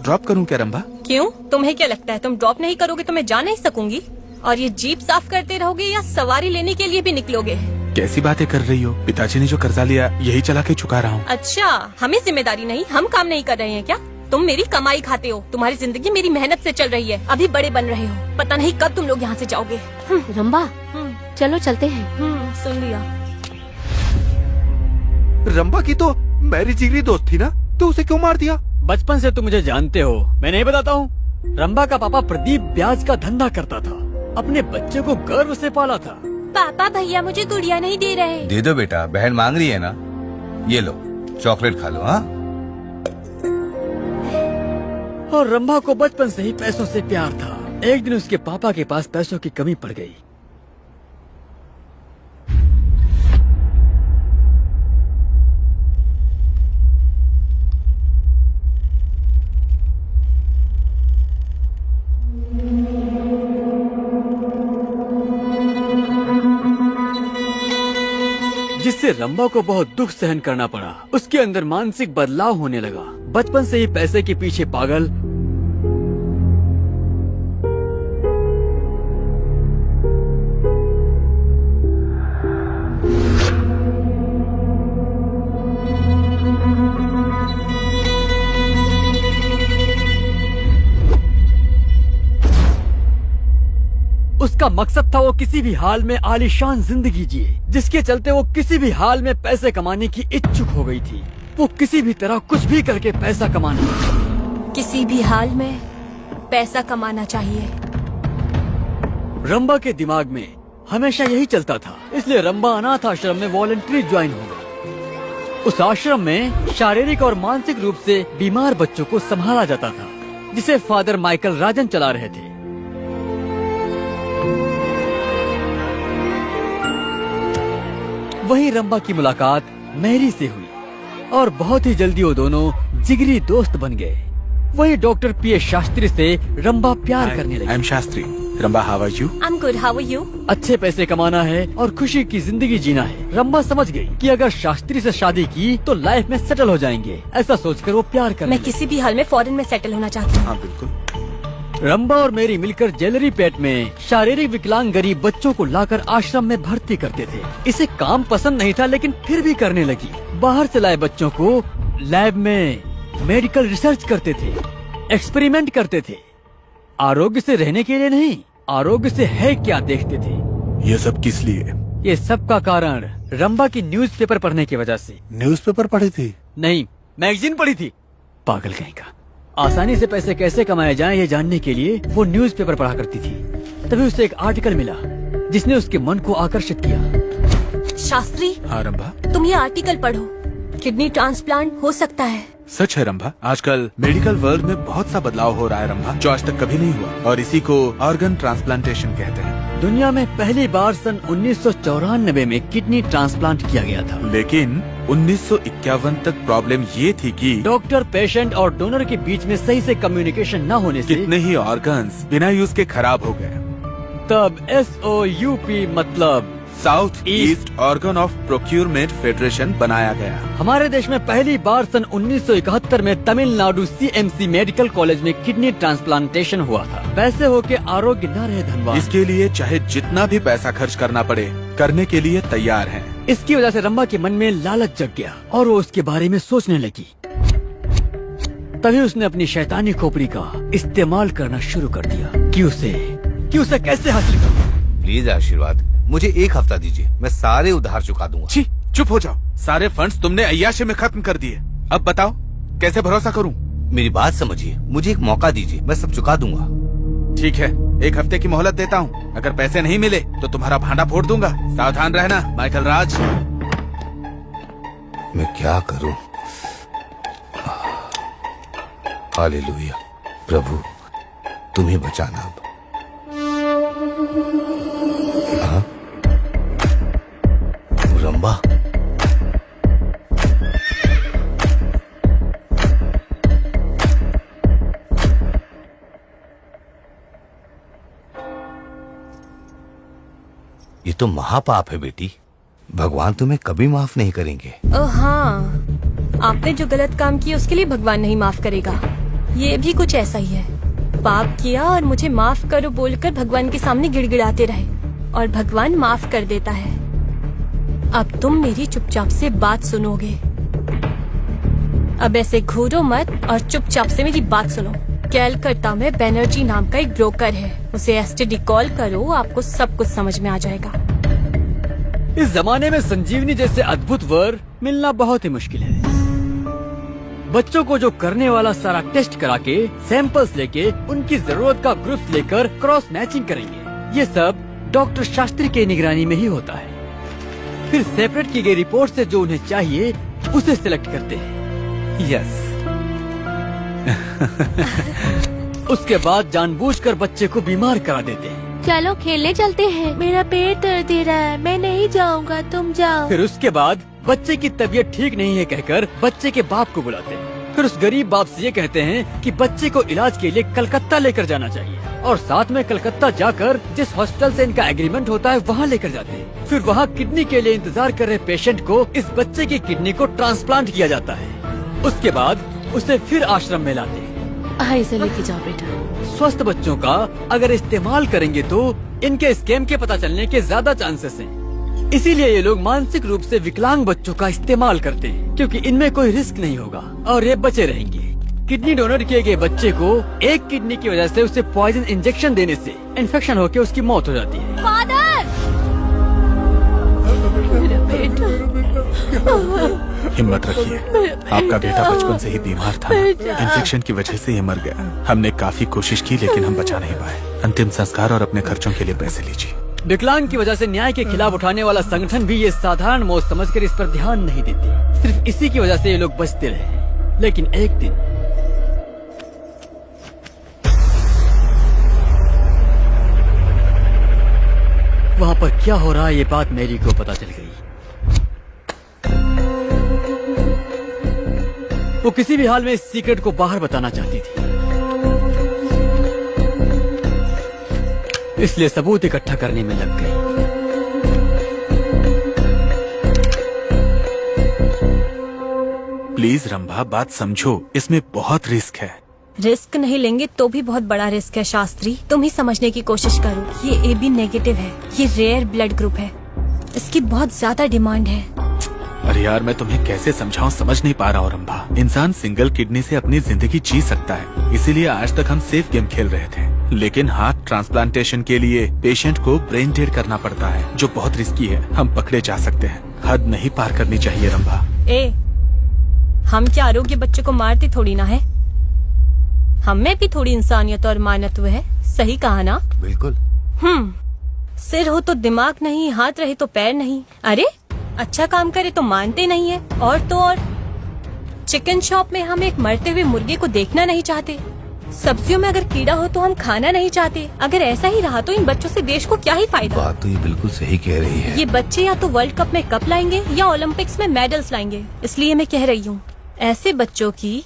ड्रॉप करूं क्या रंभा? क्यों? तुम्हें क्या लगता है तुम ड्रॉप नहीं करोगे तो मैं जा नहीं सकूंगी? और ये जीप साफ करते रहोगे या सवारी लेने के लिए भी निकलोगे? कैसी बातें कर रही हो? पिताजी ने जो कर्जा लिया यही चला के चुका रहा हूँ। अच्छा, हमें जिम्मेदारी नहीं, हम काम नहीं कर रहे हैं क्या? तुम मेरी कमाई खाते हो, तुम्हारी जिंदगी मेरी मेहनत से चल रही है। अभी बड़े बन रहे हो, पता नहीं कब तुम लोग यहाँ से जाओगे। रंबा चलो चलते हैं। सुन लिया। रंबा की तो मेरी जिगरी दोस्त थी ना, तो उसे क्यों मार दिया? बचपन से तुम मुझे जानते हो, मैं नहीं बताता हूँ। रंबा का पापा प्रदीप ब्याज का धंधा करता था, अपने बच्चे को गर्व से पाला था। पापा भैया मुझे गुड़िया नहीं दे रहे। दे दो बेटा, बहन मांग रही है ना। ये लो चॉकलेट खा लो। हाँ, और रंभा को बचपन से ही पैसों से प्यार था। एक दिन उसके पापा के पास पैसों की कमी पड़ गई। जिससे रंभा को बहुत दुख सहन करना पड़ा। उसके अंदर मानसिक बदलाव होने लगा। बचपन से ही पैसे के पीछे पागल, उसका मकसद था वो किसी भी हाल में आलीशान जिंदगी जिए, जिसके चलते वो किसी भी हाल में पैसे कमाने की इच्छुक हो गई थी। वो किसी भी तरह कुछ भी करके पैसा कमाना, किसी भी हाल में पैसा कमाना चाहिए। रंभा के दिमाग में हमेशा यही चलता था। इसलिए रंभा अनाथ आश्रम में वॉलंटरी ज्वाइन हो गई। उस आश्रम में शारीरिक और मानसिक रूप से बीमार बच्चों को संभाला जाता था, जिसे फादर माइकल राजन चला रहे थे। वहीं रंभा की मुलाकात मैरी से हुई और बहुत ही जल्दी वो दोनों जिगरी दोस्त बन गए। वहीं डॉक्टर पीएस शास्त्री से रंभा प्यार करने लगी। I am Shastri. Rambha, how are you? I am good, how are you? अच्छे पैसे कमाना है और खुशी की जिंदगी जीना है। रंभा समझ गई कि अगर शास्त्री से शादी की तो लाइफ में सेटल हो जाएंगे। ऐसा सोचकर वो प्यार करने मैं लगी। किसी भी हाल में फॉरेन में सेटल होना चाहती हूँ। हाँ बिल्कुल। रंभा और मेरी मिलकर ज्वेलरी पेट में शारीरिक विकलांग गरीब बच्चों को लाकर आश्रम में भर्ती करते थे। इसे काम पसंद नहीं था, लेकिन फिर भी करने लगी। बाहर से लाए बच्चों को लैब में मेडिकल रिसर्च करते थे, एक्सपेरिमेंट करते थे। आरोग्य से रहने के लिए नहीं, आरोग्य से है क्या देखते थे। ये सब किस लिए? ये सब का कारण रंभा की न्यूज़पेपर पढ़ने की वजह से। न्यूज़पेपर पढ़ी थी? नहीं, मैगजीन पढ़ी थी। पागल कहीं का। आसानी से पैसे कैसे कमाए जाएं ये जानने के लिए वो न्यूज़पेपर पढ़ा करती थी। तभी उसे एक आर्टिकल मिला जिसने उसके मन को आकर्षित किया। शास्त्री, हाँ रंभा, तुम ये आर्टिकल पढ़ो। किडनी ट्रांसप्लांट हो सकता है। सच है रंभा। आजकल मेडिकल वर्ल्ड में बहुत सा बदलाव हो रहा है रंभा, जो आज तक कभी नहीं हुआ, और इसी को ऑर्गन ट्रांसप्लांटेशन कहते हैं। दुनिया में पहली बार सन 1994 में किडनी ट्रांसप्लांट किया गया था। लेकिन 1951 तक प्रॉब्लम ये थी कि डॉक्टर, पेशेंट और डोनर के बीच में सही से कम्युनिकेशन न होने से कितने ही ऑर्गन्स बिना यूज के खराब हो गए। तब SOUP मतलब south east organ of procurement federation बनाया गया। हमारे देश में पहली बार सन 1971 में तमिलनाडु CMC मेडिकल कॉलेज में किडनी ट्रांसप्लांटेशन हुआ था। पैसे हो के आरोग्य न रहे धनवान। इसके लिए चाहे जितना भी पैसा खर्च करना पड़े, करने के लिए तैयार हैं। इसकी वजह से रंभा के मन में लालच जग गया और वो उसके बारे में सोचने लगी। तभी उसने अपनी शैतानी खोपड़ी का इस्तेमाल करना शुरू कर दिया कि उसे कैसे हासिल करूं। प्लीज आशीर्वाद, मुझे 1 हफ्ता दीजिए, मैं सारे उधार चुका दूंगा। छी, चुप हो जाओ। सारे फंड्स तुमने अय्याशी में खत्म कर दिए। अब बताओ कैसे भरोसा करूं? मेरी बात समझिए, मुझे एक मौका दीजिए, मैं सब चुका दूंगा। ठीक है, 1 हफ्ते की मोहलत देता हूँ। अगर पैसे नहीं मिले तो तुम्हारा भांडा फोड़ दूंगा। सावधान रहना माइकल राज। मैं क्या करूं? हालेलुया, प्रभु तुम ही बचाना। अब हाँ? रंभा, ये तो महापाप है बेटी, भगवान तुम्हें कभी माफ नहीं करेंगे। हाँ, आपने जो गलत काम किया उसके लिए भगवान नहीं माफ करेगा। ये भी कुछ ऐसा ही है। पाप किया और मुझे माफ करो बोलकर भगवान के सामने गिड़गिड़ाते रहे और भगवान माफ कर देता है। अब तुम मेरी चुपचाप से बात सुनोगे। अब ऐसे घूरो मत और चुपचाप से मेरी बात सुनो। कैलकाटा में बैनर्जी नाम का एक ब्रोकर है, उसे एसटीडी कॉल करो, आपको सब कुछ समझ में आ जाएगा। इस जमाने में संजीवनी जैसे अद्भुत वर मिलना बहुत ही मुश्किल है। बच्चों को जो करने वाला सारा टेस्ट करा के सैंपल्स लेके उनकी जरूरत का ग्रुप्स लेकर क्रॉस मैचिंग करेंगे। ये सब डॉक्टर शास्त्री के निगरानी में ही होता है। फिर सेपरेट की गई रिपोर्ट से जो उन्हें चाहिए उसे सिलेक्ट करते हैं। यस। उसके बाद जानबूझकर बच्चे को बीमार करा देते हैं। चलो खेलने चलते हैं। मेरा पेट दर्द दे रहा है, मैं नहीं जाऊंगा, तुम जाओ। फिर उसके बाद बच्चे की तबीयत ठीक नहीं है कहकर बच्चे के बाप को बुलाते हैं। फिर उस गरीब बाप से ये कहते हैं कि बच्चे को इलाज के लिए कलकत्ता लेकर जाना चाहिए और साथ में कलकत्ता जाकर जिस हॉस्पिटल से इनका एग्रीमेंट होता है वहाँ लेकर जाते हैं। फिर वहाँ किडनी के लिए इंतजार कर रहे पेशेंट को इस बच्चे की किडनी को ट्रांसप्लांट किया जाता है। उसके बाद उसे फिर आश्रम में लाते हैं। हाँ, इसे लेके जाओ बेटा। स्वस्थ बच्चों का अगर इस्तेमाल करेंगे तो इनके स्कैम के पता चलने के ज्यादा चांसेस हैं। इसीलिए ये लोग मानसिक रूप से विकलांग बच्चों का इस्तेमाल करते हैं, क्योंकि इनमें कोई रिस्क नहीं होगा और ये बचे रहेंगे। किडनी डोनर किए गए बच्चे को एक किडनी की वजह से उसे पॉइजन इंजेक्शन देने से इन्फेक्शन होकर उसकी मौत हो जाती है। फादर, मेरा बेटा, हिम्मत रखिए, आपका बेटा बचपन से ही बीमार था। इन्फेक्शन की वजह से ये मर गया। हमने काफी कोशिश की लेकिन हम बचा नहीं पाए। अंतिम संस्कार और अपने खर्चों के लिए पैसे लीजिए। विकलांग की वजह से न्याय के खिलाफ उठाने वाला संगठन भी ये साधारण मौत समझकर इस पर ध्यान नहीं देती। सिर्फ इसी की वजह से ये लोग बचते रहे। लेकिन एक दिन वहाँ पर क्या हो रहा है ये बात मैरी को पता चल गई। वो किसी भी हाल में इस सीक्रेट को बाहर बताना चाहती थी, इसलिए सबूत इकट्ठा करने में लग गई। प्लीज रंभा, बात समझो, इसमें बहुत रिस्क है। रिस्क नहीं लेंगे तो भी बहुत बड़ा रिस्क है शास्त्री, तुम ही समझने की कोशिश करो। ये AB नेगेटिव है, ये रेयर ब्लड ग्रुप है, इसकी बहुत ज्यादा डिमांड है। अरे यार, मैं तुम्हें कैसे समझाऊं, समझ नहीं पा रहा हूँ रंभा। इंसान सिंगल किडनी से अपनी जिंदगी जी सकता है, इसीलिए आज तक हम सेफ गेम खेल रहे थे। लेकिन हार्ट ट्रांसप्लांटेशन के लिए पेशेंट को ब्रेन डेड करना पड़ता है, जो बहुत रिस्की है। हम पकड़े जा सकते हैं, हद नहीं पार करनी चाहिए रंभा। हम क्या आरोग्य बच्चे को मारते थोड़ी ना है, हम में भी थोड़ी इंसानियत और मानवत्व है। सही कहा ना? बिल्कुल। सिर हो तो दिमाग नहीं, हाथ रहे तो पैर नहीं। अरे अच्छा काम करे तो मानते नहीं है। और तो और चिकन शॉप में हम एक मरते हुए मुर्गे को देखना नहीं चाहते। सब्जियों में अगर कीड़ा हो तो हम खाना नहीं चाहते। अगर ऐसा ही रहा तो इन बच्चों से देश को क्या ही फायदा। बात तो ये बिल्कुल सही कह रही है। ये बच्चे या तो वर्ल्ड कप में कप लाएंगे या ओलंपिक्स में मेडल्स लाएंगे। इसलिए मैं कह रही हूँ, ऐसे बच्चों की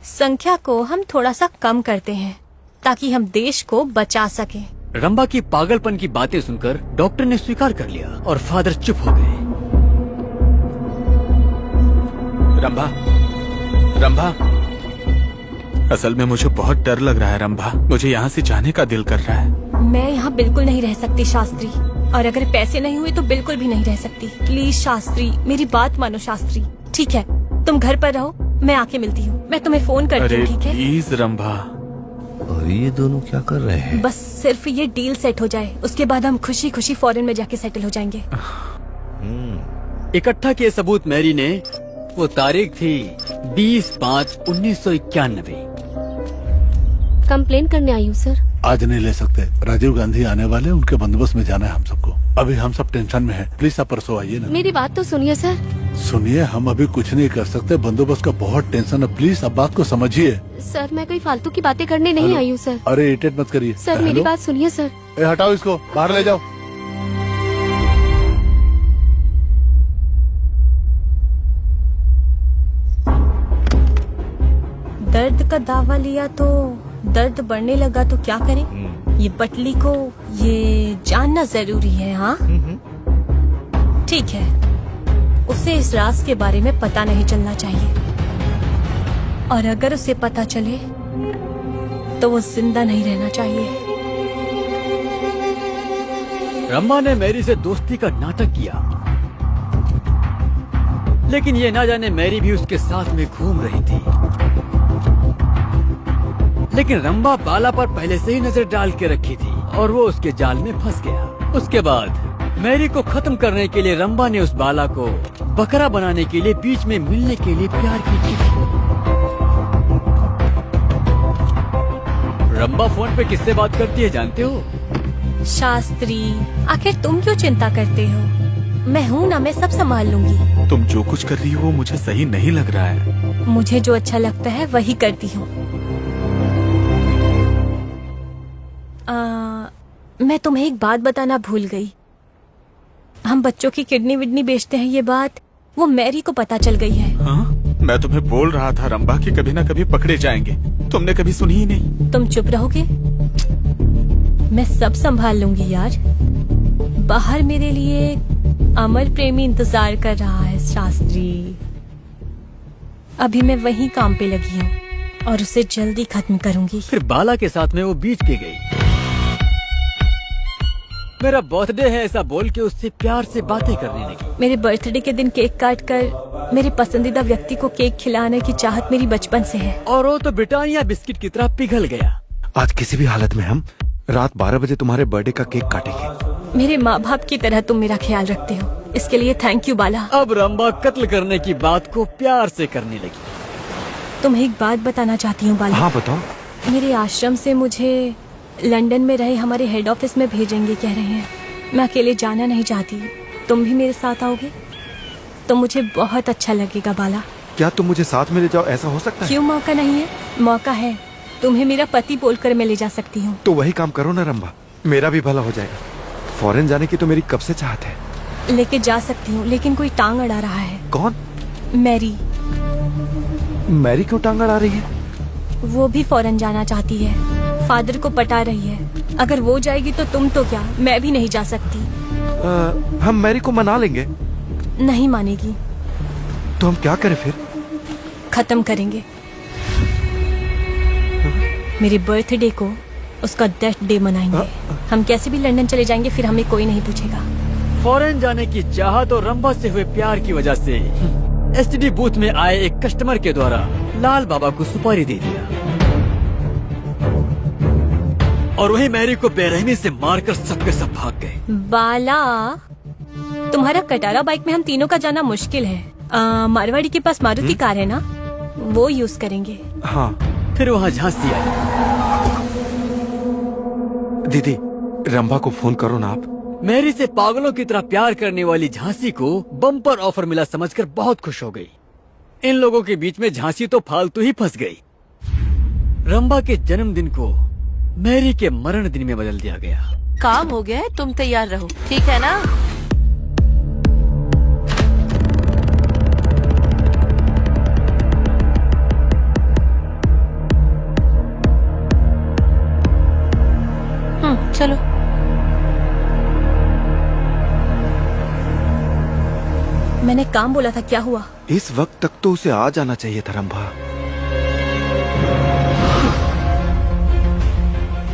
संख्या को हम थोड़ा सा कम करते हैं ताकि हम देश को बचा सकें। रंभा की पागलपन की बातें सुनकर डॉक्टर ने स्वीकार कर लिया और फादर चुप हो गए। रंभा, रंभा, असल में मुझे बहुत डर लग रहा है रंभा। मुझे यहाँ से जाने का दिल कर रहा है। मैं यहाँ बिल्कुल नहीं रह सकती शास्त्री, और अगर पैसे नहीं हुए तो बिल्कुल भी नहीं रह सकती। प्लीज शास्त्री, मेरी बात मानो शास्त्री। ठीक है, तुम घर पर रहो, मैं आके मिलती हूँ। मैं तुम्हें फोन करती हूँ, ठीक है? प्लीज रंभा। और ये दोनों क्या कर रहे हैं? बस सिर्फ ये डील सेट हो जाए, उसके बाद हम खुशी खुशी फॉरेन में जाके सेटल हो जाएंगे। इकट्ठा किए सबूत मैरी ने, वो तारीख थी 20/5/1991। कंप्लेन करने आई हूँ सर। आज नहीं ले सकते, राजीव गांधी आने वाले, उनके बंदोबस्त में जाना है हम सबको। अभी हम सब टेंशन में हैं। प्लीज आप परसों आइए ना। मेरी बात तो सुनिए सर। सुनिए, हम अभी कुछ नहीं कर सकते, बंदोबस्त का बहुत टेंशन है। प्लीज अब बात को समझिए। सर मैं कोई फालतू की बातें करने नहीं आई हूँ सर। अरे इरिटेट मत करिए सर मेरी बात सुनिए सर। हटाओ इसको, बाहर ले जाओ। दर्द का दावा लिया तो दर्द बढ़ने लगा तो क्या करें? ये बटली को ये जानना जरूरी है। हाँ ठीक है, उसे इस राज के बारे में पता नहीं चलना चाहिए, और अगर उसे पता चले तो वो जिंदा नहीं रहना चाहिए। रंभा ने मैरी से दोस्ती का नाटक किया लेकिन ये ना जाने मैरी भी उसके साथ में घूम रही थी। लेकिन रंभा बाला पर पहले से ही नजर डाल के रखी थी और वो उसके जाल में फंस गया। उसके बाद मैरी को खत्म करने के लिए रंभा ने उस बाला को बकरा बनाने के लिए बीच में मिलने के लिए प्यार की चिट्ठी। रंभा फोन पे किससे बात करती है जानते हो? शास्त्री, आखिर तुम क्यों चिंता करते हो? मैं हूँ ना, मैं सब संभाल लूंगी। तुम जो कुछ कर रही हो वो मुझे सही नहीं लग रहा है। मुझे जो अच्छा लगता है वही करती हूँ। मैं तुम्हें एक बात बताना भूल गई। हम बच्चों की किडनी विडनी बेचते हैं, ये बात वो मैरी को पता चल गई है। हाँ? मैं तुम्हें बोल रहा था रंभा कि कभी ना कभी पकड़े जाएंगे, तुमने कभी सुनी ही नहीं। तुम चुप रहोगे? मैं सब संभाल लूंगी यार। बाहर मेरे लिए अमर प्रेमी इंतजार कर रहा है शास्त्री। अभी मैं वहीं काम पे लगी हूँ और उसे जल्दी खत्म करूंगी। फिर बाला के साथ में वो बीच के गई। मेरा बर्थडे है ऐसा बोल के उससे प्यार से बातें करने लगी। मेरे बर्थडे के दिन केक काट कर मेरे पसंदीदा व्यक्ति को केक खिलाने की चाहत मेरी बचपन से है। और वो तो ब्रिटानिया बिस्किट की तरह पिघल गया। आज किसी भी हालत में हम रात 12 बजे तुम्हारे बर्थडे का केक काटेंगे। मेरे माँ बाप की तरह तुम मेरा ख्याल रखते हो, इसके लिए थैंक यू बाला। अब रंभा कत्ल करने की बात को प्यार से करने लगी। तुम्हें एक बात बताना चाहती हूँ बाला। हाँ बताओ। मेरे आश्रम से मुझे लंदन में रहे हमारे हेड ऑफिस में भेजेंगे कह रहे हैं। मैं अकेले जाना नहीं चाहती, तुम भी मेरे साथ आओगे तो मुझे बहुत अच्छा लगेगा बाला। क्या तुम मुझे साथ में ले जाओ, ऐसा हो सकता है? क्यों मौका नहीं है? मौका है। तुम्हें मेरा पति बोलकर मैं ले जा सकती हूँ। तो वही काम करो ना रंभा, मेरा भी भला हो जाएगा। फॉरेन जाने की तो मेरी कब से चाहत है। लेके जा सकती हूँ, लेकिन कोई टांग अड़ा रहा है। कौन? मैरी। मैरी क्यों टांग अड़ा रही है? वो भी फॉरेन जाना चाहती है, फादर को पटा रही है। अगर वो जाएगी तो तुम तो क्या, मैं भी नहीं जा सकती। हम मैरी को मना लेंगे। नहीं मानेगी। तो हम क्या करें फिर? खत्म करेंगे। मेरे बर्थडे को उसका डेथ डे मनाएंगे। हम कैसे भी लंदन चले जाएंगे, फिर हमें कोई नहीं पूछेगा। फॉरेन जाने की चाहत और रंभा से हुए प्यार की वजह से एसटीडी बूथ में आए एक कस्टमर के द्वारा लाल बाबा को सुपारी दे दिया और वही मैरी को बेरहमी से मारकर सबके सब भाग गए। बाला, तुम्हारा कटारा बाइक में हम तीनों का जाना मुश्किल है। मारवाड़ी के पास मारुति कार है ना, वो यूज करेंगे। हाँ। फिर वहाँ झांसी आई। दीदी, रंभा को फोन करो ना आप। मैरी से पागलों की तरह प्यार करने वाली झांसी को बम्पर ऑफर मिला समझकर बहुत खुश हो गई। इन लोगों के बीच में झांसी तो फालतू ही फंस गई। रंभा के जन्मदिन को मैरी के मरण दिन में बदल दिया गया। काम हो गया है, तुम तैयार रहो, ठीक है ना? चलो। मैंने काम बोला था, क्या हुआ? इस वक्त तक तो उसे आ जाना चाहिए था रंभा।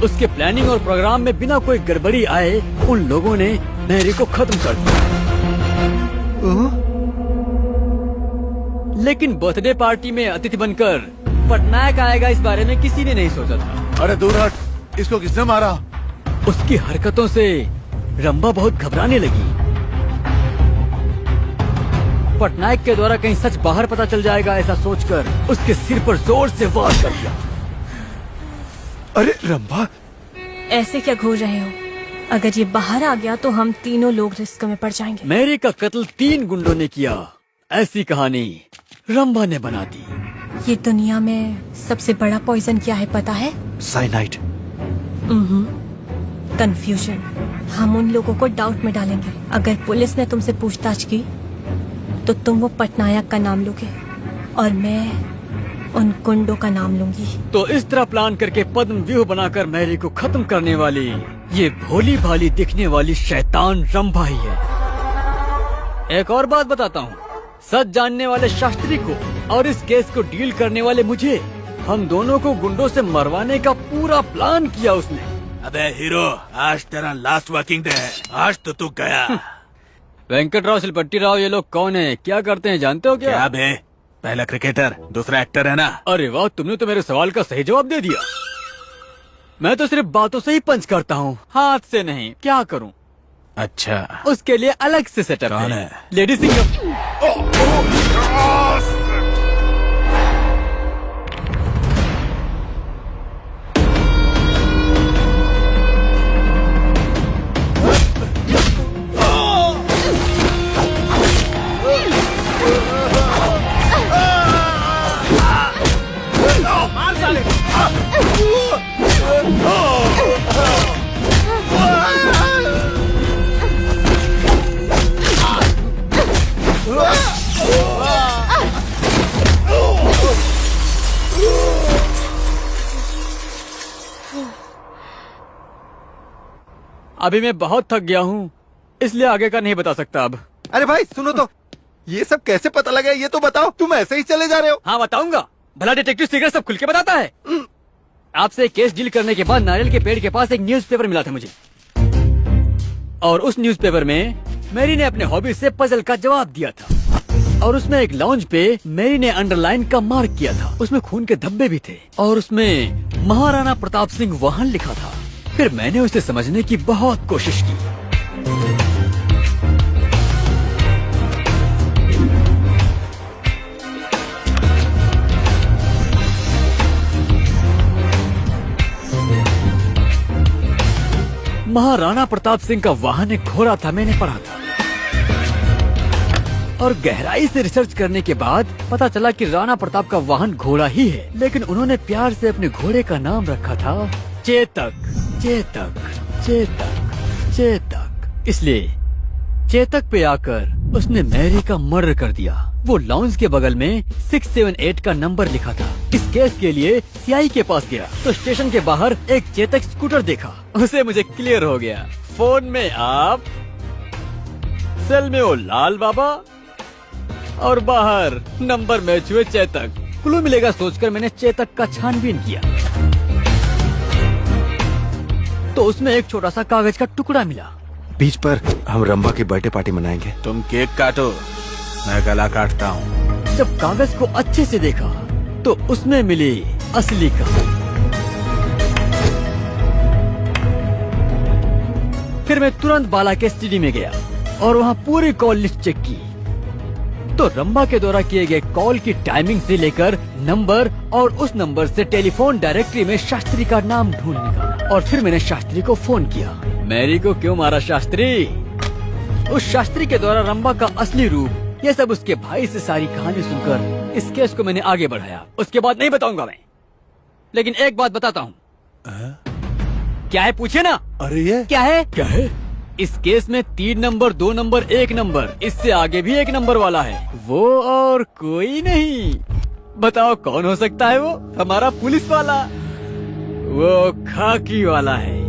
उसके प्लानिंग और प्रोग्राम में बिना कोई गड़बड़ी आए उन लोगों ने मैरी को खत्म कर दिया। लेकिन बर्थडे पार्टी में अतिथि बनकर पटनायक आएगा, इस बारे में किसी ने नहीं सोचा था। अरे दूर हट, इसको किसने मारा? उसकी हरकतों से रंभा बहुत घबराने लगी। पटनायक के द्वारा कहीं सच बाहर पता चल जाएगा ऐसा सोचकर उसके सिर पर जोर से वार कर दिया। अरे रंभा, ऐसे क्या घूर रहे हो? अगर ये बाहर आ गया तो हम तीनों लोग रिस्क में पड़ जाएंगे। मैरी का कत्ल 3 गुंडों ने किया, ऐसी कहानी रंभा ने बना दी। ये दुनिया में सबसे बड़ा पॉइजन क्या है पता है? साइनाइड। कंफ्यूजन। हम उन लोगों को डाउट में डालेंगे। अगर पुलिस ने तुमसे पूछताछ की तो तुम वो पटनायक का नाम लोगे और मैं उन गुंडों का नाम लूंगी। तो इस तरह प्लान करके पद्म व्यूह बनाकर मैरी को खत्म करने वाली ये भोली भाली दिखने वाली शैतान रंभा ही है। एक और बात बताता हूँ, सच जानने वाले शास्त्री को और इस केस को डील करने वाले मुझे, हम दोनों को गुंडों से मरवाने का पूरा प्लान किया उसने। अबे हीरो, आज तेरा लास्ट वर्किंग डे है, आज तो तू गया। वेंकट राव, शिलपट्टी राव, ये लोग कौन है, क्या करते हैं, जानते हो क्या? बे? पहला क्रिकेटर, दूसरा एक्टर है ना? अरे वाह, तुमने तो मेरे सवाल का सही जवाब दे दिया। मैं तो सिर्फ बातों से ही पंच करता हूँ, हाथ से नहीं। क्या करूँ? अच्छा, उसके लिए अलग से सेटअप कौन है? Lady singer. अभी मैं बहुत थक गया हूँ, इसलिए आगे का नहीं बता सकता अब। अरे भाई सुनो तो, ये सब कैसे पता लगा ये तो बताओ। तुम ऐसे ही चले जा रहे हो? हाँ बताऊंगा, भला डिटेक्टिव सीक्रेट सब खुल के बताता है। आपसे केस डील करने के बाद नारियल के पेड़ के पास एक न्यूज़पेपर मिला था मुझे, और उस न्यूज़पेपर में मैरी ने अपने हॉबी से पजल का जवाब दिया था। और उसमें एक लाउंज पे मैरी ने अंडरलाइन का मार्क किया था। उसमें खून के धब्बे भी थे और उसमें महाराणा प्रताप सिंह वाहन लिखा था। फिर मैंने उसे समझने की बहुत कोशिश की। महाराणा प्रताप सिंह का वाहन एक घोड़ा था, मैंने पढ़ा था। और गहराई से रिसर्च करने के बाद पता चला कि राणा प्रताप का वाहन घोड़ा ही है, लेकिन उन्होंने प्यार से अपने घोड़े का नाम रखा था चेतक। चेतक, चेतक, चेतक। इसलिए चेतक पे आकर उसने मैरी का मर्डर कर दिया। वो लाउंज के बगल में 678 का नंबर लिखा था। इस केस के लिए सीआई के पास गया तो स्टेशन के बाहर एक चेतक स्कूटर देखा। उसे मुझे क्लियर हो गया। फोन में आप, सेल में वो लाल बाबा, और बाहर नंबर मैच हुए चेतक। क्लू मिलेगा सोचकर मैंने चेतक का छानबीन किया तो उसमें एक छोटा सा कागज का टुकड़ा मिला। बीच पर हम रंभा की बर्थडे पार्टी मनाएंगे। तुम केक काटो, मैं गला काटता हूँ। जब कागज को अच्छे से देखा तो उसमें मिली असली कहानी। फिर मैं तुरंत बाला के स्टडी में गया और वहाँ पूरी कॉल लिस्ट चेक की तो रंभा के द्वारा किए गए कॉल की टाइमिंग से लेकर नंबर और उस नंबर से टेलीफोन डायरेक्टरी में शास्त्री का नाम ढूंढ निकाला। और फिर मैंने शास्त्री को फोन किया। मैरी को क्यों मारा शास्त्री? उस शास्त्री के द्वारा रंभा का असली रूप, ये सब उसके भाई से सारी कहानी सुनकर इस केस को मैंने आगे बढ़ाया। उसके बाद नहीं बताऊंगा मैं, लेकिन एक बात बताता हूँ। क्या है पूछे ना? अरे ये क्या है? क्या है? इस केस में 3 नंबर, 2 नंबर, 1 नंबर, इससे आगे भी 1 नंबर वाला है। वो और कोई नहीं। बताओ कौन हो सकता है वो? हमारा पुलिस वाला, वो खाकी वाला है।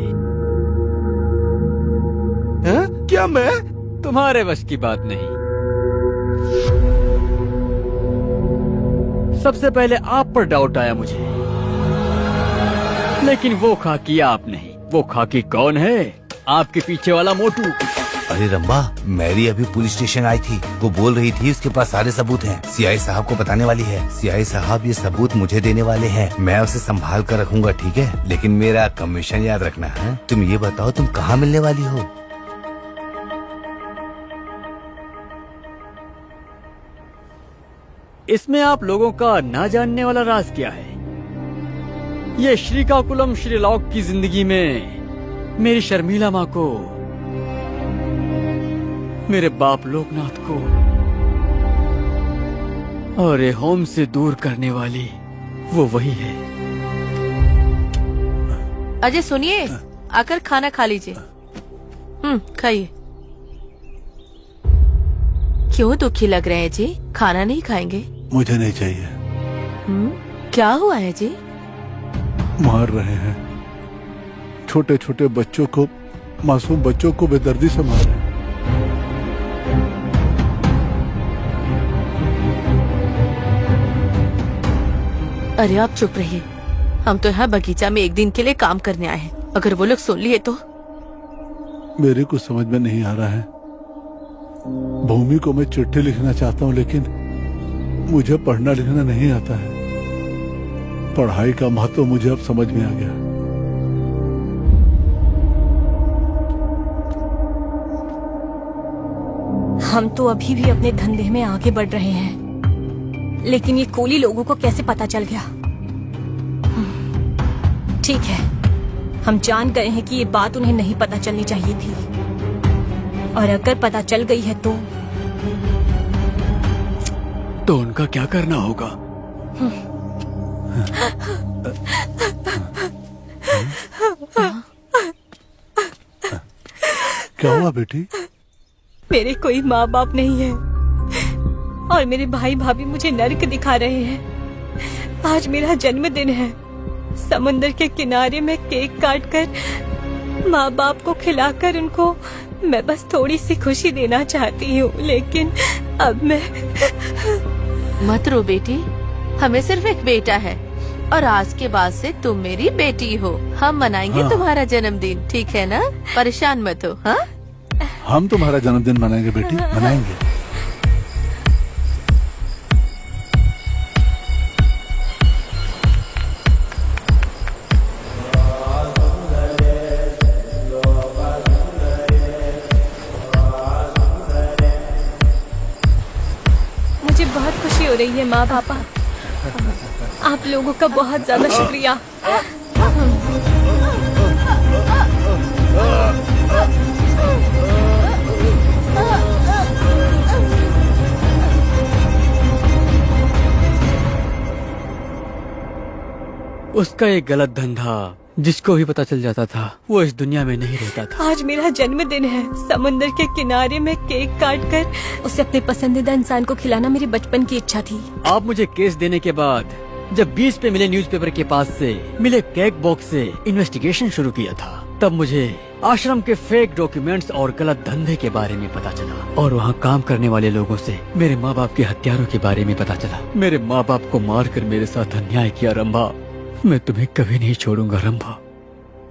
क्या मैं? तुम्हारे वश की बात नहीं। सबसे पहले आप पर डाउट आया मुझे, लेकिन वो खाकी आप नहीं। वो खाकी कौन है? आपके पीछे वाला मोटू। अरे रंभा, मैरी अभी पुलिस स्टेशन आई थी। वो बोल रही थी उसके पास सारे सबूत हैं। सीआई साहब को बताने वाली है। सीआई साहब ये सबूत मुझे देने वाले हैं। मैं उसे संभाल कर रखूंगा, ठीक है? लेकिन मेरा कमीशन याद रखना है। तुम ये बताओ, तुम कहाँ मिलने वाली हो? इसमें आप लोगों का ना जानने वाला राज क्या है? ये श्रीकाकुलम श्रीलॉक की जिंदगी में मेरी शर्मिला माँ को, मेरे बाप लोकनाथ को और ये होम से दूर करने वाली वो वही है। अजय सुनिए, आकर खाना खा लीजिए। खाइए। क्यों दुखी लग रहे हैं जी? खाना नहीं खाएंगे? मुझे नहीं चाहिए। क्या हुआ है जी? मार रहे हैं छोटे छोटे बच्चों को, मासूम बच्चों को बेदर्दी से मार रहे हैं। अरे आप चुप रहिए। हम तो यहाँ बगीचा में एक दिन के लिए काम करने आए हैं। अगर वो लोग सुन लिए तो? मेरे को समझ में नहीं आ रहा है भूमि को मैं चिट्ठी लिखना चाहता हूँ, लेकिन मुझे पढ़ना लिखना नहीं आता है। पढ़ाई का महत्व मुझे अब समझ में आ गया। हम तो अभी भी अपने धंधे में आगे बढ़ रहे हैं, लेकिन ये कोली लोगों को कैसे पता चल गया? ठीक है, हम जान गए हैं कि ये बात उन्हें नहीं पता चलनी चाहिए थी, और अगर पता चल गई है तो उनका क्या करना होगा? क्या हुआ बेटी? मेरे कोई माँ बाप नहीं है, और मेरे भाई भाभी मुझे नर्क दिखा रहे हैं। आज मेरा जन्मदिन है। समुद्र के किनारे में केक काटकर माँ बाप को खिलाकर उनको मैं बस थोड़ी सी खुशी देना चाहती हूँ, लेकिन अब मैं मत रो बेटी, हमें सिर्फ एक बेटा है, और आज के बाद से तुम मेरी बेटी हो। हम मनाएंगे हाँ। तुम्हारा जन्मदिन, ठीक है ना? परेशान मत हो। हाँ, हम तुम्हारा जन्मदिन मनाएंगे बेटी, मनाएंगे। मुझे बहुत खुशी हो रही है माँ पापा। आप लोगों का बहुत ज्यादा शुक्रिया। उसका एक गलत धंधा जिसको भी पता चल जाता था वो इस दुनिया में नहीं रहता था। आज मेरा जन्मदिन है। समुद्र के किनारे में केक काटकर उसे अपने पसंदीदा इंसान को खिलाना मेरी बचपन की इच्छा थी। आप मुझे केस देने के बाद जब बीच पे मिले न्यूज़पेपर के पास से मिले केक बॉक्स से इन्वेस्टिगेशन शुरू किया था, तब मुझे आश्रम के फेक डॉक्यूमेंट्स और गलत धंधे के बारे में पता चला, और वहाँ काम करने वाले लोगों से मेरे माँ बाप के हत्यारों के बारे में पता चला। मेरे माँ बाप को मारकर मेरे साथ अन्याय किया। रंभा, मैं तुम्हें कभी नहीं छोड़ूंगा रंभा।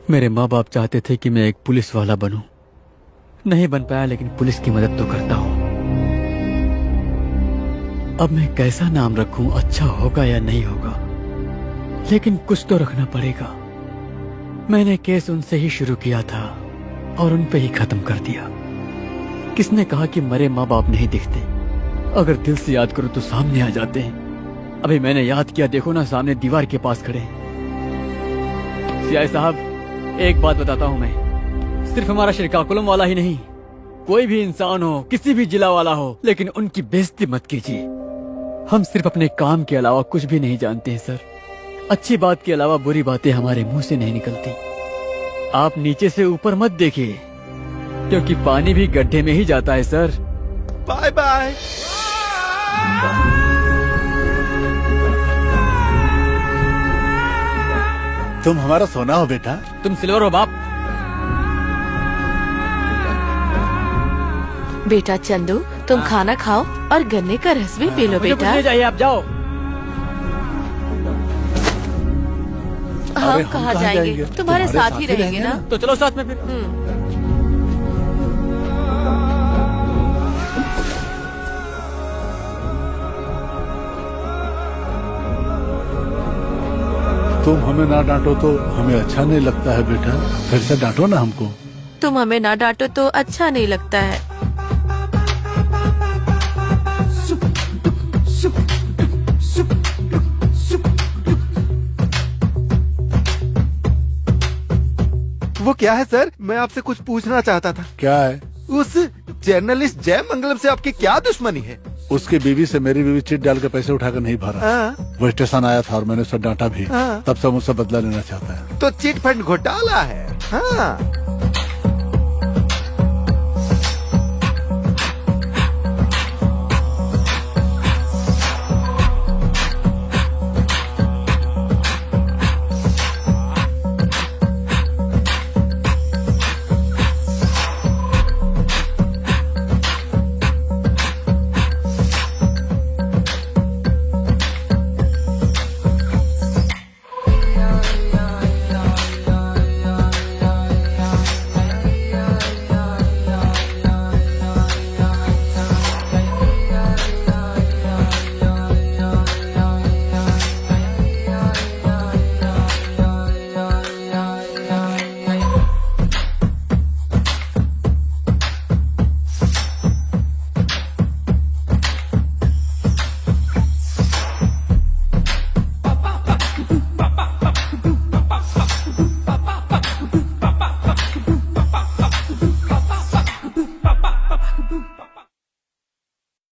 मेरे माँ बाप चाहते थे कि मैं एक पुलिस वाला बनूं, नहीं बन पाया, लेकिन पुलिस की मदद तो करता हूँ। अब मैं कैसा नाम रखूं, अच्छा होगा या नहीं होगा, लेकिन कुछ तो रखना पड़ेगा। मैंने केस उनसे ही शुरू किया था और उन पे ही खत्म कर दिया। किसने कहा कि मरे माँ बाप नहीं दिखते? अगर दिल से याद करो तो सामने आ जाते हैं। अभी मैंने याद किया, देखो ना, सामने दीवार के पास खड़े हैं। सीआई साहब, एक बात बताता हूँ मैं, सिर्फ हमारा श्रीकाकुलम वाला ही नहीं, कोई भी इंसान हो, किसी भी जिला वाला हो, लेकिन उनकी बेइज्जती मत कीजिए। हम सिर्फ अपने काम के अलावा कुछ भी नहीं जानते हैं सर। अच्छी बात के अलावा बुरी बातें हमारे मुंह से नहीं निकलती। आप नीचे से ऊपर मत देखिए, क्योंकि पानी भी गड्ढे में ही जाता है सर। Bye bye. तुम हमारा सोना हो बेटा। तुम सिल्वर हो बाप। बेटा चंदू, तुम खाना खाओ और गन्ने का रस भी पी लो मुझे कुछ बेटा। नहीं चाहिए, आप जाओ। हम कहाँ जाएंगे? तुम्हारे साथ ही रहेंगे ना। तो चलो साथ में फिर। तुम हमें ना डांटो तो हमें अच्छा नहीं लगता है बेटा, फिर से डांटो ना हमको। तुम हमें ना डांटो तो अच्छा नहीं लगता है। वो क्या है सर? मैं आपसे कुछ पूछना चाहता था। क्या है? उस जर्नलिस्ट जय मंगलम से आपकी क्या दुश्मनी है? उसकी बीवी से मेरी बीवी चिट डाल के पैसे उठाकर नहीं भरा। हाँ। वो स्टेशन आया था और मैंने उसे डांटा भी। हाँ। तब से मुझसे बदला लेना चाहता है। तो चिट फंड घोटाला है। हाँ।